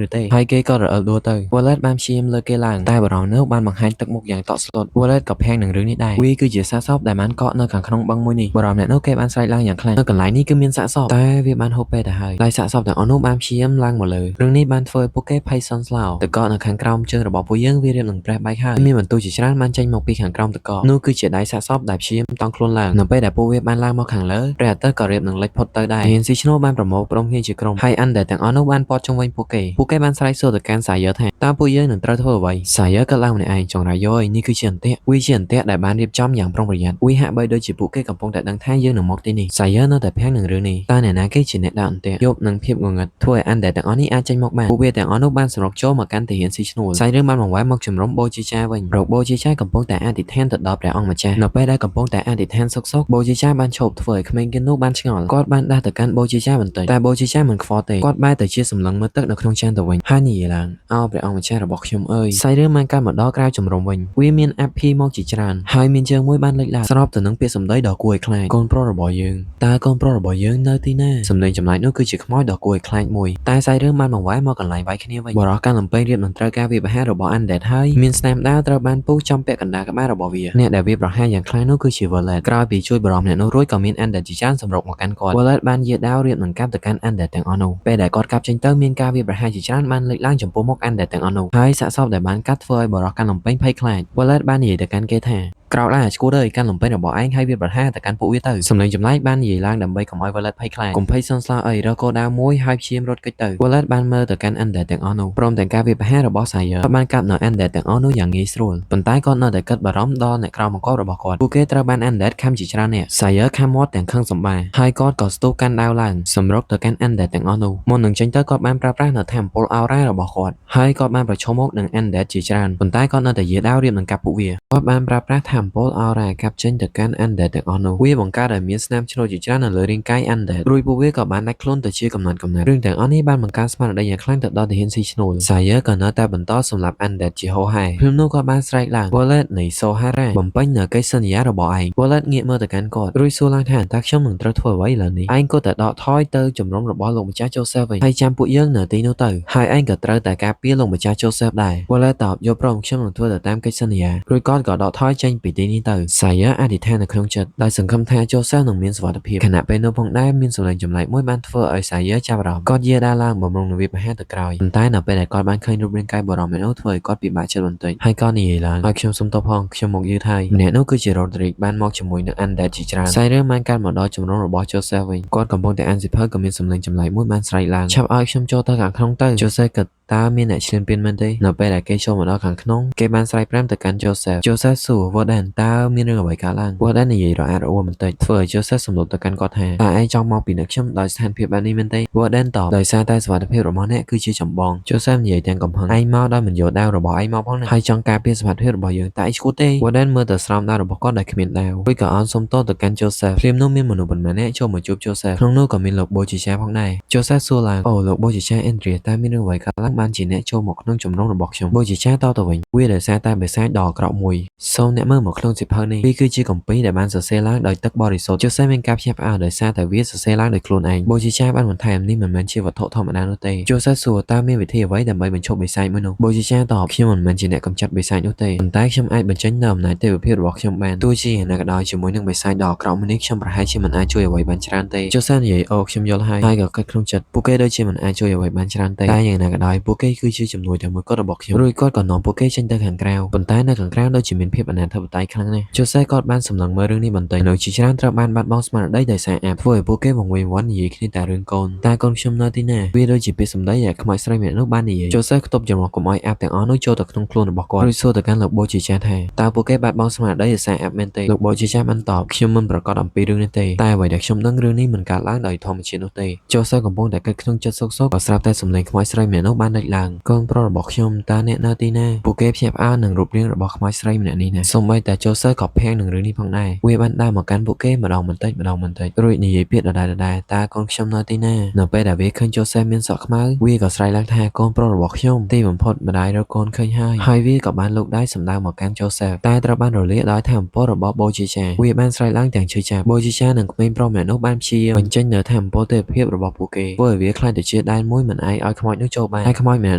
ឬទេហើយគេក៏រអិលដួលទៅ Wallet បានព្យាយាមលើកគេឡើងតែបរិមនោះបានបង្ហាញទឹកមុខយ៉ាងតក់ស្លុត Wallet ក៏ភាំងនឹងរឿងនេះដែរវាគឺជាសាកសពដែលបានកកនៅខាងក្នុងបឹងមួយនេះបរិមអ្នកនោះគេបានស្រែកឡើងយ៉ាងខ្លាំងនៅកន្លែងនេះគឺមានសាកសពតែវាបានហូបពេលទៅហើយដោយសាកសពទាំងអស់នោះបានព្យាយាមឡើងមកលើរឿងនេះបានធ្វើឲ្យពួកគេភ័យសន្ស្លោទឹកកកនៅខាងក្រោមជើងរបស់ពួកយើងវារៀបនឹងប្រេះបែកហើយមានបន្ទូជាច្រើនបានចេញមកពីខាងក្រោមទឹកកកនោះគឺជាដៃសាកសពដែលព្យាយាមតង់ខ្លួនឡើងនៅពេលដែលពួកវាបានឡើងមកខាងលើព្រះអាទិត្យក៏រៀបនឹងលិចផុតទៅដែរហ៊ានស៊ីឈ្នួលបានប្រមូលផ្ដុំគ្នាជាក្រុមហើយអានដែលទាំងអស់នោះបានព័ទ្ធជុំវិញពួកគេបានស្រែកសួរទៅកាន់ Sayer ថាតើពួកយើងនឹងត្រូវធ្វើអ្វី Sayer ក៏ឡើងម្នាក់ឯងចង្រៃយោនេះគឺជាអន្ទាក់វាជាអន្ទាក់ដែលបានរៀបចំយ៉ាងប្រុងប្រយ័ត្នវាហាក់បីដូចជាពួកគេកំពុងតែដឹងថាយើងនឹងមកទីនេះ Sayer នៅតែភាំងនឹងរឿងនេះតើអ្នកណាគេជាអ្នកដាក់អន្ទាក់យប់នឹងភាពងងឹតធ្វើឲ្យអានដែលទាំងអស់នេះអាចចេញមកបានពួកវាទាំងអស់នោះបានសម្រុកចូលមកកាន់ទាហានស៊ីឈ្នួល Sayer បានបង្វែរមកជំរុំបូជាចាវិញរកបូជាចាកំពុងតែអធិដ្ឋានទៅដល់ព្រះអង្គម្ចាស់នៅពេលដែលកំពុងតែអធិដ្ឋានសុកបូជាចាបានឈប់ធ្វើឲ្យក្មេងគេនោះបានឆ្ងល់គាត់បានដាស់ទៅកាន់បូជាចាបន្តិចតែបូជាចាមិនខ្វល់ទេគាត់បែរទៅជាសម្លឹងមើលទឹកនៅក្នុងចានទៅវិញហើយនិយាយឡើងអោព្រះអង្គម្ចាស់របស់ខ្ញុំអើយ Sayer បានកាត់មកដល់ក្រៅជំរំវិញវាមានអភិមកជាច្រើនហើយមានជើងមួយបានលេចឡើងស្របទៅនឹងពាក្យសម្ដីដ៏គួរឲ្យខ្លាចកូនប្រុសរបស់យើងតើកូនប្រុសរបស់យើងនៅទីណាសម្លេងចម្លែកនោះគឺជាខ្មោចដ៏គួរឲ្យខ្លាចមួយតែ Sayer បានបង្វែរមកកន្លែងវាយគ្នាវិញបរិះកាន់លំពេងរៀបនឹងត្រូវការវាបហាររបស់ Undead ហើយមានស្នាមដាវត្រូវបានពុះចំពាក់កណ្ដាលក្បាលរបស់វាអ្នកដែលវាប្រហារយ៉ាងខ្លាំងនោះគឺជា Wallet ក្រោយពីជួយបរិះអ្នកនោះរួចក៏មាន Undead ជាច្រើនសម្រុកមកកាន់គាត់ Wallet បានយាដាវរៀបនឹងកាប់ទៅកាន់ Undead ទាំងអស់នោះពេលដែលគាត់កាប់ចេញទៅមានការវាប្រហារជាច្រើនបានលេចឡើងចំពោះមុខ Undead ទាំងអស់នោះហើយសាកសពដែលបានកាត់ធ្វើឲ្យបរិះកាន់លំពេងភ័យខ្លាច Wallet បាននិយាយទៅកាន់គេថាក្រោកឡើងអាឈួតអើយកាន់លំពេញរបស់ឯងហើយវាប្រហារទៅកាន់ពួកវាទៅសម្លេងចម្លែកបាននិយាយឡើងដើម្បីកុំឲ្យ Wallet ភ័យខ្លាចកុំភ័យសន្ស្លោអីរកគោលដៅមួយហើយព្យាយាមរត់គេចទៅ Wallet បានមើលទៅកាន់ Undead ទាំងអស់នោះព្រមទាំងការវាប្រហាររបស់ Sayer គាត់បានកាប់នៅ Undead ទាំងអស់នោះយ៉ាងងាយស្រួលប៉ុន្តែគាត់នៅតែគិតបារម្ភដល់អ្នកក្រៅបង្គាប់របស់គាត់ពួកគេត្រូវបាន Undead ខំជាច្រើនអ្នក Sayer ខំមាត់ទាំងខឹងសម្បាហើយគាត់ក៏ស្ទុះកាន់ដាវឡើងសម្រុកទៅកាន់ Undead ទាំងអស់នោះមុននឹងចេញទៅគាត់បានប្រើប្រាស់នៅថាមពល Aura របស់គាត់ហើយគាត់បានប្រឈមមុខនឹង Undead ជាច្រើនប៉ុន្តែគាត់នៅតែយាដាវរៀបនឹងកាប់ពួកវាគាត់បានប្រើប្រាស់ថាមពល Aura កាប់ចេញទៅកាន់ Undead ទាំងអស់នោះវាបង្កើតឲ្យមានស្នាមឆ្នូតជាច្រើននៅលើរាងកាយ Undead រួចពួកវាក៏បានដាច់ខ្លួនទៅជាកំណាត់រឿងទាំងអស់នេះបានបង្កើនស្មារតីយ៉ាងខ្លាំងទៅដល់ទាហានស៊ីឈ្នួល Sayer ក៏នៅតែបន្តសម្លាប់ Undead ជាហូរហែភ្លាមនោះក៏បានស្រែកឡើង Wallet នៃ Zohara បំពេញនៅកិច្ចសន្យារបស់ឯង Wallet ងាកមើលទៅកាន់គាត់រួចសួរឡើងថាតើខ្ញុំនឹងត្រូវធ្វើអ្វីឥឡូវនេះឯងក៏តែដកថយទៅជំរំរបស់លោកម្ចាស់ Joseph វិញហើយចាំពួកយើងនៅទីនោះទៅហើយឯងក៏ត្រូវតែការពារលោកម្ចាស់ Joseph ដែរ Wallet តបយកព្រមខ្ញុំនឹងធ្វើទៅតាមកិច្ចសន្យារួចគាត់ក៏ដកថយចេញពីទីនេះទៅ Sayer អធិដ្ឋាននៅក្នុងចិត្តដោយសង្ឃឹមថា Joseph នឹងមានសុវត្ថិភាពខណៈពេលនោះផងដែរមានសម្លេងចម្លែកមួយបានធ្វើឲ្យ Sayer ចាប់អារម្មណ៍គាត់យាដាឡើងបំរុងនឹងវាប្រហារទៅក្រោយប៉ុន្តែនៅពេលដែលគាត់បានឃើញរូបរាងកាយបរិមម្នាក់នោះធ្វើឲ្យគាត់ពិបាកចិត្តបន្តិចហើយគាត់និយាយឡើងឲ្យខ្ញុំសុំទោសផងខ្ញុំមកយឺតហើយម្នាក់នោះគឺជា Roderick បានមកជាមួយនឹង Undead ជាច្រើន Sayer បានកាត់មកដល់ជំរំរបស់ Joseph វិញគាត់កំពុងតែអានសៀវភៅក៏មានសម្លេងចម្លែកមួយបានស្រែកឡើងឆាប់ឲ្យខ្ញុំចូលទៅខាងក្នុងទៅ Joseph ក៏តើមានអ្នកឈ្លានពានមែនទេនៅពេលដែលគេចូលមកដល់ខាងក្នុងគេបានស្រែកប្រាំទៅកាន់ Joseph សួរ What then បានតើមានរឿងអ្វីកើតឡើងគាត់បាននិយាយរអាក់រអួលបន្តិចធ្វើឲ្យ Joseph សំណួរទៅកាន់គាត់ថាតើឯងចង់មកពីអ្នកខ្ញុំដោយស្ថានភាពបែបនេះមែនទេគាត់បានតបដោយសារតែសុវត្ថិភាពរបស់អ្នកគឺជាចម្បង Joseph និយាយទាំងកំហឹងឯងមកដោយមិនយកដាវរបស់ឯងមកផងណាហើយចង់ការពារសុវត្ថិភាពរបស់យើងតែឯងឈួតទេគាត់បានមើលទៅស្រោមដាវរបស់គាត់ដែលគ្មានដាវរួចក៏អោនសុំទោសទៅកាន់ Joseph ភ្លាមនោះមានមនុស្សប៉ុន្មាននាក់ចូលមកជួប Joseph ក្នុងនោះក៏មានលោកបូជាចាផងដែរ Joseph សួរឡើងអូលោកបូជាចា Andrea តើមានរឿងអ្វីកើតឡើងបានជាអ្នកចូលមកក្នុងចំណងរបស់ខ្ញុំបូជាចាតទៅវិញវាដោយសារតែបិសាចដ៏អាក្រក់មួយសូមអ្នកមើលមកក្នុងសៀវភៅនេះវាគឺជាគម្ពីរដែលបានសរសេរឡើងដោយទឹកបរិសុទ្ធ Joseph មានការភ្ញាក់ផ្អើលដោយសារតែវាសរសេរឡើងដោយខ្លួនឯងបូជាចាបានបន្ថែមនេះមិនមែនជាវត្ថុធម្មតានោះទេ Joseph សួរតើមានវិធីអ្វីដើម្បីបញ្ឈប់បិសាចមួយនោះបូជាចាតបខ្ញុំមិនមែនជាអ្នកកម្ចាត់បិសាចនោះទេប៉ុន្តែខ្ញុំអាចបញ្ចេញនូវអំណាចទេវភាពរបស់ខ្ញុំបានទោះជាយ៉ាងណាក៏ដោយជាមួយនឹងបិសាចដ៏អាក្រក់មួយនេះខ្ញុំប្រហែលជាមិនអាចជួយអ្វីបានច្រើនទេ Joseph និយាយអូខ្ញុំយល់ហើយក៏គិតក្នុងចិត្តពួកគេដូចជាមិនអាចជួយអ្វីបានច្រើនទេតែយ៉ាងណាក៏ដោយពួកគេគឺជាជំនួយតែមួយគត់របស់ខ្ញុំរួចគាត់ក៏នាំពួកគេចេញទៅខាងក្រៅប៉ុន្តែនៅខាងក្រៅដូចជាមានភាពអនាធិបតេយ្យខ្លាំងណាស់ Joseph គាត់បានសម្លឹងមើលរឿងនេះបន្តិចនៅជាច្រើនត្រូវបានបាត់បង់ស្មារតីដោយសារអាបធ្វើឲ្យពួកគេវង្វេងវ័ននិយាយគ្នាតែរឿងកូនតើកូនខ្ញុំនៅទីណាវាដូចជាពាក្យសម្ដីដែលខ្មោចស្រីម្នាក់នោះបាននិយាយ Joseph ខ្ទប់ចំហកុំឲ្យអាបទាំងអស់នោះចូលទៅក្នុងខ្លួនរបស់គាត់រួចសួរទៅកាន់លោកបូជាចាថាតើពួកគេបាត់បង់ស្មារតីដោយសារអាបមែនទេលោកបូជាចាបានតបខ្ញុំមិនប្រកាសអំពីរឿងនេះទេតែអ្វីដែលខ្ញុំដឹងរឿងនេះមិនកើតឡើងដោយធម្មជាតិនោះទេ Joseph កំពុងតែគិតក្នុងចិត្តសោកក៏ស្រាប់តែសំឡេងខ្មោចស្រីម្នាក់នោះបានលេចឡើងកូនប្រុសរបស់ខ្ញុំតើអ្នកនៅទីណាពួកគេភ្ញាក់ផ្អើលនឹងរូបរាងរបស់ខ្មោចស្រីម្នាក់នេះណាសូម្បីតែ Joseph ក៏ភាំងនឹងរឿងនេះផងដែរវាបានដើរមកកាន់ពួកគេម្ដងបន្តិចម្ដងបន្តិចរួចនិយាយពាក្យដដែលៗតើកូនខ្ញុំនៅទីណានៅពេលដែលវាឃើញ Joseph មានសក់ខ្មៅវាក៏ស្រែកឡើងថាកូនប្រុសរបស់ខ្ញុំទីបំផុតម្ដាយរកកូនឃើញហើយវាក៏បានលោកដៃសម្ដៅមកកាន់ Joseph តែត្រូវបានរលាកដោយថាមពលរបស់បូជាចាវាបានស្រែកឡើងទាំងឈឺចាប់បូជាចានិងក្មេងប្រុសម្នាក់នោះបានព្យាយាមបញ្ចេញនៅថាមពលទេវភាពរបស់ពួកគេធ្វើឲ្យវាខ្លាចទៅជាដែនមួយមិនអាចឲ្យខ្មោចនោះចូលបានហើយខ្មោចម្នាក់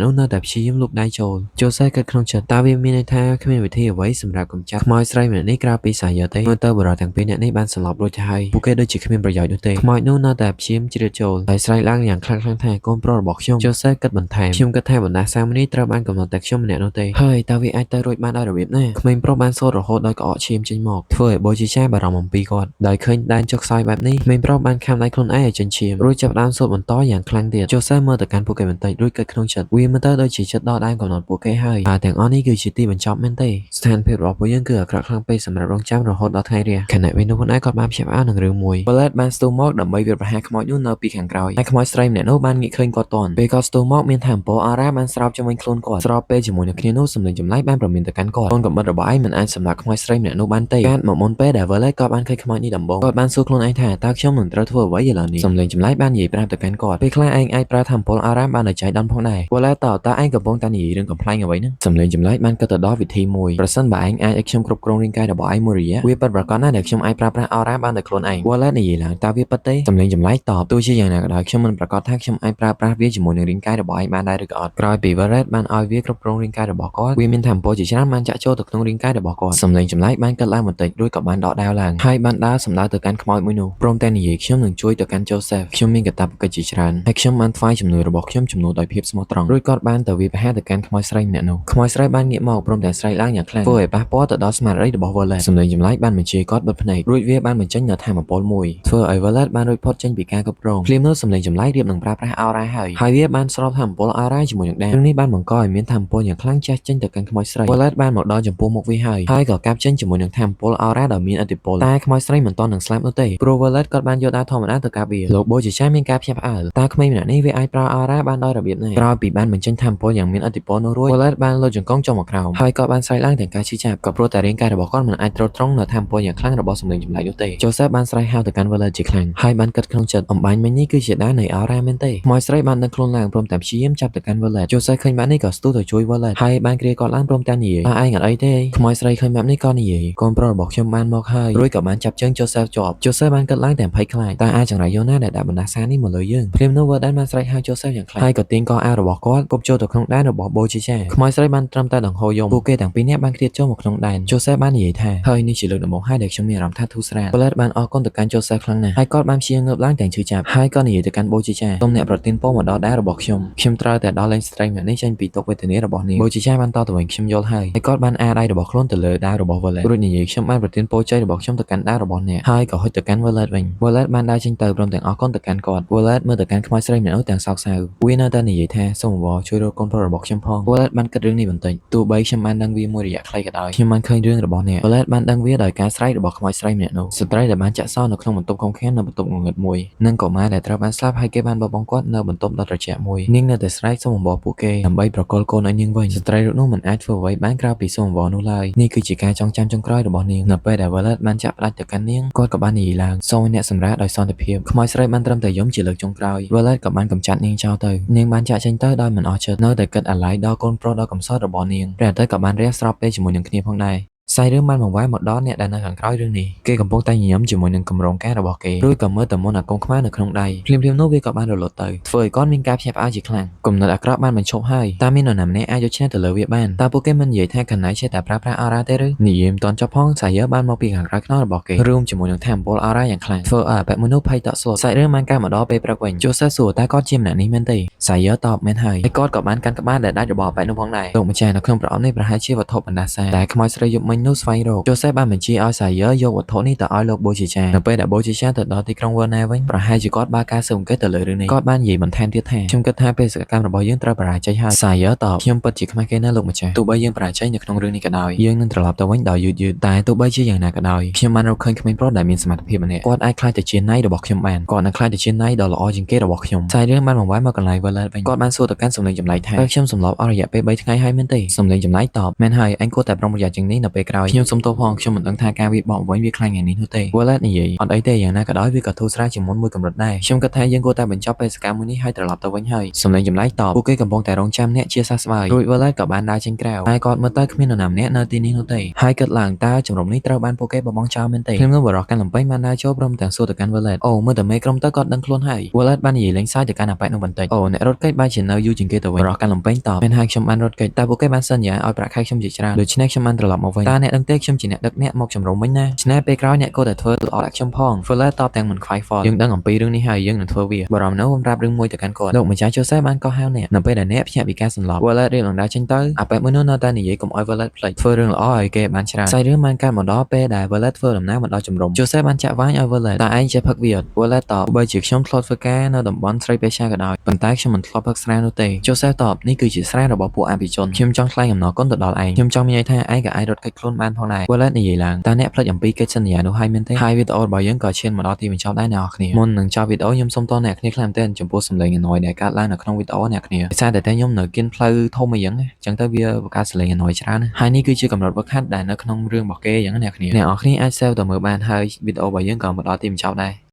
នោះនៅតែព្យាយាមលូកដៃចូល Joseph គិតក្នុងចិត្តតើវាមានន័យថាគ្មានវិធីអ្វីសម្រាប់កម្ចាត់ខ្មោចស្រីម្នាក់នេះក្រៅពីសាយទេមើលទៅបុរសទាំងពីរនាក់នេះបានសន្លប់រួចទៅហើយពួកគេដូចជាគ្មានប្រយោជន៍នោះទេខ្មោចនោះនៅតែព្យាយាមជ្រៀតចូលហើយស្រែកឡើងយ៉ាងខ្លាំងៗថាកូនប្រុសរបស់ខ្ញុំ Joseph គិតបន្ថែមខ្ញុំគិតថាបណ្ដាសាមនេះត្រូវបានកំណត់តែខ្ញុំម្នាក់នោះទេហើយតើវាអាចទៅរួចបានដោយរបៀបណាក្មេងប្រុសបានសូត្ររហូតដល់ក្អកឈាមចេញមកធ្វើឲ្យបូជាចាបារម្ភអំពីគាត់ដោយឃើញដែនចុះខ្សោយបែបនេះក្មេងប្រុសបានខាំដៃខ្លួនឯងឲ្យចេញឈាមរួចចាប់ផ្ដើមសូត្របន្តយ៉ាងខ្លាំងទៀត Joseph មើលទៅកាន់ពួកគេបន្តិចរួចគិតក្នុងចិត្តវាមើលទៅដូចជាចិត្តដល់ដែនកំណត់ពួកគេហើយទាំងអស់នេះគឺជាទីបញ្ចប់មែនទេស្ថានភាពរបស់ពួកយើងគឺអាក្រក់ខ្លាំងពេកសម្រាប់រងចាំរហូតដល់ថ្ងៃរះខណៈវិញនោះខ្លួនឯងគាត់បានភ្ញាក់ផ្អើលនឹងរឿងមួយ Bullet បានស្ទុះមកដើម្បីវាយប្រហារខ្មោចនោះនៅពីខាងក្រោយហើយខ្មោចស្រីម្នាក់នោះបានងាកឃើញគាត់ទាន់ពេលគាត់ស្ទុះមកមានថាមពលអារ៉ាបានស្រោបជាមួយខ្លួនគាត់ស្របពេលជាមួយនឹងគ្នានោះសម្លេងចម្លែកបានប្រមានទៅកាន់គាត់កូនកំបិតរបស់ឯងមិនអាចសម្លាប់ខ្មោចស្រីម្នាក់នោះបានទេកាត់មកមុនពេលដែល Bullet គាត់បានឃើញខ្មោចនេះដំបូងគាត់បានសួរខ្លួនឯងថាតើខ្ញុំនឹងត្រូវធ្វើអ្វីឥឡូវនេះសម្លេងចម្លែកបាននិយាយប្រាប់ទៅកាន់គាត់ពេលខ្លះឯងអាចប្រើថាមពលអារ៉ាមបានដោយចៃដន្យផងដែរ Bullet តើឯងកំពុងតែនិយាយរឿងកំ ប្លែងអ្វីហ្នឹងសម្លេងចម្លែកបានគិតទៅដល់វិធីមួយប្រសិនបើឯងអាចឲ្យខ្ញុំគ្រប់គ្រងរាងកាយរបស់ឯងមួយរយៈវាពិតប្រាកដណាស់ដែលខ្ញុំអាចប្រើប្រាស់អរ៉ាបានដោយខ្លួនឯង Wallet និយាយឡើងតើវាពិតទេសម្លេងចម្លែកតបទោះជាយ៉ាងណាក៏ដោយខ្ញុំមិនប្រកាសថាខ្ញុំអាចប្រើប្រាស់វាជាមួយនឹងរាងកាយរបស់ឯងបានដែរឬក៏អត់ក្រោយពី Wallet បានឲ្យវាគ្រប់គ្រងរាងកាយរបស់គាត់វាមានថាមពលជាច្រើនបានចាក់ចូលទៅក្នុងរាងកាយរបស់គាត់សម្លេងចម្លែកបានកាត់ឡើងបន្តិចរួចក៏បានដកដាវឡើងហើយបានដើរសម្ដៅទៅកាន់ខ្មោចមួយនោះព្រមទាំងនិយាយខ្ញុំនឹងជួយទៅកាន់ Joseph ខ្ញុំមានកាតព្វកិច្ចជាច្រើនហើយខ្ញុំបានថ្វាយជំនួយរបស់ខ្ញុំជំនួសដោយភាពស្មោះត្រង់រួចគាត់បានទៅវាយប្រហារទៅកាន់ខ្មោចស្រីម្នាក់នោះខ្មោចស្រីបានងាកមកព្រមទាំងស្រែកឡើងយ៉ាងខ្លាំងធ្វើឲ្យប៉ះពាល់ទៅដល់ស្មារតីរបស់ Wallet សម្លេងចម្លែកបានបញ្ជាគាត់បិទភ្នែករួចវាបានបញ្ចេញនូវថាមពលមួយធ្វើឲ្យ Wallet បានរួចផុតចេញពីការគ្រប់គ្រងភ្លាមនោះសម្លេងចម្លែករៀបនឹងប្រើប្រាស់អរ៉ាហើយវាបានស្របថាមពលអរ៉ាជាមួយនឹងដាននេះបានបង្កឲ្យមានថាមពលយ៉ាងខ្លាំងចាស់ចេញទៅកាន់ខ្មោចស្រី Wallet បានមកដល់ចំពោះមុខវាហើយក៏កាប់ចេញជាមួយនឹងថាមពលអរ៉ាដ៏មានឥទ្ធិពលតែខ្មោចស្រីមិនទាន់នឹងស្លាប់នោះទេព្រោះ Wallet គាត់បានយកដាវធម្មតាទៅកាប់វាលោកបូជាចាមានការភ្ញាក់ផ្អើលតើក្មេងម្នាក់នេះវាអាចប្រើអរ៉ាបានដោយរបៀបណាក្រោយពីបានបញ្ចេញថាមពលយ៉ាងមានឥទ្ធិពលនោះរួច Wallet បានលោតជង្គង់ចុះមកក្រោមហើយក៏បានស្រែកឡើងទាំងការឈឺចាប់ក៏ព្រោះតែរាងកាយរបស់គាត់មិនអាចទ្រទ្រង់នៅថាមពលយ៉ាងខ្លាំងរបស់សម្លេងចម្លែកនោះទេ Joseph បានស្រែកហៅទៅកាន់ Wallet ជាខ្លាំងហើយបានគិតក្នុងចិត្តអំបញ្ញមិញនេះគឺជាដាននៃអរ៉ាមែនទេខ្មោចស្រីបានដឹងខ្លួនឡើងព្រមទាំងព្យាយាមចាប់ទៅកាន់ Wallet Joseph ឃើញបែបនេះក៏ស្ទុះទៅជួយ Wallet ហើយបានគ្រាគាត់ឡើងព្រមទាំងនិយាយឯងអត់អីទេខ្មោចស្រីឃើញបែបនេះក៏និយាយកូនប្រុសរបស់ខ្ញុំបានមកហើយរួចក៏បានចាប់ជើង Joseph ជាប់ Joseph បានគិតឡើងទាំងភ័យខ្លាចតើអាចចង្រៃយកណាដែលដាក់បណ្ដាសានេះមកលើយើងព្រាមនោះ Wallet បានស្រែកហៅ Joseph យ៉ាងខ្លាំងហើយក៏ទាញកអាវរបស់គាត់គប់ចូលទៅក្នុងដែនរបស់បូជាចាខ្មោចស្រីបានត្រឹមតែដង្ហូរយំពួកគេទាំងពីរនាក់បានឃ្លាតចូលមកក្នុងដែន Joseph បាននិយាយថាហើយនេះជាលើកដំបូងហើយដែលខ្ញុំមានអារម្មណ៍ថាធូរស្រាល Wallet បានអរគុណទៅកាន់ Joseph ខ្លាំងណាស់ហើយគាត់បានព្យាយាមងើបឡើងទាំងឈឺចាប់ហើយក៏និយាយទៅកាន់បូជាចាសូមអ្នកប្រទានពរមកដល់ដែនរបស់ខ្ញុំត្រូវតែដល់លែងស្ត្រីម្នាក់នេះចេញពីទុក្ខវេទនារបស់នាងបូជាចាបានតទៅវិញខ្ញុំយល់ហើយគាត់បានអាដៃរបស់ខ្លួនទៅលើដាវរបស់ Wallet រួចនិយាយខ្ញុំបានប្រទានពរជ័យរបស់ខ្ញុំទៅកាន់ដាវរបស់អ្នកហើយក៏ហុចទៅកាន់ Wallet វិញ Wallet បានដើរចេញទៅព្រមទាំងអរគុណទៅកាន់គាត់ Wallet មើលទៅកាន់ខ្មោចស្រីម្នាក់នោះទាំងសោកសៅវានៅតែនិយាយថាសូមអង្វរជួយរកកូនប្រុសរបស់ខ្ញុំផង Wallet បានគិតរឿងនេះបន្តិចទោះបីខ្ញុំបានដឹងវាមួយរយៈខ្លីក៏ដោយខ្ញុំបានឃើញរឿង រឿងរបស់អ្នក Violet បានដឹងវាដោយការស្រែករបស់ខ្មោចស្រីម្នាក់នោះស្ត្រីដែលបានចាក់សោនៅក្នុងបន្ទប់ឃុំឃាំងនៅបន្ទប់ងងឹតមួយនិងកុមារដែលត្រូវបានស្លាប់ហើយគេបានបបង់គាត់នៅបន្ទប់ដ៏ត្រជាក់មួយនាងនៅតែស្រែកសូមអង្វរពួកគេដើម្បីប្រគល់កូនឲ្យនាងវិញស្ត្រីរូបនោះមិនអាចធ្វើអ្វីបានក្រៅពីសូមអង្វរនោះឡើយនេះគឺជាការចងចាំចុងក្រោយរបស់នាងនៅពេលដែល Violet បានចាក់ផ្ដាច់ទៅកាន់នាងគាត់ក៏បាននិយាយឡើងសូមឲ្យអ្នកសម្រាកដោយសន្តិភាពខ្មោចស្រីបានត្រឹមតែយំជាលើកចុងក្រោយ Violet ក៏បានកម្ចាត់នាងចោលទៅនាងបានចាក់ចេញទៅដោយមិនអស់ចិត្តនៅតែគិតអាល័យដល់កូនប្រុសដ៏កំសត់របស់នាងព្រះអាទិត្យក៏បានរះស្របពេលជាមួយនឹងគ្នាផងដែរសាយរឿងបានបង្វែរមកដល់អ្នកដែលនៅខាងក្រោយរឿងនេះគេកំពុងតែញញឹមជាមួយនឹងគម្រោងការរបស់គេរួចក៏មើលទៅមុនអាកុងខ្មៅនៅក្នុងដៃភ្លាមៗនោះវាក៏បានរលត់ទៅធ្វើឲ្យគាត់មានការភ្ញាក់ផ្អើលជាខ្លាំងគំនិតអាក្រក់បានបញ្ឈប់ហើយតើមាននរណាម្នាក់អាចយកឈ្នះទៅលើវាបានតើពួកគេមិននិយាយថាកណៃចេះតែប្រើប្រាស់អរ៉ាទេឬនិយាយមិនទាន់ចប់ផងសាយបានមកពីខាងក្រោយខ្នងរបស់គេរួមជាមួយនឹងថាមពលអរ៉ាយ៉ាងខ្លាំងធ្វើឲ្យអបិមនុស្សភ័យតក់ស្លុតសាយរឿងបានកើតមកដល់ពេលព្រឹកវិញជូសេសួរតើគាត់ជាម្នាក់នេះមែនទេសាយតបមែនហើយគាត់ក៏បានកាន់ក្បាលដែលដាច់របស់អបិនោះផងដែរលោកម្ចាស់នៅក្នុងប្រអប់នេះប្រហែលជាវត្ថុបណ្ដាសាតែខ្មោចស្រីយប់មិញនោះស្វែងរកសេបានបញ្ជាឲ្យសាយយកវត្ថុនេះទៅឲ្យលោកបូជាចានៅពេលដែលបូជាចាទៅដល់ទីក្រុងវ៉ឺណាវិញប្រហែលជាគាត់បើកការស៊ើបអង្កេតទៅលើរឿងនេះគាត់បាននិយាយបន្ថែមទៀតថាខ្ញុំគិតថាបេសកកម្មរបស់យើងត្រូវបរាជ័យហើយសាយតបខ្ញុំពិតជាខ្មាស់គេណាលោកម្ចាស់ទោះបីយើងបរាជ័យនៅក្នុងរឿងនេះក៏ដោយយើងនឹងត្រឡប់ទៅវិញដោយយឺតតែទោះបីជាយ៉ាងណាក៏ដោយខ្ញុំបានរកឃើញក្មេងប្រុសដែលមានសមត្ថភាពម្នាក់គាត់អាចក្លាយទៅជាណៃរបស់ខ្ញុំបានគាត់នឹងក្លាយទៅជាណៃដ៏ល្អជាងគេរបស់ខ្ញុំសាយរឿងបានបង្វែរមកកន្លែង Violet វិញគាត់បានសួរទៅកាន់សម្លេងចម្លែកថាខ្ញុំសម្លាប់អស់រយៈពេល3ថ្ងៃហើយមែនទេសម្លេងចម្លែកតបមែនហើយអញគួរតែប្រុងប្រយ័ត្នជាងនេះនៅពេលក្រោយខ្ញុំសុំទោសផងខ្ញុំមិនដឹងថាការវាបកវិញវាខ្លាំងយ៉ាងនេះនោះទេ Violet និយាយអត់អីទេយ៉ាងណាក៏ដោយវាក៏ធូរស្រាលជាងមុនមួយកម្រិតដែរខ្ញុំគិតថាយើងគួរតែបញ្ចប់បេសកកម្មមួយនេះហើយត្រឡប់ទៅវិញហើយសម្លេងចម្លែកតបពួកគេកំពុងតែរងចាំអ្នកជាសះស្បើយរួច Violet ក៏បានដើរចេញក្រៅហើយគាត់មើលទៅគ្មាននរណាម្នាក់នៅទីនេះនោះទេហើយគិតឡើងតើជំរំនេះត្រូវបានពួកគេបបង់ចោលមែនទេខ្ញុំនឹងបរោះកាន់លំពេញបានដើរចូលព្រមទាំងសួរទៅកាន់ Violet អូមើលតែមេក្រុមទៅគាត់ដឹងខ្លួនហើយ Violet បាននិយាយលេងសើចទៅកាន់អាប៉ែតនោះបន្តិចអូអ្នករត់គេចបែរជានៅយូរជាងគេទៅវិញបរោះកាន់លំពេញតបមែនហើយខ្ញុំបានរត់គេចតែពួកគេបានសន្យាឲ្យប្រាក់ខែខ្ញុំជាច្រើនដូច្នេះខ្ញុំបានត្រឡប់មកវិញតើអ្នកដឹងទេខ្ញុំជាអ្នកដឹកអ្នកមកជំរំវិញណាឆ្នេះពេលក្រោយអ្នកគួរតែធ្វើល្អដាក់ខ្ញុំផង Violet តបទាំងមិនខ្វាយហ្វល់យើងដឹងអំពីរឿងនេះហើយយើងនឹងធ្វើវាបរំនៅប្រាប់រឿងមួយទៅកាន់គាត់លោកម្ចាស់ជូសេបានកោះហៅអ្នកនៅពេលដែលអ្នកភ្ញាក់ពីការសន្លប់ Violet រៀបឡើងដើរចេញទៅអាប៉ែតមួយនោះនៅតែនិយាយកុំឲ្យ Violet ភ្លេចធ្វើរឿងល្អឲ្យគេបានច្រើនសាយរឿងបានកើតមកដល់ពេលដែល Violet ធ្វើដំណើរមកដល់ជំរំជូសេបានចាក់វាយឲ្យ Violet តើឯងចេះផឹកវាអត់ Violet តបបើជាខ្ញុំធ្លាប់ធ្វើការនៅតំបន់ស្រីពេជ្រក៏ដោយប៉ុន្តែខ្ញុំមិនធ្លាប់ផឹកស្រានោះទេជូសេតបនេះគឺជាស្រារបស់ពួកអភិជនខ្ញុំចង់ថ្លែងអំណរគុណទៅដល់ឯងខ្ញុំចង់មានន័យថាឯងក៏អាចរត់គេចខ្លួនបានផងដែរ Violet និយាយឡើងតើអ្នកភ្លេចអំពីកិច្ចសន្យានោះហើយមែនទេហើយវីដេអូរបស់យើងក៏ឈានមកដល់ទីបញ្ចប់ដែរអ្នកនរគ្នាមុននឹងចប់វីដេអូខ្ញុំសូមតអ្នកគ្នាខ្លាំងមែនទែនចំពោះសម្លេងអណយដែលកើតឡើងនៅក្នុងវីដេអូអ្នកគ្នាដោយសារតែខ្ញុំនៅគៀនផ្លូវធំអីចឹងទៅវាបង្កើតសម្លេងអណយច្រើនហើយនេះគឺជាកម្រិតវឹកហាត់ដែលនៅក្នុងរឿងរបស់គេចឹងអ្នកគ្នាអាច save ទៅមើលបានហើយវីដេអូរបស់យើងក៏មកដល់ទីបញ្ចប់ដែរ